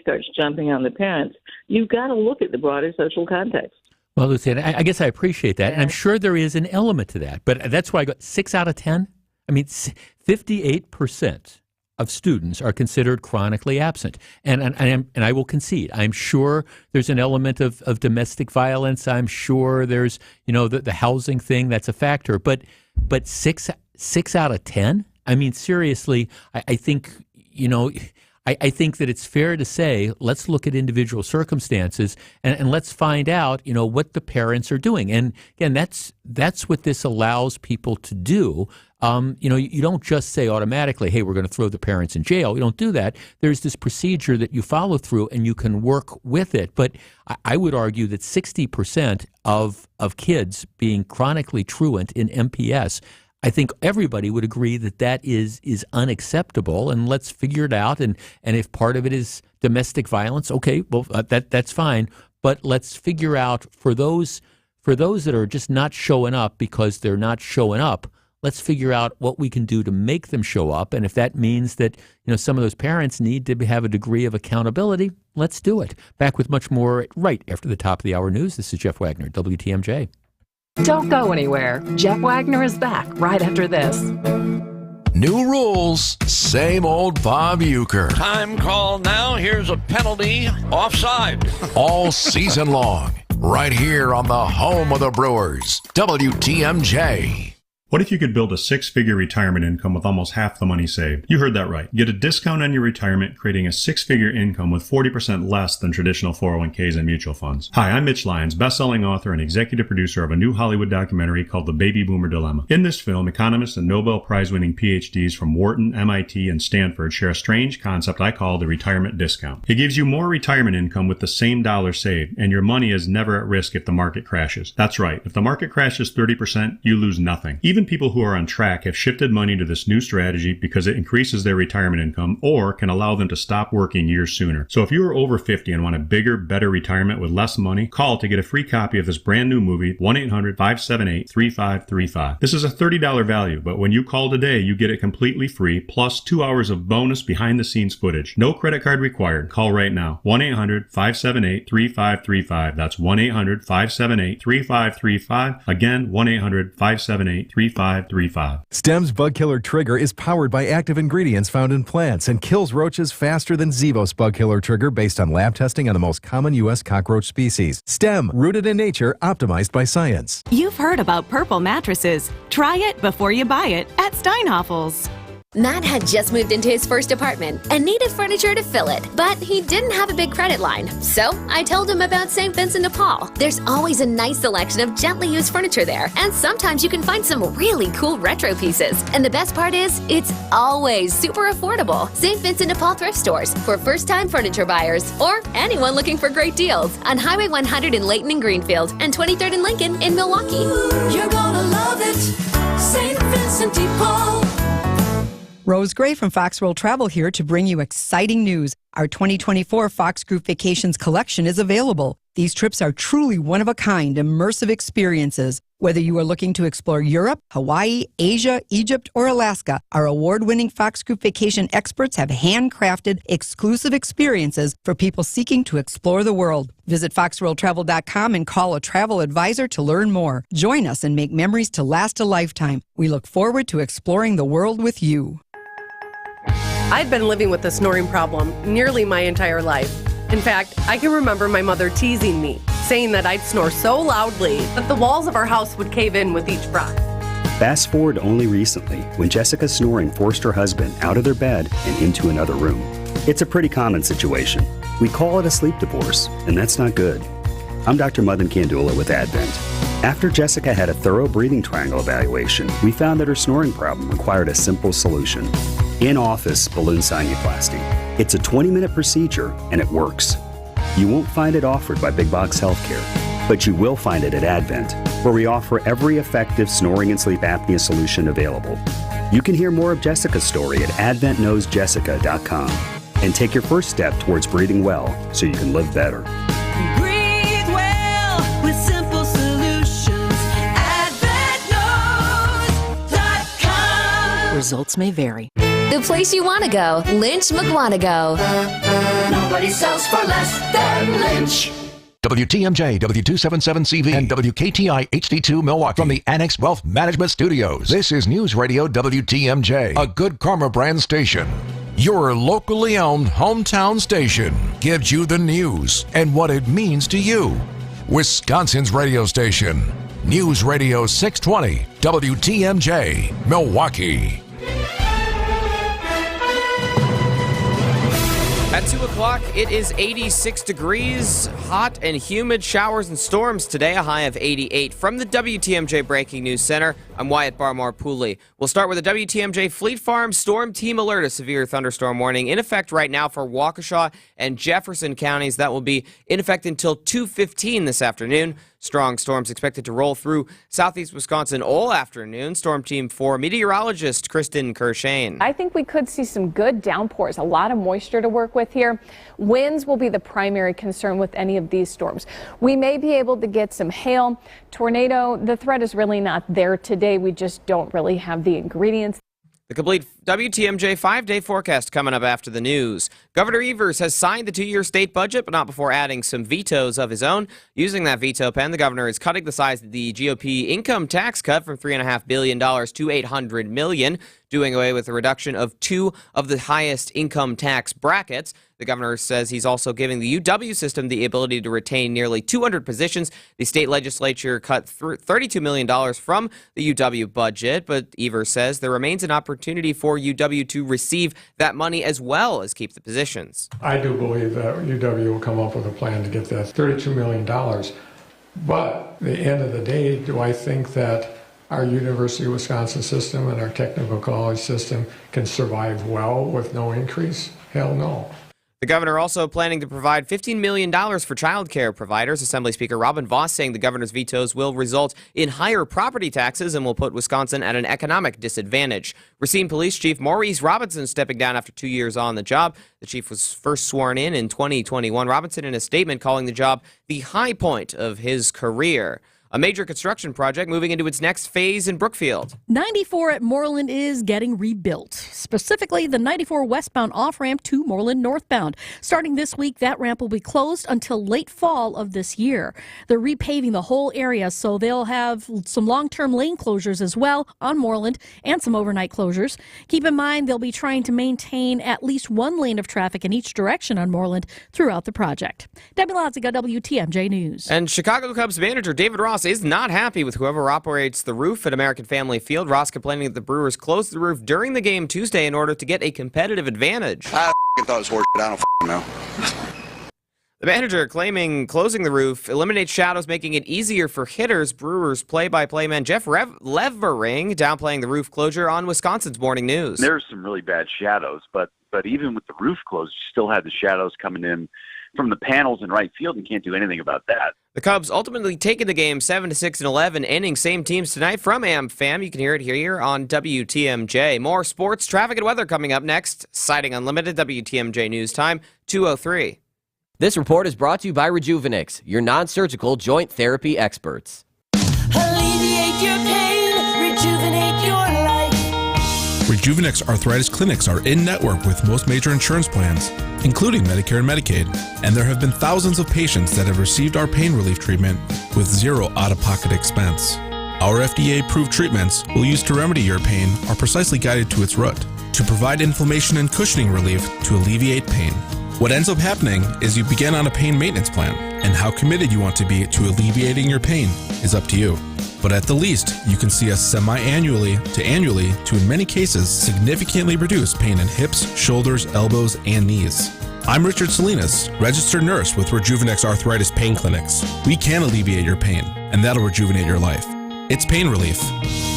starts jumping on the parents, you've got to look at the broader social context. Well, Lucy, I guess I appreciate that. And I'm sure there is an element to that. But that's why I got 6 out of 10. 58% of students are considered chronically absent. And I will concede, I'm sure there's an element of domestic violence. I'm sure there's, the housing thing, that's a factor. But 6 out of 10? Seriously, I think, I think that it's fair to say, let's look at individual circumstances and let's find out, what the parents are doing. And again, that's what this allows people to do. You don't just say automatically, hey, we're going to throw the parents in jail. You don't do that. There's this procedure that you follow through and you can work with it. But I would argue that 60% of kids being chronically truant in MPS, I think everybody would agree that is unacceptable, and let's figure it out. And if part of it is domestic violence, okay, well, that's fine. But let's figure out for those that are just not showing up because they're not showing up, let's figure out what we can do to make them show up. And if that means that some of those parents need to have a degree of accountability, let's do it. Back with much more right after the top of the hour news. This is Jeff Wagner, WTMJ. Don't go anywhere. Jeff Wagner is back right after this. New rules, same old Bob Uecker. Time call now. Here's a penalty. Offside. All season long, right here on the home of the Brewers, WTMJ. What if you could build a six-figure retirement income with almost half the money saved? You heard that right. Get a discount on your retirement, creating a six-figure income with 40% less than traditional 401ks and mutual funds. Hi, I'm Mitch Lyons, best-selling author and executive producer of a new Hollywood documentary called The Baby Boomer Dilemma. In this film, economists and Nobel Prize-winning PhDs from Wharton, MIT, and Stanford share a strange concept I call the retirement discount. It gives you more retirement income with the same dollar saved, and your money is never at risk if the market crashes. That's right. If the market crashes 30%, you lose nothing. Even people who are on track have shifted money to this new strategy because it increases their retirement income or can allow them to stop working years sooner. So if you are over 50 and want a bigger, better retirement with less money, call to get a free copy of this brand new movie, 1-800-578-3535. This is a $30 value, but when you call today, you get it completely free, plus 2 hours of bonus behind-the-scenes footage. No credit card required. Call right now. 1-800-578-3535. That's 1-800-578-3535. Again, 1-800-578-3535. Stem's Bug Killer Trigger is powered by active ingredients found in plants and kills roaches faster than Zevos Bug Killer Trigger based on lab testing on the most common U.S. cockroach species. Stem, rooted in nature, optimized by science. You've heard about Purple mattresses. Try it before you buy it at Steinhoffel's. Matt had just moved into his first apartment and needed furniture to fill it, but he didn't have a big credit line. So I told him about St. Vincent de Paul. There's always a nice selection of gently used furniture there, and sometimes you can find some really cool retro pieces. And the best part is, it's always super affordable. St. Vincent de Paul thrift stores for first-time furniture buyers or anyone looking for great deals on Highway 100 in Layton and Greenfield and 23rd and Lincoln in Milwaukee. You're gonna love it, St. Vincent de Paul. Rose Gray from Fox World Travel here to bring you exciting news. Our 2024 Fox Group Vacations collection is available. These trips are truly one-of-a-kind, immersive experiences. Whether you are looking to explore Europe, Hawaii, Asia, Egypt, or Alaska, our award-winning Fox Group Vacation experts have handcrafted exclusive experiences for people seeking to explore the world. Visit foxworldtravel.com and call a travel advisor to learn more. Join us and make memories to last a lifetime. We look forward to exploring the world with you. I've been living with a snoring problem nearly my entire life. In fact, I can remember my mother teasing me, saying that I'd snore so loudly that the walls of our house would cave in with each breath. Fast forward only recently, when Jessica's snoring forced her husband out of their bed and into another room. It's a pretty common situation. We call it a sleep divorce, and that's not good. I'm Dr. Madan Kandula with Advent. After Jessica had a thorough breathing triangle evaluation, we found that her snoring problem required a simple solution. In-office balloon sinuplasty. It's a 20-minute procedure, and it works. You won't find it offered by big box healthcare, but you will find it at Advent, where we offer every effective snoring and sleep apnea solution available. You can hear more of Jessica's story at adventknowsjessica.com and take your first step towards breathing well so you can live better. Breathe well with simple solutions. AdventKnows.com. Results may vary. The place you want to go, Lynch McWanago. Nobody sells for less than Lynch. WTMJ, W277CV, and WKTI HD2 Milwaukee from the Annex Wealth Management Studios. This is News Radio WTMJ, a Good Karma brand station. Your locally owned hometown station gives you the news and what it means to you. Wisconsin's radio station, News Radio 620, WTMJ, Milwaukee. At 2 o'clock, it is 86 degrees, hot and humid, showers and storms today, a high of 88. From the WTMJ Breaking News Center, I'm Wyatt Barmore-Pooley. We'll start with the WTMJ Fleet Farm Storm Team Alert, a severe thunderstorm warning in effect right now for Waukesha and Jefferson counties. That will be in effect until 2:15 this afternoon. Strong storms expected to roll through southeast Wisconsin all afternoon. Storm Team 4 meteorologist Kristen Kershane. I think we could see some good downpours, a lot of moisture to work with here. Winds will be the primary concern with any of these storms. We may be able to get some hail. Tornado, the threat is really not there today. We just don't really have the ingredients. The complete WTMJ 5-day forecast coming up after the news. Governor Evers has signed the 2-year state budget, but not before adding some vetoes of his own. Using that veto pen, the governor is cutting the size of the GOP income tax cut from $3.5 billion to $800 million, doing away with a reduction of 2 of the highest income tax brackets. The governor says he's also giving the UW system the ability to retain nearly 200 positions. The state legislature cut $32 million from the UW budget, but Evers says there remains an opportunity for UW to receive that money as well as keep the positions. I do believe that UW will come up with a plan to get that $32 million. But at the end of the day, do I think that our University of Wisconsin system and our technical college system can survive well with no increase? Hell no. The governor also planning to provide $15 million for child care providers. Assembly Speaker Robin Vos saying the governor's vetoes will result in higher property taxes and will put Wisconsin at an economic disadvantage. Racine Police Chief Maurice Robinson stepping down after 2 years on the job. The chief was first sworn in 2021. Robinson in a statement calling the job the high point of his career. A major construction project moving into its next phase in Brookfield. 94 at Moreland is getting rebuilt, specifically the 94 westbound off-ramp to Moreland northbound. Starting this week, that ramp will be closed until late fall of this year. They're repaving the whole area, so they'll have some long-term lane closures as well on Moreland and some overnight closures. Keep in mind, they'll be trying to maintain at least one lane of traffic in each direction on Moreland throughout the project. Debbie Loziga, WTMJ News. And Chicago Cubs manager David Ross is not happy with whoever operates the roof at American Family Field. Ross complaining that the Brewers closed the roof during the game Tuesday in order to get a competitive advantage. I thought it was horse shit. I don't know. The manager claiming closing the roof eliminates shadows, making it easier for hitters. Brewers play-by-play man Jeff Levering downplaying the roof closure on Wisconsin's Morning News. There's some really bad shadows, but even with the roof closed, you still had the shadows coming in from the panels in right field and can't do anything about that. The Cubs ultimately taking the game 7-6 and 11, ending same teams tonight from AmFam. You can hear it here on WTMJ. More sports, traffic, and weather coming up next. Sighting Unlimited, WTMJ News Time, 2:03. This report is brought to you by Rejuvenix, your non-surgical joint therapy experts. Alleviate your pain, rejuvenate your life. Rejuvenix Arthritis Clinics are in-network with most major insurance plans, including Medicare and Medicaid, and there have been thousands of patients that have received our pain relief treatment with zero out-of-pocket expense. Our FDA-approved treatments we'll use to remedy your pain are precisely guided to its root, to provide inflammation and cushioning relief to alleviate pain. What ends up happening is you begin on a pain maintenance plan, and how committed you want to be to alleviating your pain is up to you. But at the least, you can see us semi-annually to annually to, in many cases, significantly reduce pain in hips, shoulders, elbows, and knees. I'm Richard Salinas, registered nurse with Rejuvenix Arthritis Pain Clinics. We can alleviate your pain, and that'll rejuvenate your life. It's pain relief,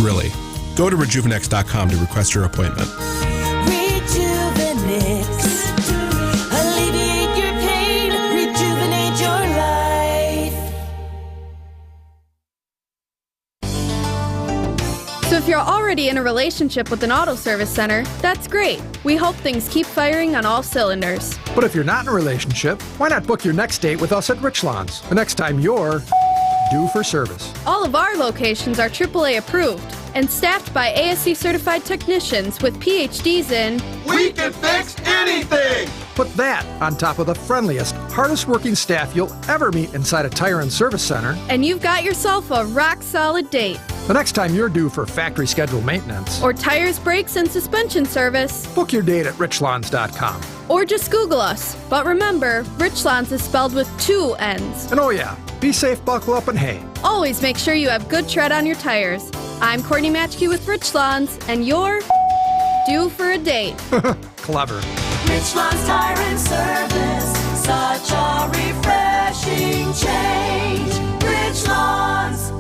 really. Go to rejuvenix.com to request your appointment. Rejuvenix. Alleviate your pain, rejuvenate your life. So if you're already in a relationship with an auto service center, that's great. We hope things keep firing on all cylinders. But if you're not in a relationship, why not book your next date with us at Richlands the next time you're due for service? All of our locations are AAA approved and staffed by ASC certified technicians with PhDs in We can fix anything! Put that on top of the friendliest, hardest working staff you'll ever meet inside a tire and service center, and you've got yourself a rock solid date. the next time you're due for factory scheduled maintenance or tires, brakes, and suspension service. Book your date at richlawns.com. Or just Google us. But remember, Richlands is spelled with 2 N's. And oh yeah, be safe, buckle up, and hey, always make sure you have good tread on your tires. I'm Courtney Matchkey with Richlands, and you're due for a date. Clever. Richland's Tire and Service. Such a refreshing change. Richland's.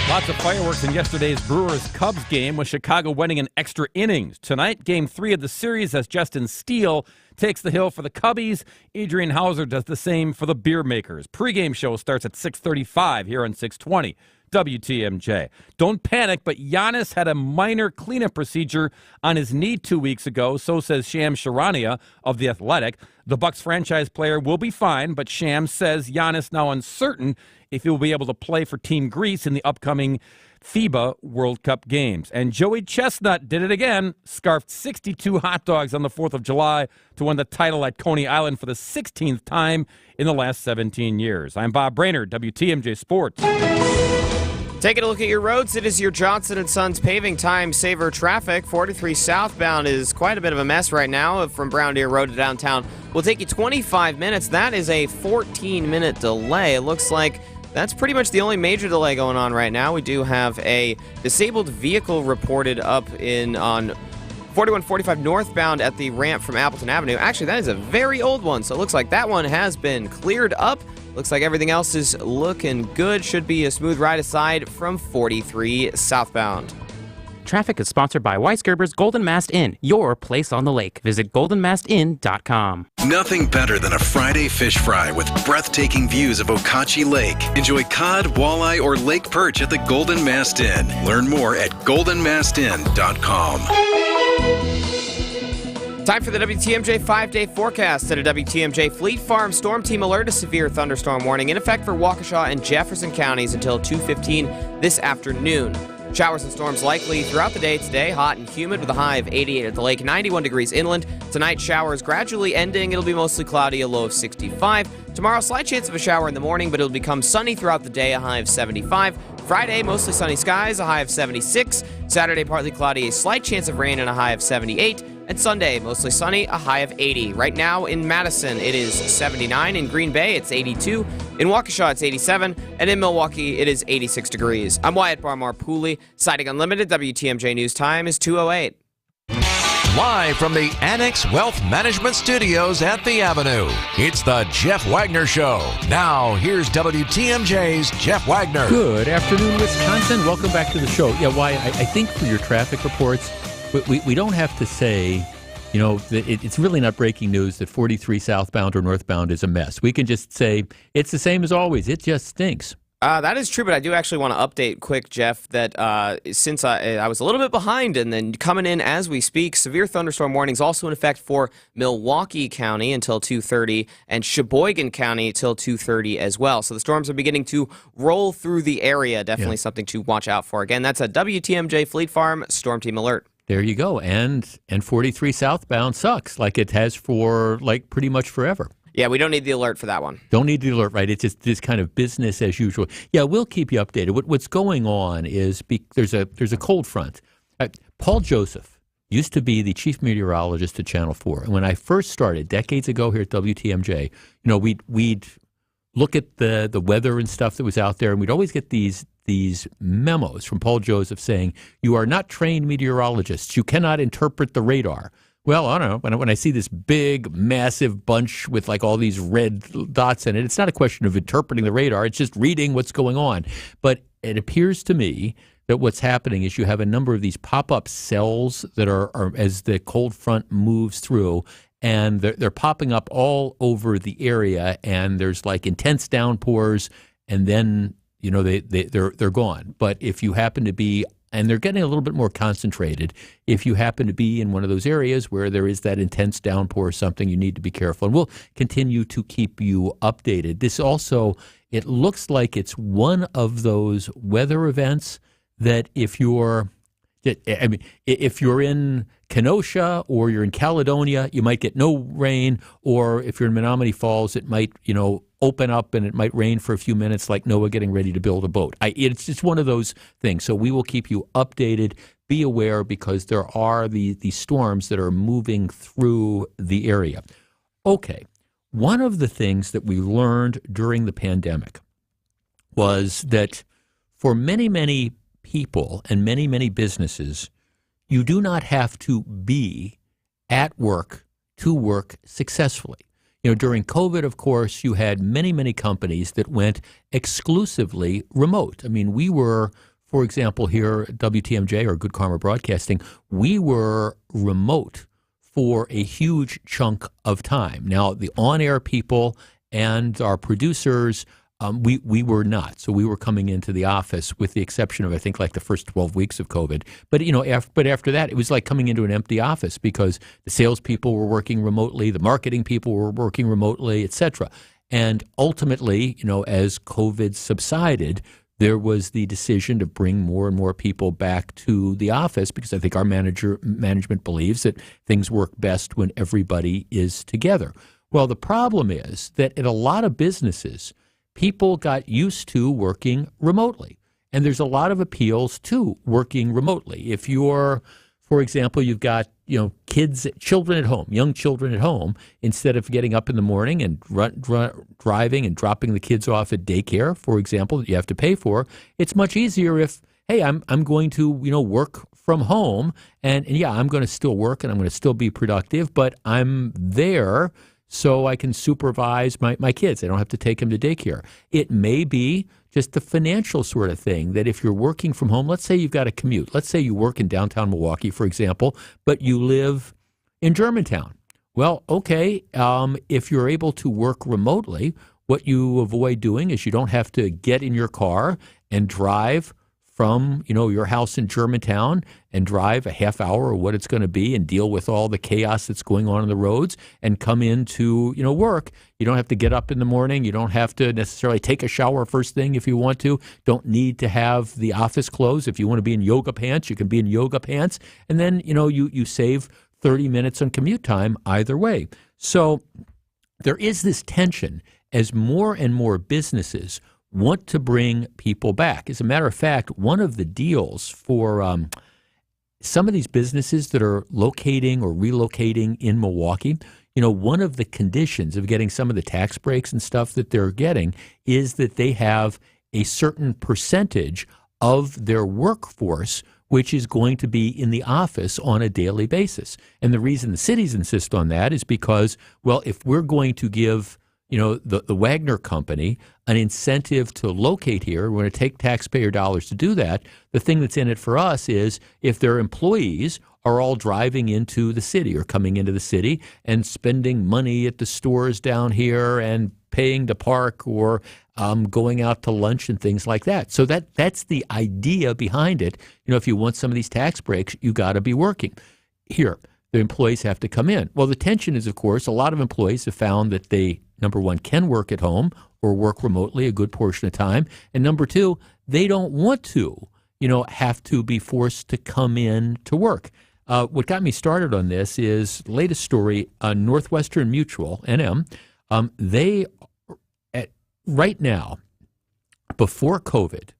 Lots of fireworks in yesterday's Brewers-Cubs game, with Chicago winning in extra innings. Tonight, Game 3 of the series as Justin Steele takes the hill for the Cubbies. Adrian Hauser does the same for the Beer Makers. Pre-game show starts at 6:35 here on 620 WTMJ. Don't panic, but Giannis had a minor cleanup procedure on his knee 2 weeks ago, so says Shams Charania of The Athletic. The Bucks franchise player will be fine, but Shams says Giannis now uncertain if he will be able to play for Team Greece in the upcoming FIBA World Cup games. And Joey Chestnut did it again, scarfed 62 hot dogs on the 4th of July to win the title at Coney Island for the 16th time in the last 17 years. I'm Bob Brainerd, WTMJ Sports. Taking a look at your roads, it is your Johnson & Sons paving time saver traffic. 43 southbound is quite a bit of a mess right now from Brown Deer Road to downtown. Will take you 25 minutes. That is a 14-minute delay. It looks like that's pretty much the only major delay going on right now. We do have a disabled vehicle reported up on 4145 northbound at the ramp from Appleton Avenue. Actually, that is a very old one, so it looks like that one has been cleared up. Looks like everything else is looking good. Should be a smooth ride aside from 43 southbound. Traffic is sponsored by Weisgerber's Golden Mast Inn, your place on the lake. Visit goldenmastin.com. Nothing better than a Friday fish fry with breathtaking views of Okauchee Lake. Enjoy cod, walleye, or lake perch at the Golden Mast Inn. Learn more at goldenmastin.com. Time for the WTMJ 5-day forecast. At a WTMJ Fleet Farm Storm Team alert, a severe thunderstorm warning in effect for Waukesha and Jefferson counties until 2:15 this afternoon. Showers and storms likely throughout the day today. Hot and humid with a high of 88 at the lake, 91 degrees inland. Tonight, showers gradually ending. It'll be mostly cloudy, a low of 65. Tomorrow, slight chance of a shower in the morning, but it'll become sunny throughout the day, a high of 75. Friday, mostly sunny skies, a high of 76. Saturday, partly cloudy, a slight chance of rain and a high of 78. And Sunday, mostly sunny, a high of 80. Right now in Madison, it is 79. In Green Bay, it's 82. In Waukesha, it's 87. And in Milwaukee, it is 86 degrees. I'm Wyatt Barmar-Pooley. Sighting Unlimited, WTMJ News Time is 2:08. Live from the Annex Wealth Management Studios at the Avenue, it's the Jeff Wagner Show. Now, here's WTMJ's Jeff Wagner. Good afternoon, Wisconsin. Welcome back to the show. Yeah, Wyatt, I think for your traffic reports, we don't have to say, you know, that it's really not breaking news that 43 southbound or northbound is a mess. We can just say it's the same as always. It just stinks. That is true, but I do actually want to update quick, Jeff, that since I was a little bit behind and then coming in as we speak, severe thunderstorm warnings also in effect for Milwaukee County until 2:30 and Sheboygan County till 2:30 as well. So the storms are beginning to roll through the area. Definitely something to watch out for. Again, that's a WTMJ Fleet Farm Storm Team Alert. There you go. And 43 southbound sucks like it has for like pretty much forever. Yeah, we don't need the alert for that one. Don't need the alert, right? It's just this kind of business as usual. Yeah, we'll keep you updated. What's going on is there's a cold front. Paul Joseph used to be the chief meteorologist at Channel 4. And when I first started decades ago here at WTMJ, you know, we'd look at the weather and stuff that was out there, and we'd always get these memos from Paul Joseph saying, you are not trained meteorologists. You cannot interpret the radar. Well, I don't know. When I see this big, massive bunch with like all these red dots in it, it's not a question of interpreting the radar. It's just reading what's going on. But it appears to me that what's happening is you have a number of these pop-up cells that are as the cold front moves through, and they're popping up all over the area, and there's like intense downpours, and then, you know, they're gone. But if you happen to be, and they're getting a little bit more concentrated, if you happen to be in one of those areas where there is that intense downpour or something, you need to be careful. And we'll continue to keep you updated. This also, it looks like it's one of those weather events that if you're in Kenosha or you're in Caledonia, you might get no rain, or if you're in Menominee Falls, it might, you know, open up and it might rain for a few minutes like Noah getting ready to build a boat. It's just one of those things. So we will keep you updated. Be aware, because there are these storms that are moving through the area. Okay, one of the things that we learned during the pandemic was that for many, many people and many, many businesses, you do not have to be at work to work successfully. During COVID, of course, you had many, many companies that went exclusively remote. I mean, we were, for example, here at WTMJ or Good Karma Broadcasting, we were remote for a huge chunk of time. Now, the on-air people and our producers, we were not. So we were coming into the office with the exception of, I think, like the first 12 weeks of COVID. But, after that, it was like coming into an empty office because the salespeople were working remotely, the marketing people were working remotely, et cetera. And ultimately, as COVID subsided, there was the decision to bring more and more people back to the office because I think our management believes that things work best when everybody is together. Well, the problem is that at a lot of businesses, people got used to working remotely. And there's a lot of appeals to working remotely. If you're, for example, you've got, children at home, young children at home, instead of getting up in the morning and driving and dropping the kids off at daycare, for example, that you have to pay for, it's much easier if, hey, I'm going to, work from home and yeah, I'm going to still work and I'm going to still be productive, but I'm there so I can supervise my kids. I don't have to take them to daycare. It may be just the financial sort of thing that if you're working from home, let's say you've got a commute. Let's say you work in downtown Milwaukee, for example, but you live in Germantown. Well, okay, if you're able to work remotely, what you avoid doing is you don't have to get in your car and drive from, your house in Germantown and drive a half hour or what it's going to be and deal with all the chaos that's going on the roads and come into, work. You don't have to get up in the morning. You don't have to necessarily take a shower first thing if you want to. Don't need to have the office clothes. If you want to be in yoga pants, you can be in yoga pants. And then, you save 30 minutes on commute time either way. So there is this tension as more and more businesses want to bring people back. As a matter of fact, one of the deals for some of these businesses that are locating or relocating in Milwaukee, one of the conditions of getting some of the tax breaks and stuff that they're getting is that they have a certain percentage of their workforce which is going to be in the office on a daily basis. And the reason the cities insist on that is because, well, if we're going to give the Wagner company an incentive to locate here, we're going to take taxpayer dollars to do that. The thing that's in it for us is if their employees are all driving into the city or coming into the city and spending money at the stores down here and paying to park or going out to lunch and things like that. So that's the idea behind it. If you want some of these tax breaks, you got to be working. Here, the employees have to come in. Well, the tension is, of course, a lot of employees have found that they, number one, can work at home or work remotely a good portion of time. And number two, they don't want to, have to be forced to come in to work. What got me started on this is the latest story, Northwestern Mutual, NM. They, right now, before COVID,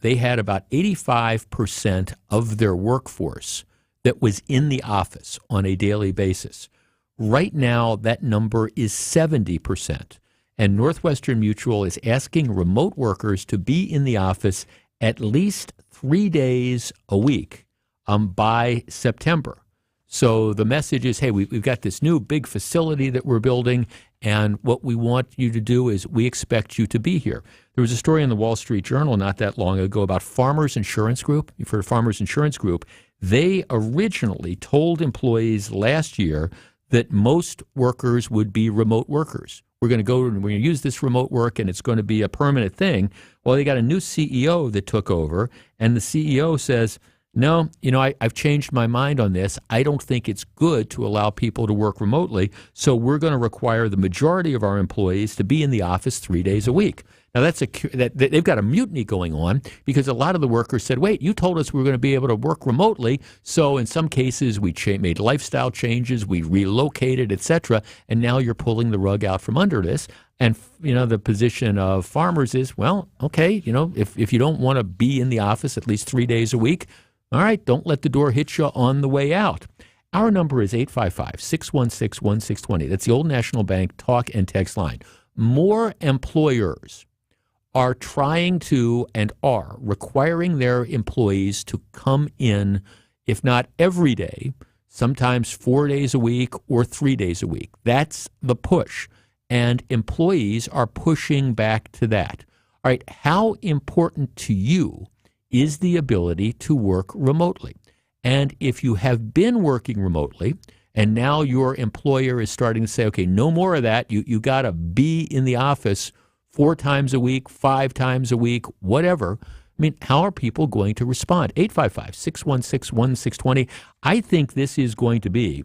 they had about 85% of their workforce that was in the office on a daily basis. Right now, that number is 70%. And Northwestern Mutual is asking remote workers to be in the office at least 3 days a week by September. So the message is, hey, we've got this new big facility that we're building, and what we want you to do is we expect you to be here. There was a story in the Wall Street Journal not that long ago about Farmers Insurance Group. You've heard of Farmers Insurance Group. They originally told employees last year that most workers would be remote workers. We're going to use this remote work and it's going to be a permanent thing. Well, they got a new CEO that took over, and the CEO says, no, I've changed my mind on this. I don't think it's good to allow people to work remotely, so we're going to require the majority of our employees to be in the office 3 days a week. Now, they've got a mutiny going on because a lot of the workers said, wait, you told us we were going to be able to work remotely. So in some cases, we made lifestyle changes, we relocated, et cetera, and now you're pulling the rug out from under this. And, the position of farmers is, well, okay, if you don't want to be in the office at least 3 days a week, all right, don't let the door hit you on the way out. Our number is 855-616-1620. That's the Old National Bank talk and text line. More employers are trying to and are requiring their employees to come in if not every day, sometimes 4 days a week or 3 days a week. That's the push. And employees are pushing back to that. All right, how important to you is the ability to work remotely? And if you have been working remotely and now your employer is starting to say, okay, no more of that, you got to be in the office 4 times a week, 5 times a week, whatever. I mean, how are people going to respond? 855-616-1620. I think this is going to be,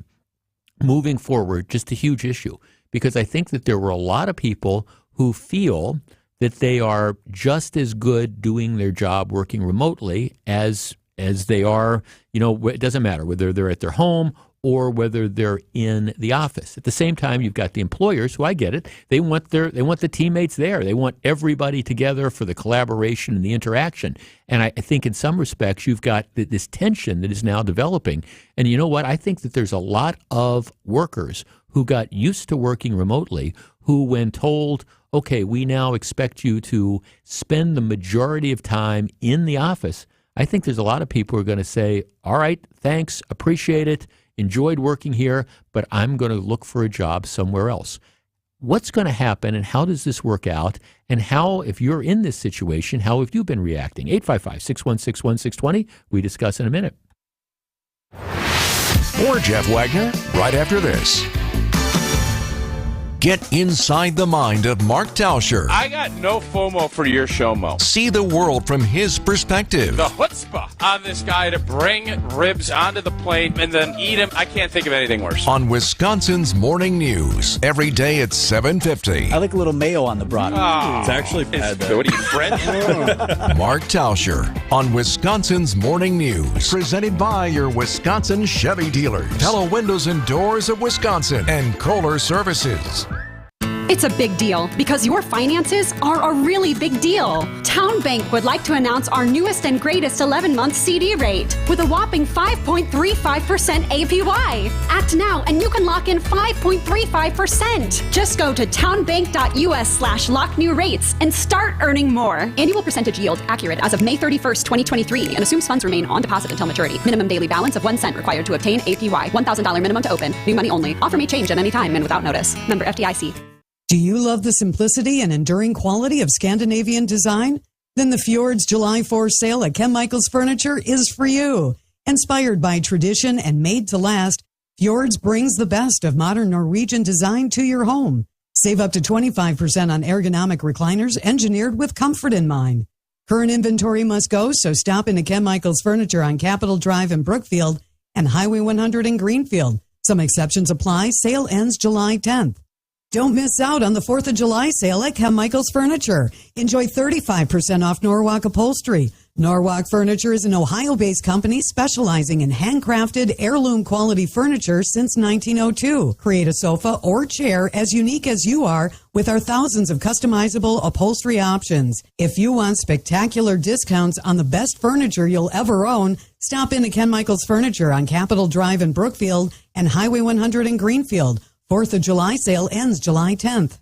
moving forward, just a huge issue, because I think that there were a lot of people who feel that they are just as good doing their job working remotely as they are, it doesn't matter whether they're at their home or whether they're in the office. At the same time, you've got the employers who, I get it, they want the teammates there. They want everybody together for the collaboration and the interaction. And I think in some respects, you've got this tension that is now developing. And you know what? I think that there's a lot of workers who got used to working remotely who, when told, okay, we now expect you to spend the majority of time in the office, I think there's a lot of people who are going to say, all right, thanks, appreciate it, enjoyed working here, but I'm going to look for a job somewhere else. What's going to happen and how does this work out? And how, if you're in this situation, how have you been reacting? 855-616-1620. We discuss in a minute. More Jeff Wagner right after this. Get inside the mind of Mark Tauscher. I got no FOMO for your show, Mo. See the world from his perspective. The chutzpah on this guy to bring ribs onto the plate and then eat them. I can't think of anything worse. On Wisconsin's Morning News. Every day at 7:50. I like a little mayo on the bottom. Oh, it's actually bad. What are you, French? Mark Tauscher on Wisconsin's Morning News. Presented by your Wisconsin Chevy dealers. Pella Windows and Doors of Wisconsin and Kohler Services. It's a big deal because your finances are a really big deal. Town Bank would like to announce our newest and greatest 11-month CD rate with a whopping 5.35% APY. Act now and you can lock in 5.35%. Just go to townbank.us/locknewrates and start earning more. Annual percentage yield accurate as of May 31st, 2023 and assumes funds remain on deposit until maturity. Minimum daily balance of 1 cent required to obtain APY. $1,000 minimum to open. New money only. Offer may change at any time and without notice. Member FDIC. Do you love the simplicity and enduring quality of Scandinavian design? Then the Fjords July 4 sale at Ken Michaels Furniture is for you. Inspired by tradition and made to last, Fjords brings the best of modern Norwegian design to your home. Save up to 25% on ergonomic recliners engineered with comfort in mind. Current inventory must go, so stop into Ken Michaels Furniture on Capitol Drive in Brookfield and Highway 100 in Greenfield. Some exceptions apply. Sale ends July 10th. Don't miss out on the 4th of July sale at Ken Michaels Furniture. Enjoy 35% off Norwalk upholstery. Norwalk Furniture is an Ohio-based company specializing in handcrafted heirloom quality furniture since 1902. Create a sofa or chair as unique as you are with our thousands of customizable upholstery options. If you want spectacular discounts on the best furniture you'll ever own, stop in to Ken Michaels Furniture on Capitol Drive in Brookfield and Highway 100 in Greenfield. 4th of July sale ends July 10th.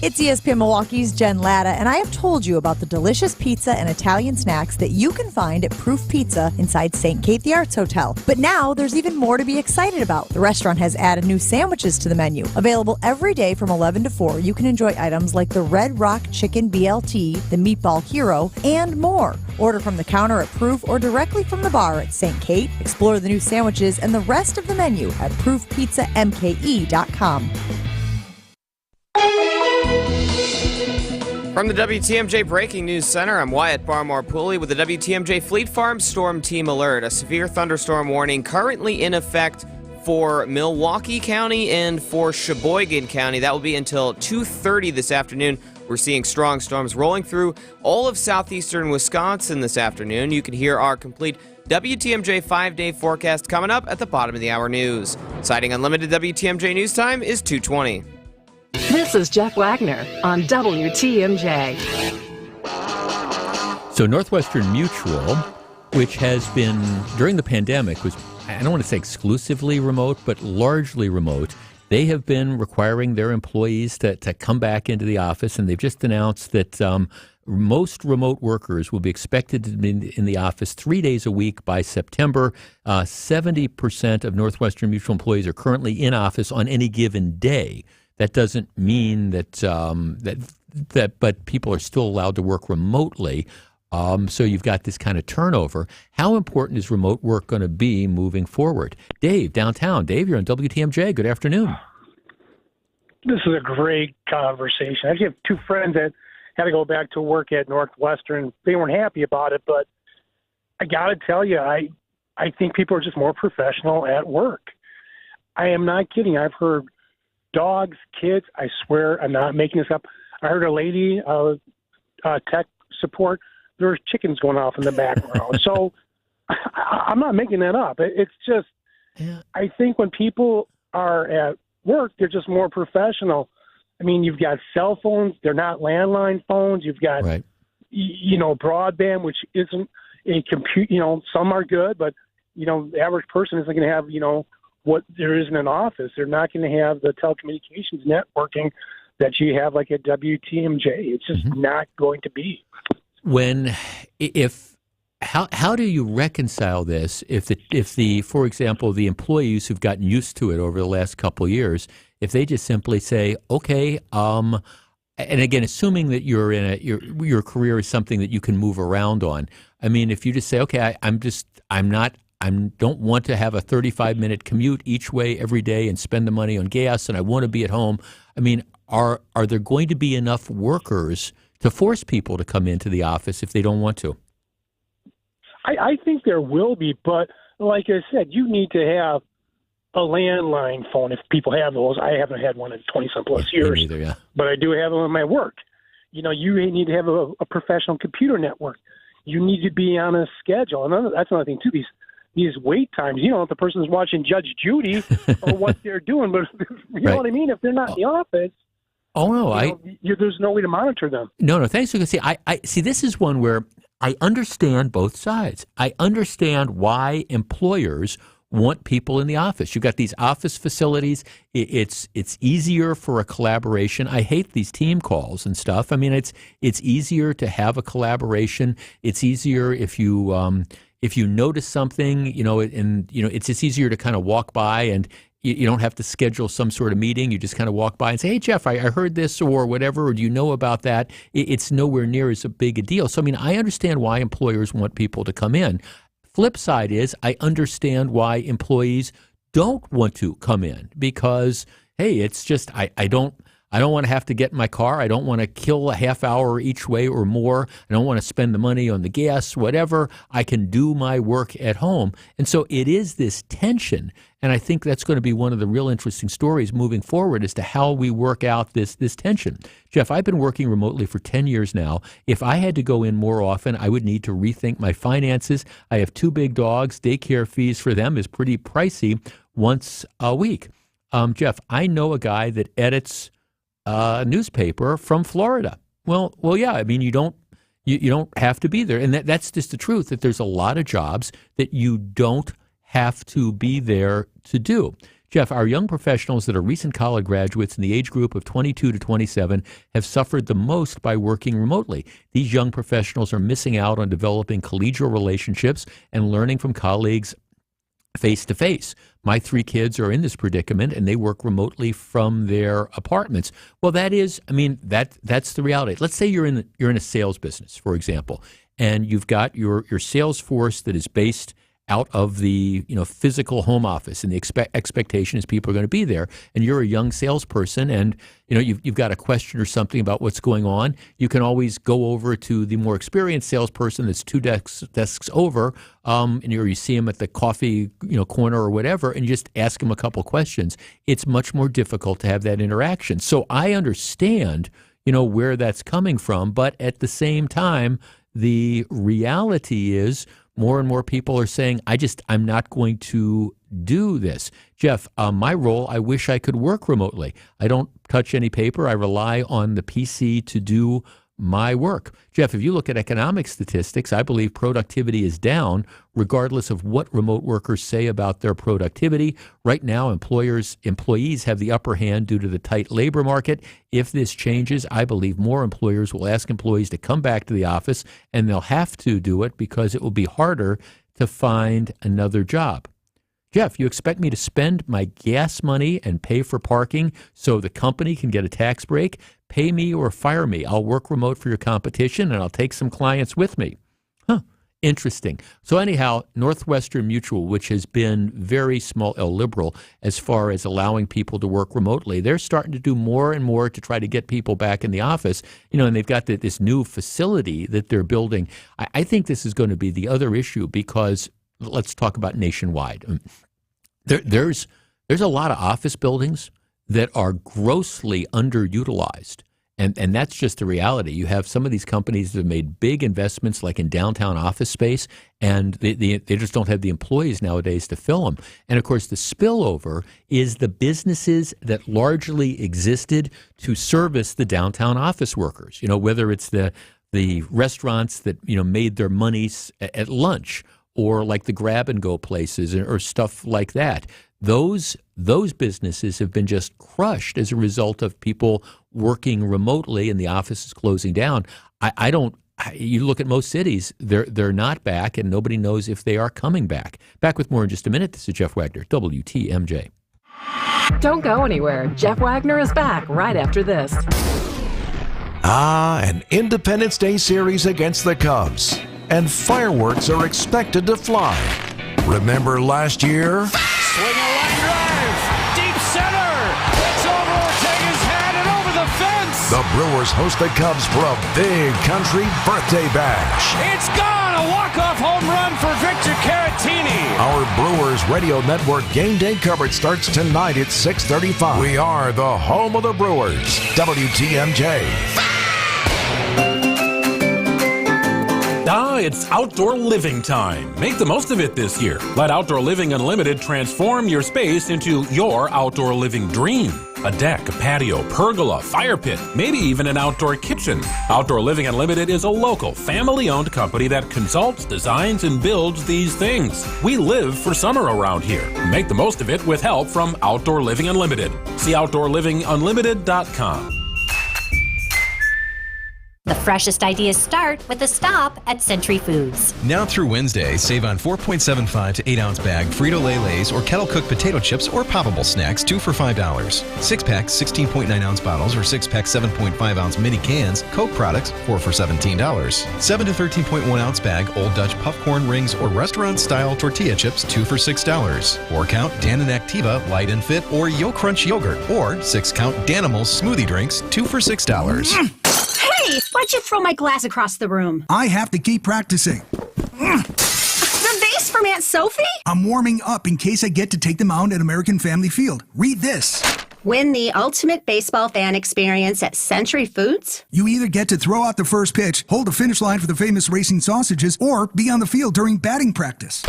It's ESPN Milwaukee's Jen Latta, and I have told you about the delicious pizza and Italian snacks that you can find at Proof Pizza inside St. Kate the Arts Hotel. But now there's even more to be excited about. The restaurant has added new sandwiches to the menu. Available every day from 11 to 4, you can enjoy items like the Red Rock Chicken BLT, the Meatball Hero, and more. Order from the counter at Proof or directly from the bar at St. Kate. Explore the new sandwiches and the rest of the menu at proofpizzamke.com. From the WTMJ Breaking News Center, I'm Wyatt Barmore-Pooley with the WTMJ Fleet Farm Storm Team Alert. A severe thunderstorm warning currently in effect for Milwaukee County and for Sheboygan County. That will be until 2:30 this afternoon. We're seeing strong storms rolling through all of southeastern Wisconsin this afternoon. You can hear our complete WTMJ 5-day forecast coming up at the bottom of the hour news. Citing unlimited WTMJ news time is 2:20. This is Jeff Wagner on WTMJ. So Northwestern Mutual, which has been, during the pandemic, was, I don't want to say exclusively remote, but largely remote. They have been requiring their employees to come back into the office, and they've just announced that Most remote workers will be expected to be in the office 3 days a week by September. 70% of Northwestern Mutual employees are currently in office on any given day. That doesn't mean that but people are still allowed to work remotely. So you've got this kind of turnover. How important is remote work going to be moving forward? Dave, downtown. Dave, you're on WTMJ. Good afternoon. This is a great conversation. I have two friends that had to go back to work at Northwestern. They weren't happy about it, but I got to tell you, I think people are just more professional at work. I am not kidding. I've heard dogs, kids. I swear I'm not making this up. I heard a lady, tech support, there's chickens going off in the background. So I'm not making that up. It's just, I think when people are at work, they're just more professional. I mean, you've got cell phones. They're not landline phones. You've got, broadband, which isn't a compute. Some are good, but, the average person isn't going to have, what there is in an office. They're not going to have the telecommunications networking that you have like at WTMJ. It's just not going to be. How do you reconcile this if for example, the employees who've gotten used to it over the last couple of years, if they just simply say, okay, and again, assuming that you're in your career is something that you can move around on. I mean, if you just say, okay, I don't want to have a 35-minute commute each way every day and spend the money on gas, and I want to be at home. I mean, are there going to be enough workers to force people to come into the office if they don't want to? I think there will be, but like I said, you need to have a landline phone if people have those. I haven't had one in 20-some plus years, me neither, yeah. But I do have them in my work. You need to have a professional computer network. You need to be on a schedule. And that's another thing, too, these wait times. If the person's watching Judge Judy or what they're doing, but you know what I mean? If they're not in the office, there's no way to monitor them. No, thanks. I see. This is one where I understand both sides. I understand why employers want people in the office. You've got these office facilities. It's easier for a collaboration. I hate these team calls and stuff. I mean, it's easier to have a collaboration. It's easier if you notice something, it's just easier to kind of walk by and you don't have to schedule some sort of meeting. You just kind of walk by and say, hey, Jeff, I heard this or whatever, or do you know about that? It's nowhere near as big a deal. So, I mean, I understand why employers want people to come in. Flip side is I understand why employees don't want to come in because, hey, it's just I don't want to have to get in my car. I don't want to kill a half hour each way or more. I don't want to spend the money on the gas, whatever. I can do my work at home. And so it is this tension. And I think that's going to be one of the real interesting stories moving forward as to how we work out this tension. Jeff, I've been working remotely for 10 years now. If I had to go in more often, I would need to rethink my finances. I have 2 big dogs. Daycare fees for them is pretty pricey once a week. Jeff, I know a guy that edits newspaper from Florida. Well, yeah. I mean, you don't have to be there, and that's just the truth. That there's a lot of jobs that you don't have to be there to do. Jeff, our young professionals that are recent college graduates in the age group of 22 to 27 have suffered the most by working remotely. These young professionals are missing out on developing collegial relationships and learning from colleagues face to face. My 3 kids are in this predicament and they work remotely from their apartments. Well, that's the reality. Let's say you're in a sales business, for example, and you've got your sales force that is based out of the physical home office, and the expectation is people are going to be there, and you're a young salesperson, and you've got a question or something about what's going on. You can always go over to the more experienced salesperson that's 2 desks over, and you see him at the coffee corner or whatever, and you just ask him a couple questions. It's much more difficult to have that interaction. So I understand where that's coming from, but at the same time, the reality is more and more people are saying, I'm not going to do this. Jeff, my role, I wish I could work remotely. I don't touch any paper. I rely on the PC to do my work. Jeff, if you look at economic statistics, I believe productivity is down regardless of what remote workers say about their productivity. Right now, employees have the upper hand due to the tight labor market. If this changes, I believe more employers will ask employees to come back to the office, and they'll have to do it because it will be harder to find another job. Jeff, you expect me to spend my gas money and pay for parking so the company can get a tax break? Pay me or fire me. I'll work remote for your competition, and I'll take some clients with me. Interesting. So anyhow, Northwestern Mutual, which has been very small L liberal as far as allowing people to work remotely, they're starting to do more and more to try to get people back in the office. And they've got this new facility that they're building. I think this is going to be the other issue because let's talk about nationwide. There's a lot of office buildings that are grossly underutilized. And that's just the reality. You have some of these companies that have made big investments like in downtown office space, and they just don't have the employees nowadays to fill them. And, of course, the spillover is the businesses that largely existed to service the downtown office workers, whether it's the restaurants that, made their monies at lunch or like the grab-and-go places or stuff like that. Those businesses have been just crushed as a result of people working remotely and the office is closing down. You look at most cities, they're not back, and nobody knows if they are coming back. Back with more in just a minute. This is Jeff Wagner, WTMJ. Don't go anywhere. Jeff Wagner is back right after this. An Independence Day series against the Cubs, and fireworks are expected to fly. Remember last year? Swing a line drive, deep center. It's over Ortega's head and over the fence. The Brewers host the Cubs for a big country birthday bash. It's gone. A walk-off home run for Victor Caratini. Our Brewers Radio Network game day coverage starts tonight at 6:35. We are the home of the Brewers, WTMJ. It's outdoor living time. Make the most of it this year. Let Outdoor Living Unlimited transform your space into your outdoor living dream. A deck, a patio, pergola, fire pit, maybe even an outdoor kitchen. Outdoor Living Unlimited is a local, family-owned company that consults, designs, and builds these things. We live for summer around here. Make the most of it with help from Outdoor Living Unlimited. See OutdoorLivingUnlimited.com. The freshest ideas start with a stop at Century Foods. Now through Wednesday, save on 4.75 to 8-ounce bag Frito-Lay Lays or kettle-cooked potato chips or poppable snacks, 2 for $5. 6-pack 16.9-ounce bottles or 6-pack 7.5-ounce mini cans, Coke products, 4 for $17. 7 to 13.1-ounce bag Old Dutch popcorn rings or restaurant-style tortilla chips, 2 for $6. 4-count Dan and Activa Light and Fit or Yo Crunch yogurt or 6-count Danimals smoothie drinks, 2 for $6. Hey, why'd you throw my glass across the room? I have to keep practicing. The vase from Aunt Sophie? I'm warming up in case I get to take them out at American Family Field. Read this. Win the ultimate baseball fan experience at Century Foods? You either get to throw out the first pitch, hold the finish line for the famous racing sausages, or be on the field during batting practice.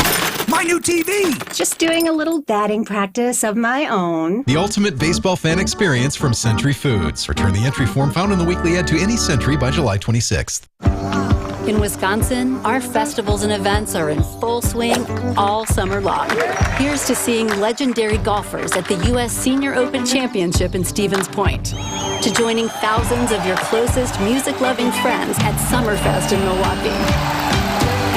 My new TV! Just doing a little batting practice of my own. The ultimate baseball fan experience from Century Foods. Return the entry form found in the weekly ad to any Century by July 26th. In Wisconsin, our festivals and events are in full swing all summer long. Here's to seeing legendary golfers at the U.S. Senior Open Championship in Stevens Point, to joining thousands of your closest music-loving friends at Summerfest in Milwaukee,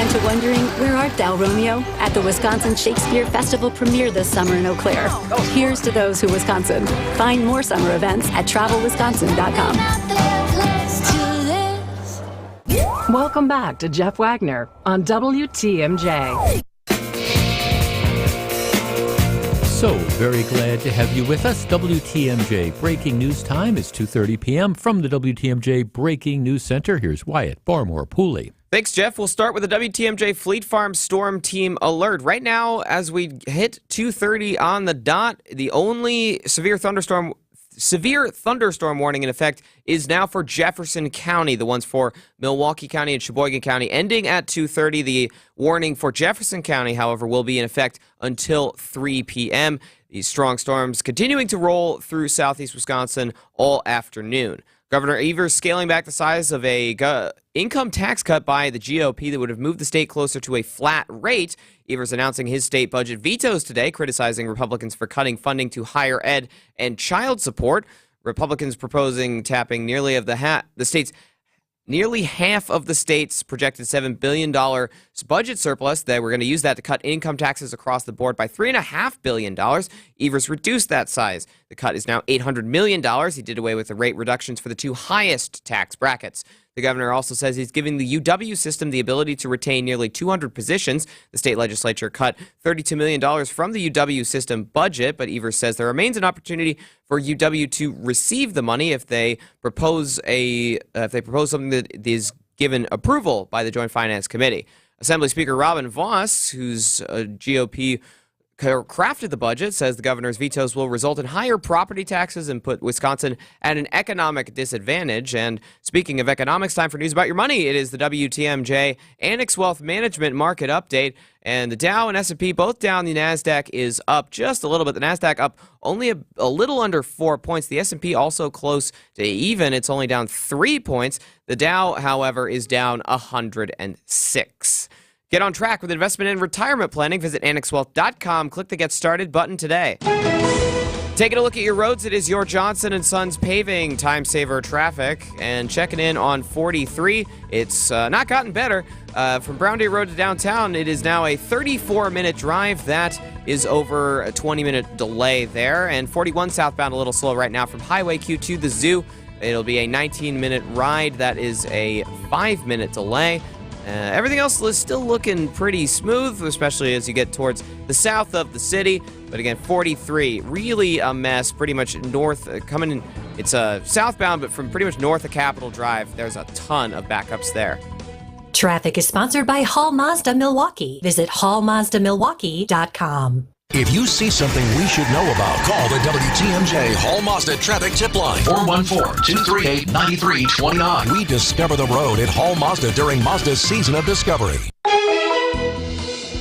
and to wondering, where art thou, Romeo? At the Wisconsin Shakespeare Festival premiere this summer in Eau Claire. Here's to those who Wisconsin. Find more summer events at travelwisconsin.com. Welcome back to Jeff Wagner on WTMJ. So very glad to have you with us. WTMJ Breaking News Time is 2:30 p.m. From the WTMJ Breaking News Center. Here's Wyatt Barmore-Pooley. Thanks, Jeff. We'll start with the WTMJ Fleet Farm Storm Team alert. Right now, as we hit 2:30 on the dot, the only severe thunderstorm warning in effect is now for Jefferson County. The ones for Milwaukee County and Sheboygan County ending at 2:30. The warning for Jefferson County, however, will be in effect until 3 p.m. These strong storms continuing to roll through southeast Wisconsin all afternoon. Governor Evers scaling back the size of a income tax cut by the GOP that would have moved the state closer to a flat rate. Evers announcing his state budget vetoes today, criticizing Republicans for cutting funding to higher ed and child support. Republicans proposing tapping nearly half of the state's projected $7 billion budget surplus. They were going to use that to cut income taxes across the board by $3.5 billion. Evers reduced that size. The cut is now $800 million. He did away with the rate reductions for the two highest tax brackets. The governor also says he's giving the UW system the ability to retain nearly 200 positions. The state legislature cut $32 million from the UW system budget, but Evers says there remains an opportunity for UW to receive the money if they propose something that is given approval by the Joint Finance Committee. Assembly Speaker Robin Vos, who's a GOP crafted the budget, says the governor's vetoes will result in higher property taxes and put Wisconsin at an economic disadvantage. And speaking of economics, time for news about your money. It is the WTMJ Annex Wealth Management Market Update. And the Dow and S&P both down. The NASDAQ is up just a little bit. The NASDAQ up only a little under 4 points. The S&P also close to even. It's only down 3 points. The Dow, however, is down 106. Get on track with investment and retirement planning. Visit annexwealth.com. Click the Get Started button today. Taking a look at your roads, it is your Johnson & Sons Paving time saver traffic. And checking in on 43, it's not gotten better. From Brown Day Road to downtown, it is now a 34-minute drive. That is over a 20-minute delay there. And 41 southbound a little slow right now from Highway Q to the Zoo. It'll be a 19-minute ride. That is a 5-minute delay. Everything else is still looking pretty smooth, especially as you get towards the south of the city. But again, 43, really a mess, pretty much north, coming in. It's southbound, but from pretty much north of Capitol Drive, there's a ton of backups there. Traffic is sponsored by Hall Mazda Milwaukee. Visit hallmazdamilwaukee.com. If you see something we should know about, call the WTMJ Hall Mazda Traffic Tip Line, 414-238-9329. We discover the road at Hall Mazda during Mazda's season of discovery.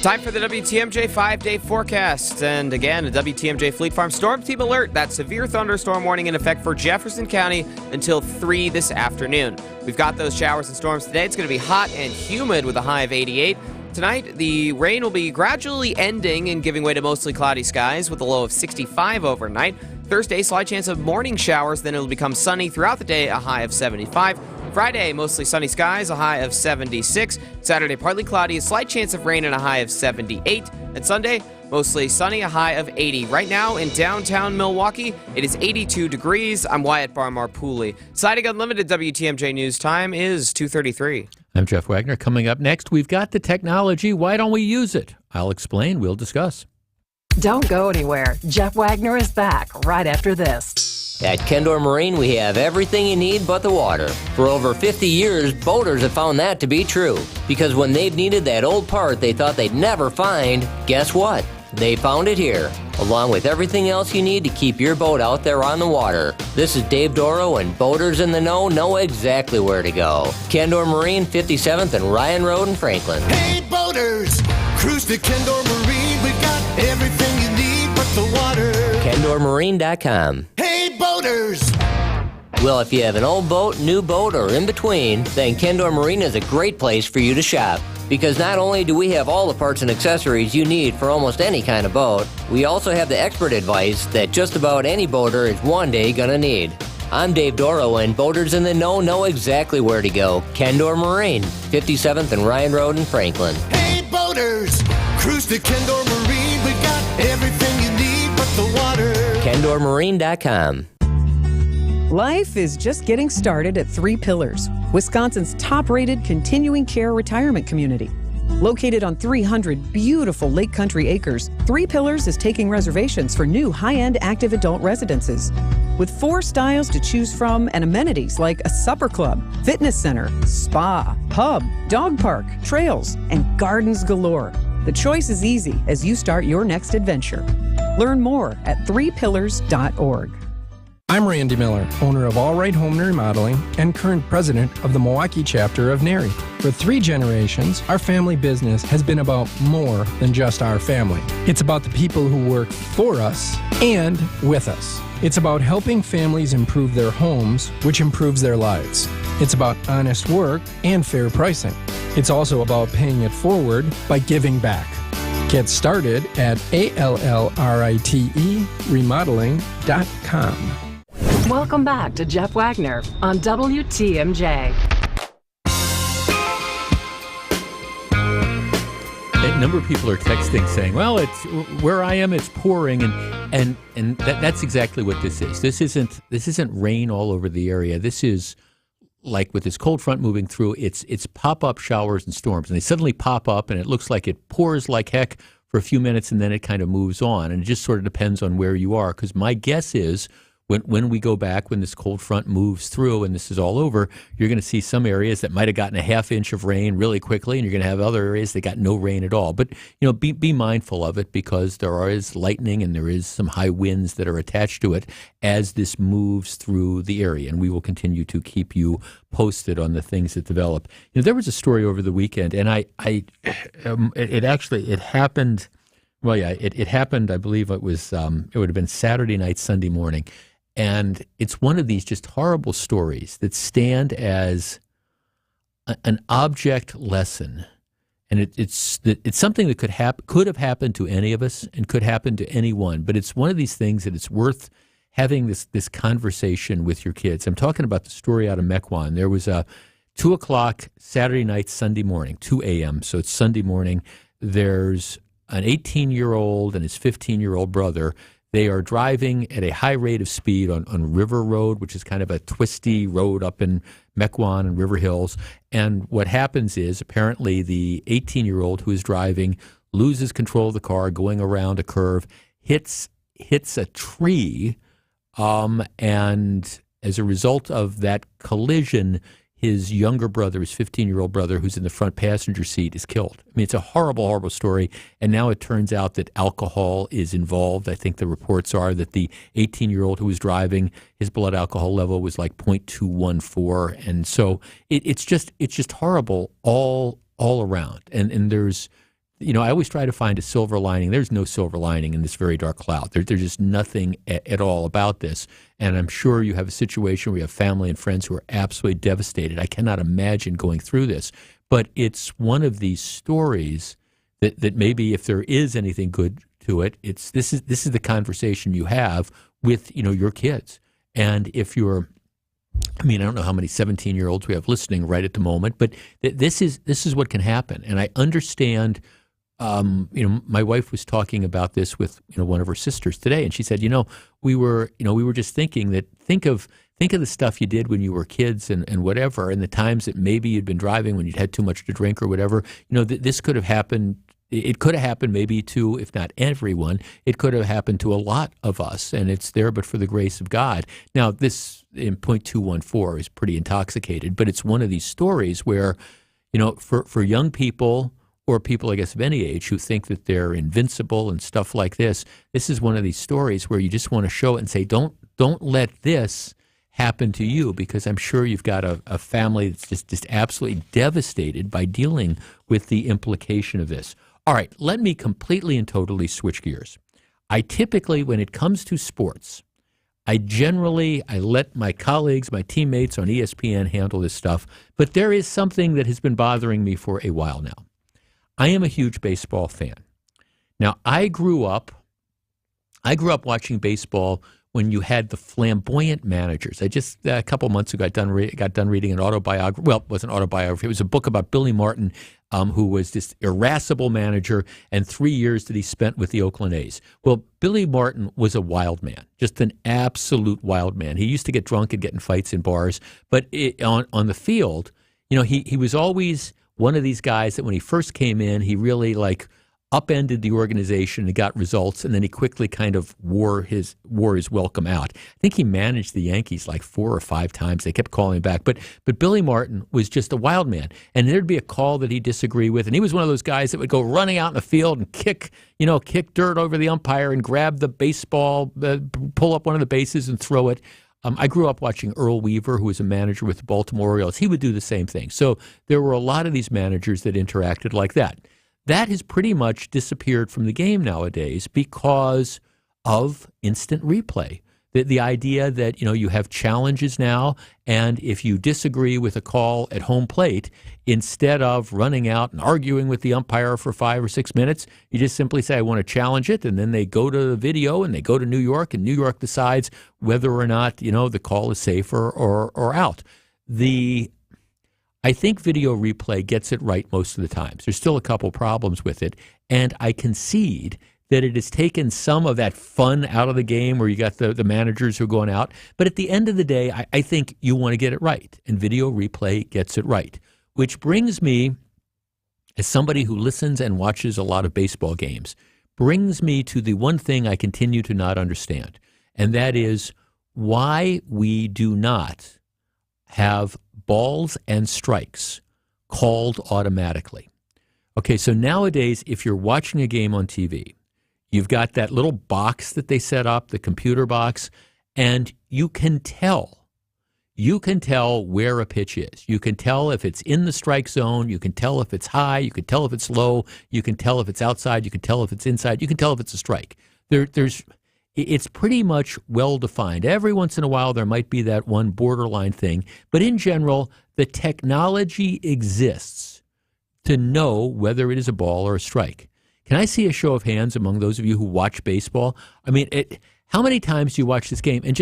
Time for the WTMJ 5-day forecast. And again, a WTMJ Fleet Farm Storm Team alert. That severe thunderstorm warning in effect for Jefferson County until 3 this afternoon. We've got those showers and storms today. It's going to be hot and humid with a high of 88. Tonight, the rain will be gradually ending and giving way to mostly cloudy skies with a low of 65 overnight. Thursday, slight chance of morning showers, then it'll become sunny throughout the day, a high of 75. Friday, mostly sunny skies, a high of 76. Saturday, partly cloudy, a slight chance of rain and a high of 78. And Sunday, mostly sunny, a high of 80. Right now in downtown Milwaukee, it is 82 degrees. I'm Wyatt Barmar-Pooley. Siding Unlimited WTMJ News time is 2:33. I'm Jeff Wagner. Coming up next, we've got the technology. Why don't we use it? I'll explain. We'll discuss. Don't go anywhere. Jeff Wagner is back right after this. At Kendor Marine, we have everything you need but the water. For over 50 years, boaters have found that to be true. Because when they've needed that old part they thought they'd never find, guess what? They found it here, along with everything else you need to keep your boat out there on the water. This is Dave Doro, and boaters in the know exactly where to go. Kendor Marine, 57th and Ryan Road in Franklin. Hey boaters, cruise to Kendor Marine. We've got everything you need but the water. KendorMarine.com. Hey boaters! Well, if you have an old boat, new boat, or in between, then Kendor Marine is a great place for you to shop. Because not only do we have all the parts and accessories you need for almost any kind of boat, we also have the expert advice that just about any boater is one day gonna need. I'm Dave Doro, and boaters in the know exactly where to go. Kendor Marine, 57th and Ryan Road in Franklin. Hey boaters, cruise to Kendor Marine. We've got everything you need but the water. KendorMarine.com. Life is just getting started at Three Pillars, Wisconsin's top-rated continuing care retirement community. Located on 300 beautiful Lake Country acres, Three Pillars is taking reservations for new high-end active adult residences. With 4 styles to choose from and amenities like a supper club, fitness center, spa, pub, dog park, trails, and gardens galore. The choice is easy as you start your next adventure. Learn more at threepillars.org. I'm Randy Miller, owner of All Right Home and Remodeling and current president of the Milwaukee chapter of NARI. For 3 generations, our family business has been about more than just our family. It's about the people who work for us and with us. It's about helping families improve their homes, which improves their lives. It's about honest work and fair pricing. It's also about paying it forward by giving back. Get started at ALLRITE remodeling.com. Welcome back to Jeff Wagner on WTMJ. A number of people are texting saying, well, it's where I am, it's pouring, and that's exactly what this is. This isn't rain all over the area. This is like with this cold front moving through, it's pop-up showers and storms, and they suddenly pop up, and it looks like it pours like heck for a few minutes, and then it kind of moves on, and it just sort of depends on where you are, because my guess is when we go back, when this cold front moves through and this is all over, you're going to see some areas that might have gotten a half inch of rain really quickly, and you're going to have other areas that got no rain at all. But be mindful of it, because there is lightning and there is some high winds that are attached to it as this moves through the area, and we will continue to keep you posted on the things that develop. There was a story over the weekend, and it happened. Well, yeah, it happened. I believe it would have been Saturday night, Sunday morning. And it's one of these just horrible stories that stand as an object lesson, and it's something that could have happened to any of us and could happen to anyone. But it's one of these things that it's worth having this conversation with your kids. I'm talking about the story out of Mequon. There was a 2 o'clock Saturday night, Sunday morning, 2 a.m. So it's Sunday morning. There's an 18-year-old and his 15-year-old brother. They are driving at a high rate of speed on River Road, which is kind of a twisty road up in Mequon and River Hills. And what happens is, apparently, the 18-year-old who is driving loses control of the car going around a curve, hits a tree, and as a result of that collision, his younger brother, his 15-year-old brother, who's in the front passenger seat, is killed. I mean, it's a horrible, horrible story. And now it turns out that alcohol is involved. I think the reports are that the 18-year-old who was driving, his blood alcohol level was like 0.214. And so it's just horrible all around. And there's, I always try to find a silver lining. There's no silver lining in this very dark cloud. There's just nothing at all about this. And I'm sure you have a situation where you have family and friends who are absolutely devastated. I cannot imagine going through this. But it's one of these stories that maybe if there is anything good to it, this is the conversation you have with your kids. And if you're, I don't know how many 17-year-olds we have listening right at the moment, but this is what can happen. And I understand. My wife was talking about this with one of her sisters today, and she said, we were just thinking that think of the stuff you did when you were kids and whatever, and the times that maybe you'd been driving when you'd had too much to drink or whatever. This could have happened. It could have happened maybe to, if not everyone, it could have happened to a lot of us, and it's there but for the grace of God. Now, this in 0.214 is pretty intoxicated, but it's one of these stories where, for young people, or people, I guess, of any age who think that they're invincible and stuff like this, this is one of these stories where you just want to show it and say, don't let this happen to you, because I'm sure you've got a family that's just absolutely devastated by dealing with the implication of this. All right, let me completely and totally switch gears. I typically, when it comes to sports, I let my colleagues, my teammates on ESPN handle this stuff, but there is something that has been bothering me for a while now. I am a huge baseball fan. Now, I grew up watching baseball when you had the flamboyant managers. I just a couple months ago got done reading an autobiography. Well, it wasn't an autobiography. It was a book about Billy Martin, who was this irascible manager, and 3 years that he spent with the Oakland A's. Well, Billy Martin was a wild man, just an absolute wild man. He used to get drunk and get in fights in bars, but on the field, he was always one of these guys that when he first came in, he really upended the organization and got results, and then he quickly kind of wore his welcome out. I think he managed the Yankees 4 or 5 times. They kept calling him back. But Billy Martin was just a wild man, and there'd be a call that he'd disagree with, and he was one of those guys that would go running out in the field and kick dirt over the umpire and grab the baseball, pull up one of the bases and throw it. I grew up watching Earl Weaver, who was a manager with the Baltimore Orioles. He would do the same thing. So there were a lot of these managers that interacted like that. That has pretty much disappeared from the game nowadays because of instant replay. The idea that, you have challenges now, and if you disagree with a call at home plate, instead of running out and arguing with the umpire for 5 or 6 minutes, you just simply say, I want to challenge it, and then they go to the video, and they go to New York, and New York decides whether or not, the call is safe or out. I think video replay gets it right most of the times. There's still a couple problems with it, and I concede that it has taken some of that fun out of the game where you got the managers who are going out. But at the end of the day, I think you want to get it right, and video replay gets it right. Which brings me, as somebody who listens and watches a lot of baseball games, brings me to the one thing I continue to not understand, and that is why we do not have balls and strikes called automatically. Okay, so nowadays, if you're watching a game on TV, you've got that little box that they set up, the computer box, and you can tell where a pitch is. You can tell if it's in the strike zone. You can tell if it's high. You can tell if it's low. You can tell if it's outside. You can tell if it's inside. You can tell if it's a strike. It's pretty much well-defined. Every once in a while, there might be that one borderline thing. But in general, the technology exists to know whether it is a ball or a strike. Can I see a show of hands among those of you who watch baseball? I mean, how many times do you watch this game? And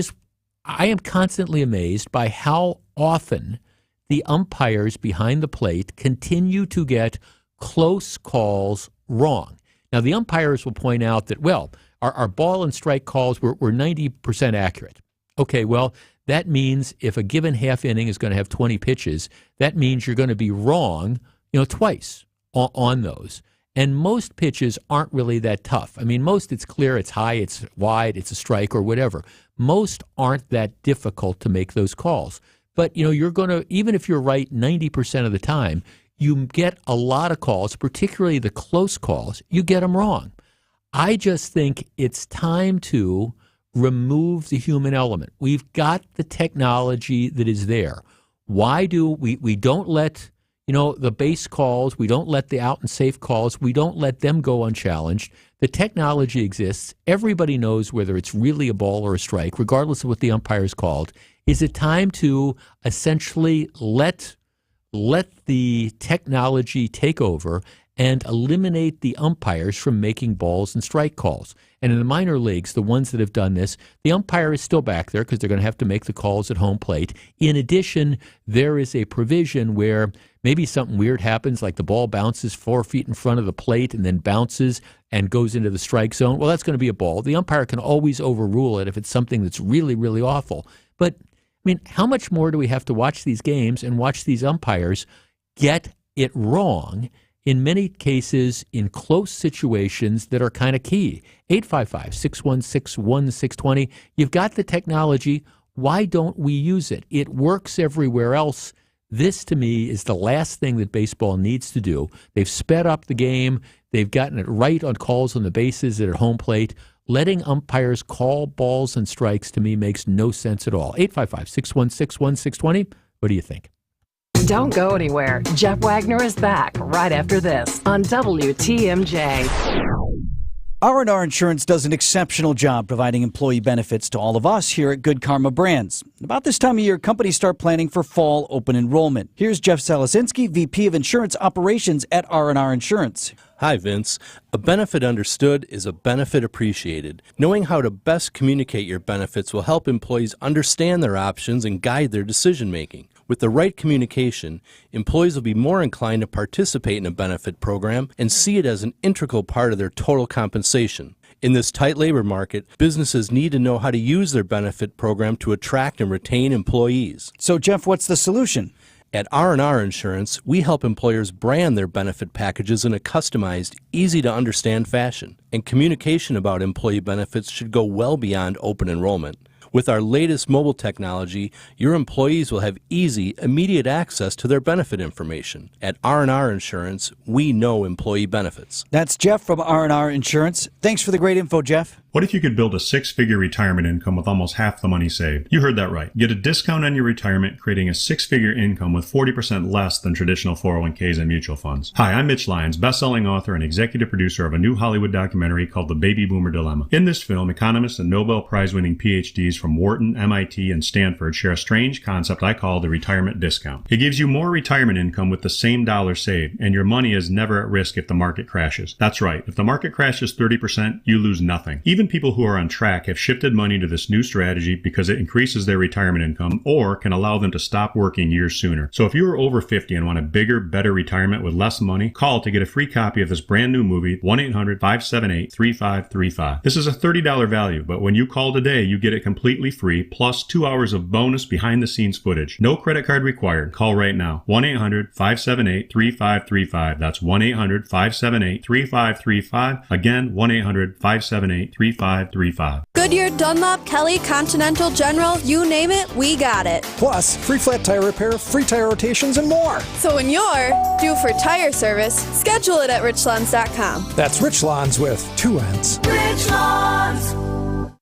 I am constantly amazed by how often the umpires behind the plate continue to get close calls wrong. Now, the umpires will point out that, well, our ball and strike calls were 90% accurate. Okay, well, that means if a given half inning is going to have 20 pitches, that means you're going to be wrong, twice on those. And most pitches aren't really that tough. I mean, most it's clear, it's high, it's wide, it's a strike or whatever. Most aren't that difficult to make those calls. But, you're going to, even if you're right 90% of the time, you get a lot of calls, particularly the close calls, you get them wrong. I just think it's time to remove the human element. We've got the technology that is there. Why do we don't let the base calls, we don't let the out and safe calls, we don't let them go unchallenged. The technology exists. Everybody knows whether it's really a ball or a strike, regardless of what the umpire's called. Is it time to essentially let the technology take over and eliminate the umpires from making balls and strike calls? And in the minor leagues, the ones that have done this, the umpire is still back there because they're going to have to make the calls at home plate. In addition, there is a provision where maybe something weird happens, like the ball bounces 4 feet in front of the plate and then bounces and goes into the strike zone. Well, that's going to be a ball. The umpire can always overrule it if it's something that's really, really awful. But, I mean, how much more do we have to watch these games and watch these umpires get it wrong, in many cases in close situations that are kind of key? 855-616-1620. You've got the technology. Why don't we use it? It works everywhere else. This, to me, is the last thing that baseball needs to do. They've sped up the game. They've gotten it right on calls on the bases at home plate. Letting umpires call balls and strikes, to me, makes no sense at all. 855-616-1620. What do you think? Don't go anywhere. Jeff Wagner is back right after this on WTMJ. R&R Insurance does an exceptional job providing employee benefits to all of us here at Good Karma Brands. About this time of year, companies start planning for fall open enrollment. Here's Jeff Salasinski, VP of Insurance Operations at R&R Insurance. Hi, Vince. A benefit understood is a benefit appreciated. Knowing how to best communicate your benefits will help employees understand their options and guide their decision-making. With the right communication, employees will be more inclined to participate in a benefit program and see it as an integral part of their total compensation. In this tight labor market, businesses need to know how to use their benefit program to attract and retain employees. So, Jeff, what's the solution? At R&R Insurance, we help employers brand their benefit packages in a customized, easy-to-understand fashion. And communication about employee benefits should go well beyond open enrollment. With our latest mobile technology, your employees will have easy, immediate access to their benefit information. At R&R Insurance, we know employee benefits. That's Jeff from R&R Insurance. Thanks for the great info, Jeff. What if you could build a six-figure retirement income with almost half the money saved? You heard that right. Get a discount on your retirement, creating a six-figure income with 40% less than traditional 401ks and mutual funds. Hi, I'm Mitch Lyons, best-selling author and executive producer of a new Hollywood documentary called The Baby Boomer Dilemma. In this film, economists and Nobel Prize-winning PhDs from Wharton, MIT, and Stanford share a strange concept I call the retirement discount. It gives you more retirement income with the same dollar saved, and your money is never at risk if the market crashes. That's right. If the market crashes 30%, you lose nothing. Even people who are on track have shifted money to this new strategy because it increases their retirement income or can allow them to stop working years sooner. So if you are over 50 and want a bigger, better retirement with less money, call to get a free copy of this brand new movie, 1-800-578-3535. This is a $30 value, but when you call today, you get it completely free, plus 2 hours of bonus behind-the-scenes footage. No credit card required. Call right now. 1-800-578-3535. That's 1-800-578-3535. Again, 1-800-578-3535. Goodyear, Dunlop, Kelly, Continental, General, you name it, we got it. Plus, free flat tire repair, free tire rotations, and more. So when you're due for tire service, schedule it at richlawns.com. That's Rich Lawns with 2 N's. Rich Lawns.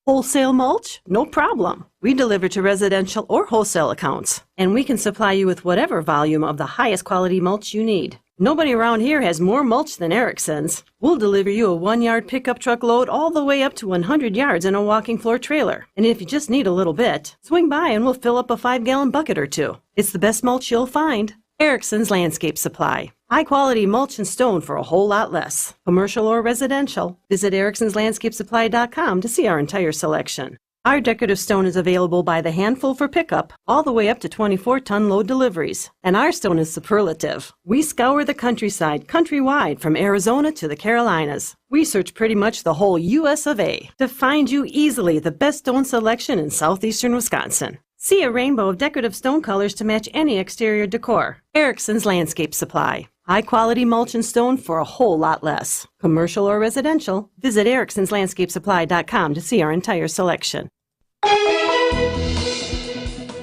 Wholesale mulch? No problem. We deliver to residential or wholesale accounts, and we can supply you with whatever volume of the highest quality mulch you need. Nobody around here has more mulch than Erickson's. We'll deliver you a 1-yard pickup truck load all the way up to 100 yards in a walking floor trailer. And if you just need a little bit, swing by and we'll fill up a 5-gallon bucket or two. It's the best mulch you'll find. Erickson's Landscape Supply. High quality mulch and stone for a whole lot less. Commercial or residential. Visit ericksonslandscapesupply.com to see our entire selection. Our decorative stone is available by the handful for pickup, all the way up to 24-ton load deliveries. And our stone is superlative. We scour the countryside, countrywide, from Arizona to the Carolinas. We search pretty much the whole U.S. of A. to find you easily the best stone selection in southeastern Wisconsin. See a rainbow of decorative stone colors to match any exterior decor. Erickson's Landscape Supply. High quality mulch and stone for a whole lot less. Commercial or residential, visit ericksonslandscapesupply.com to see our entire selection.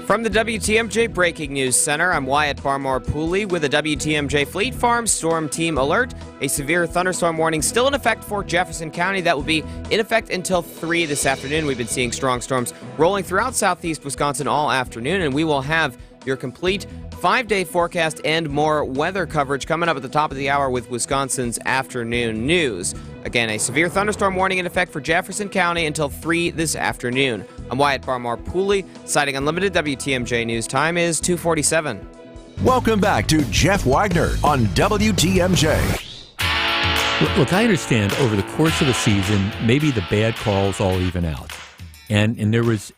From the WTMJ Breaking News Center, I'm Wyatt Barmore-Pooley with a WTMJ Fleet Farm Storm Team Alert. A severe thunderstorm warning still in effect for Jefferson County. That will be in effect until 3 this afternoon. We've been seeing strong storms rolling throughout southeast Wisconsin all afternoon, and we will have your complete 5-day forecast and more weather coverage coming up at the top of the hour with Wisconsin's afternoon news. Again, a severe thunderstorm warning in effect for Jefferson County until 3 this afternoon. I'm Wyatt Barmore-Pooley, citing Unlimited. WTMJ News time is 2:47. Welcome back to Jeff Wagner on WTMJ. Look, I understand over the course of a season, maybe the bad calls all even out. And there was,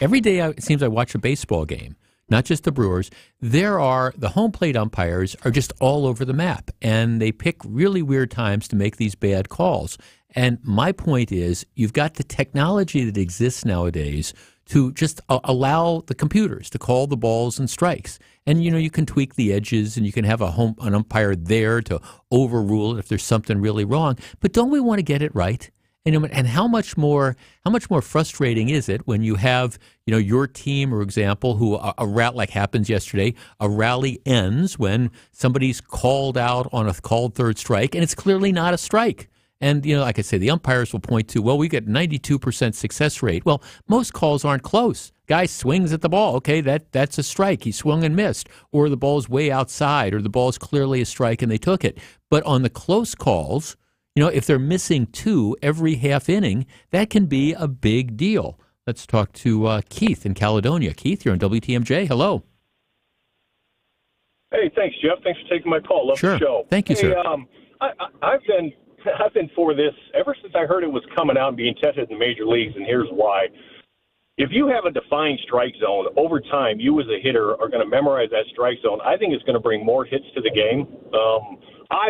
every day it seems I watch a baseball game. Not just the Brewers. The home plate umpires are just all over the map, and they pick really weird times to make these bad calls. And my point is, you've got the technology that exists nowadays to just allow the computers to call the balls and strikes. And, you can tweak the edges, and you can have an umpire there to overrule it if there's something really wrong. But don't we want to get it right? And how much more frustrating is it when you have, your team, for example, who a rally like happens yesterday, a rally ends when somebody's called out on a called third strike, and it's clearly not a strike. And, like I say, the umpires will point to, well, we got 92% success rate. Well, most calls aren't close. Guy swings at the ball. Okay, that's a strike. He swung and missed. Or the ball's way outside, or the ball's clearly a strike and they took it. But on the close calls, if they're missing 2 every half inning, that can be a big deal. Let's talk to Keith in Caledonia. Keith, you're on WTMJ. Hello. Hey, thanks, Jeff. Thanks for taking my call. Love the show. Thank you, sir. I've been for this ever since I heard it was coming out and being tested in the major leagues, and here's why. If you have a defined strike zone, over time, you as a hitter are going to memorize that strike zone. I think it's going to bring more hits to the game.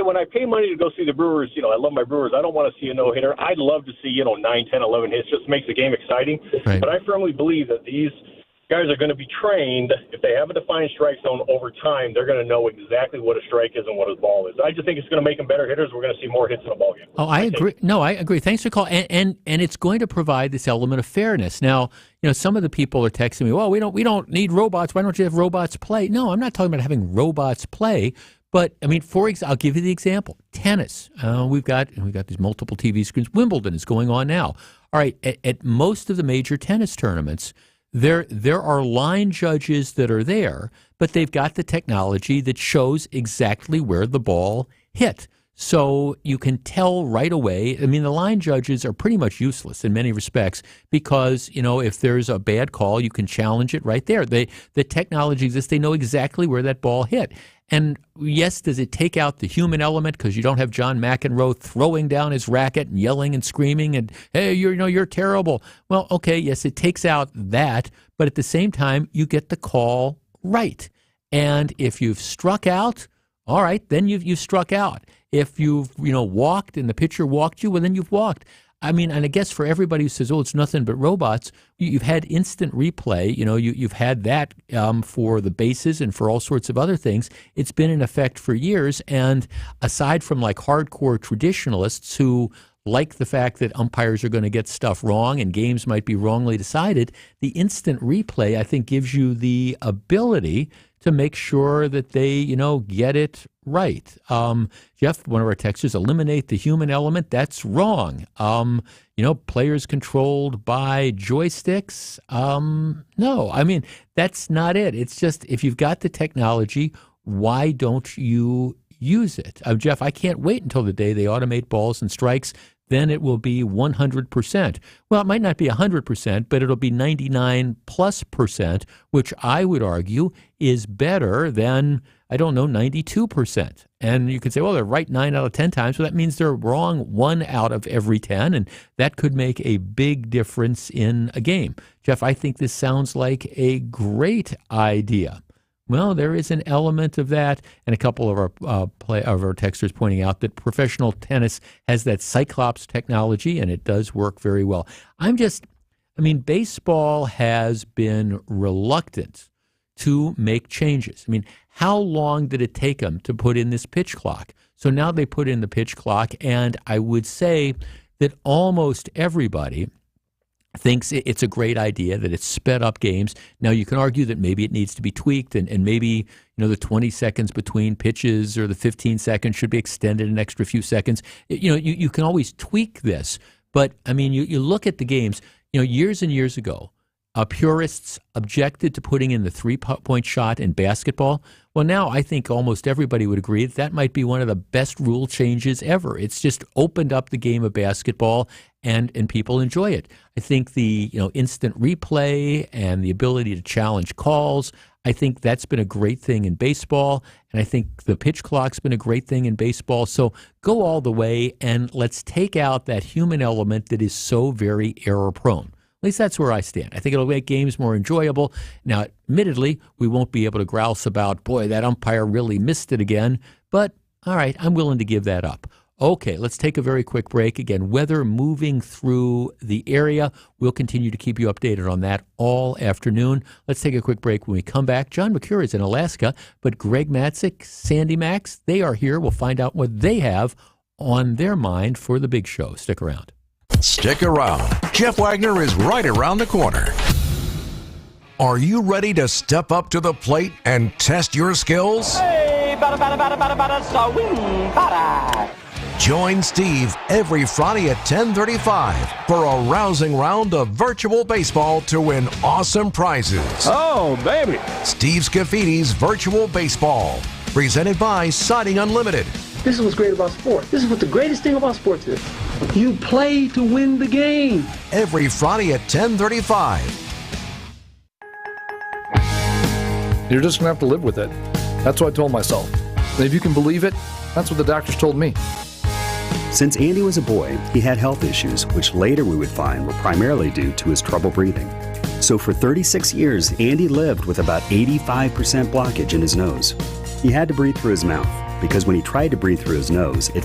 When I pay money to go see the Brewers, I love my Brewers. I don't want to see a no-hitter. I'd love to see, 9, 10, 11 hits. Just makes the game exciting. Right. But I firmly believe that these guys are going to be trained. If they have a defined strike zone over time, they're going to know exactly what a strike is and what a ball is. I just think it's going to make them better hitters. We're going to see more hits in a ball game. Oh, I agree. No, I agree. Thanks for calling. And it's going to provide this element of fairness. Now, some of the people are texting me, well, we don't need robots. Why don't you have robots play? No, I'm not talking about having robots play, But I mean, I'll give you the example: tennis. We've got these multiple TV screens. Wimbledon is going on now. All right, at most of the major tennis tournaments, there are line judges that are there, but they've got the technology that shows exactly where the ball hit. So you can tell right away. I mean, the line judges are pretty much useless in many respects because, if there's a bad call, you can challenge it right there. The technology exists. They know exactly where that ball hit. And yes, does it take out the human element because you don't have John McEnroe throwing down his racket and yelling and screaming and, hey, you're terrible. Well, okay, yes, it takes out that. But at the same time, you get the call right. And if you've struck out, all right, then you've struck out. If you've, walked and the pitcher walked you, well, then you've walked. I mean, and I guess for everybody who says, it's nothing but robots, you've had instant replay. You've had that for the bases and for all sorts of other things. It's been in effect for years. And aside from like hardcore traditionalists who like the fact that umpires are going to get stuff wrong and games might be wrongly decided, the instant replay, I think, gives you the ability to make sure that they, get it right. Jeff, one of our texters, eliminate the human element. That's wrong. Players controlled by joysticks. No, I mean, that's not it. It's just, if you've got the technology, why don't you use it? Jeff, I can't wait until the day they automate balls and strikes. Then it will be 100%. Well, it might not be 100%, but it'll be 99+%, which I would argue is better than, 92%. And you could say, well, they're right 9 out of 10 times. Well, that means they're wrong 1 out of every 10, and that could make a big difference in a game. Jeff, I think this sounds like a great idea. Well, there is an element of that, and a couple of our texters pointing out that professional tennis has that Cyclops technology, and it does work very well. Baseball has been reluctant to make changes. I mean, how long did it take them to put in this pitch clock? So now they put in the pitch clock, and I would say that almost everybody thinks it's a great idea, that it's sped up games. Now, you can argue that maybe it needs to be tweaked and maybe, the 20 seconds between pitches or the 15 seconds should be extended an extra few seconds. You can always tweak this. But, you look at the games, years and years ago, purists objected to putting in the three-point shot in basketball. Well, now I think almost everybody would agree that might be one of the best rule changes ever. It's just opened up the game of basketball, and people enjoy it. I think the instant replay and the ability to challenge calls, I think that's been a great thing in baseball, and I think the pitch clock's been a great thing in baseball. So go all the way, and let's take out that human element that is so very error-prone. At least that's where I stand. I think it'll make games more enjoyable. Now, admittedly, we won't be able to grouse about, boy, that umpire really missed it again. But, all right, I'm willing to give that up. Okay, let's take a very quick break. Again, weather moving through the area. We'll continue to keep you updated on that all afternoon. Let's take a quick break. When we come back, John McCure is in Alaska, but Greg Matzik, Sandy Max, they are here. We'll find out what they have on their mind for the big show. Stick around. Stick around. Jeff Wagner is right around the corner. Are you ready to step up to the plate and test your skills? Hey, bada, bada, bada, bada, bada, swing, bada. Join Steve every Friday at 10:35 for a rousing round of virtual baseball to win awesome prizes. Oh, baby. Steve Scaffidi's Virtual Baseball, presented by Siding Unlimited. This is what's great about sports. This is what the greatest thing about sports is. You play to win the game. Every Friday at 10:35. You're just going to have to live with it. That's what I told myself. And if you can believe it, that's what the doctors told me. Since Andy was a boy, he had health issues, which later we would find were primarily due to his trouble breathing. So for 36 years, Andy lived with about 85% blockage in his nose. He had to breathe through his mouth, because when he tried to breathe through his nose, it felt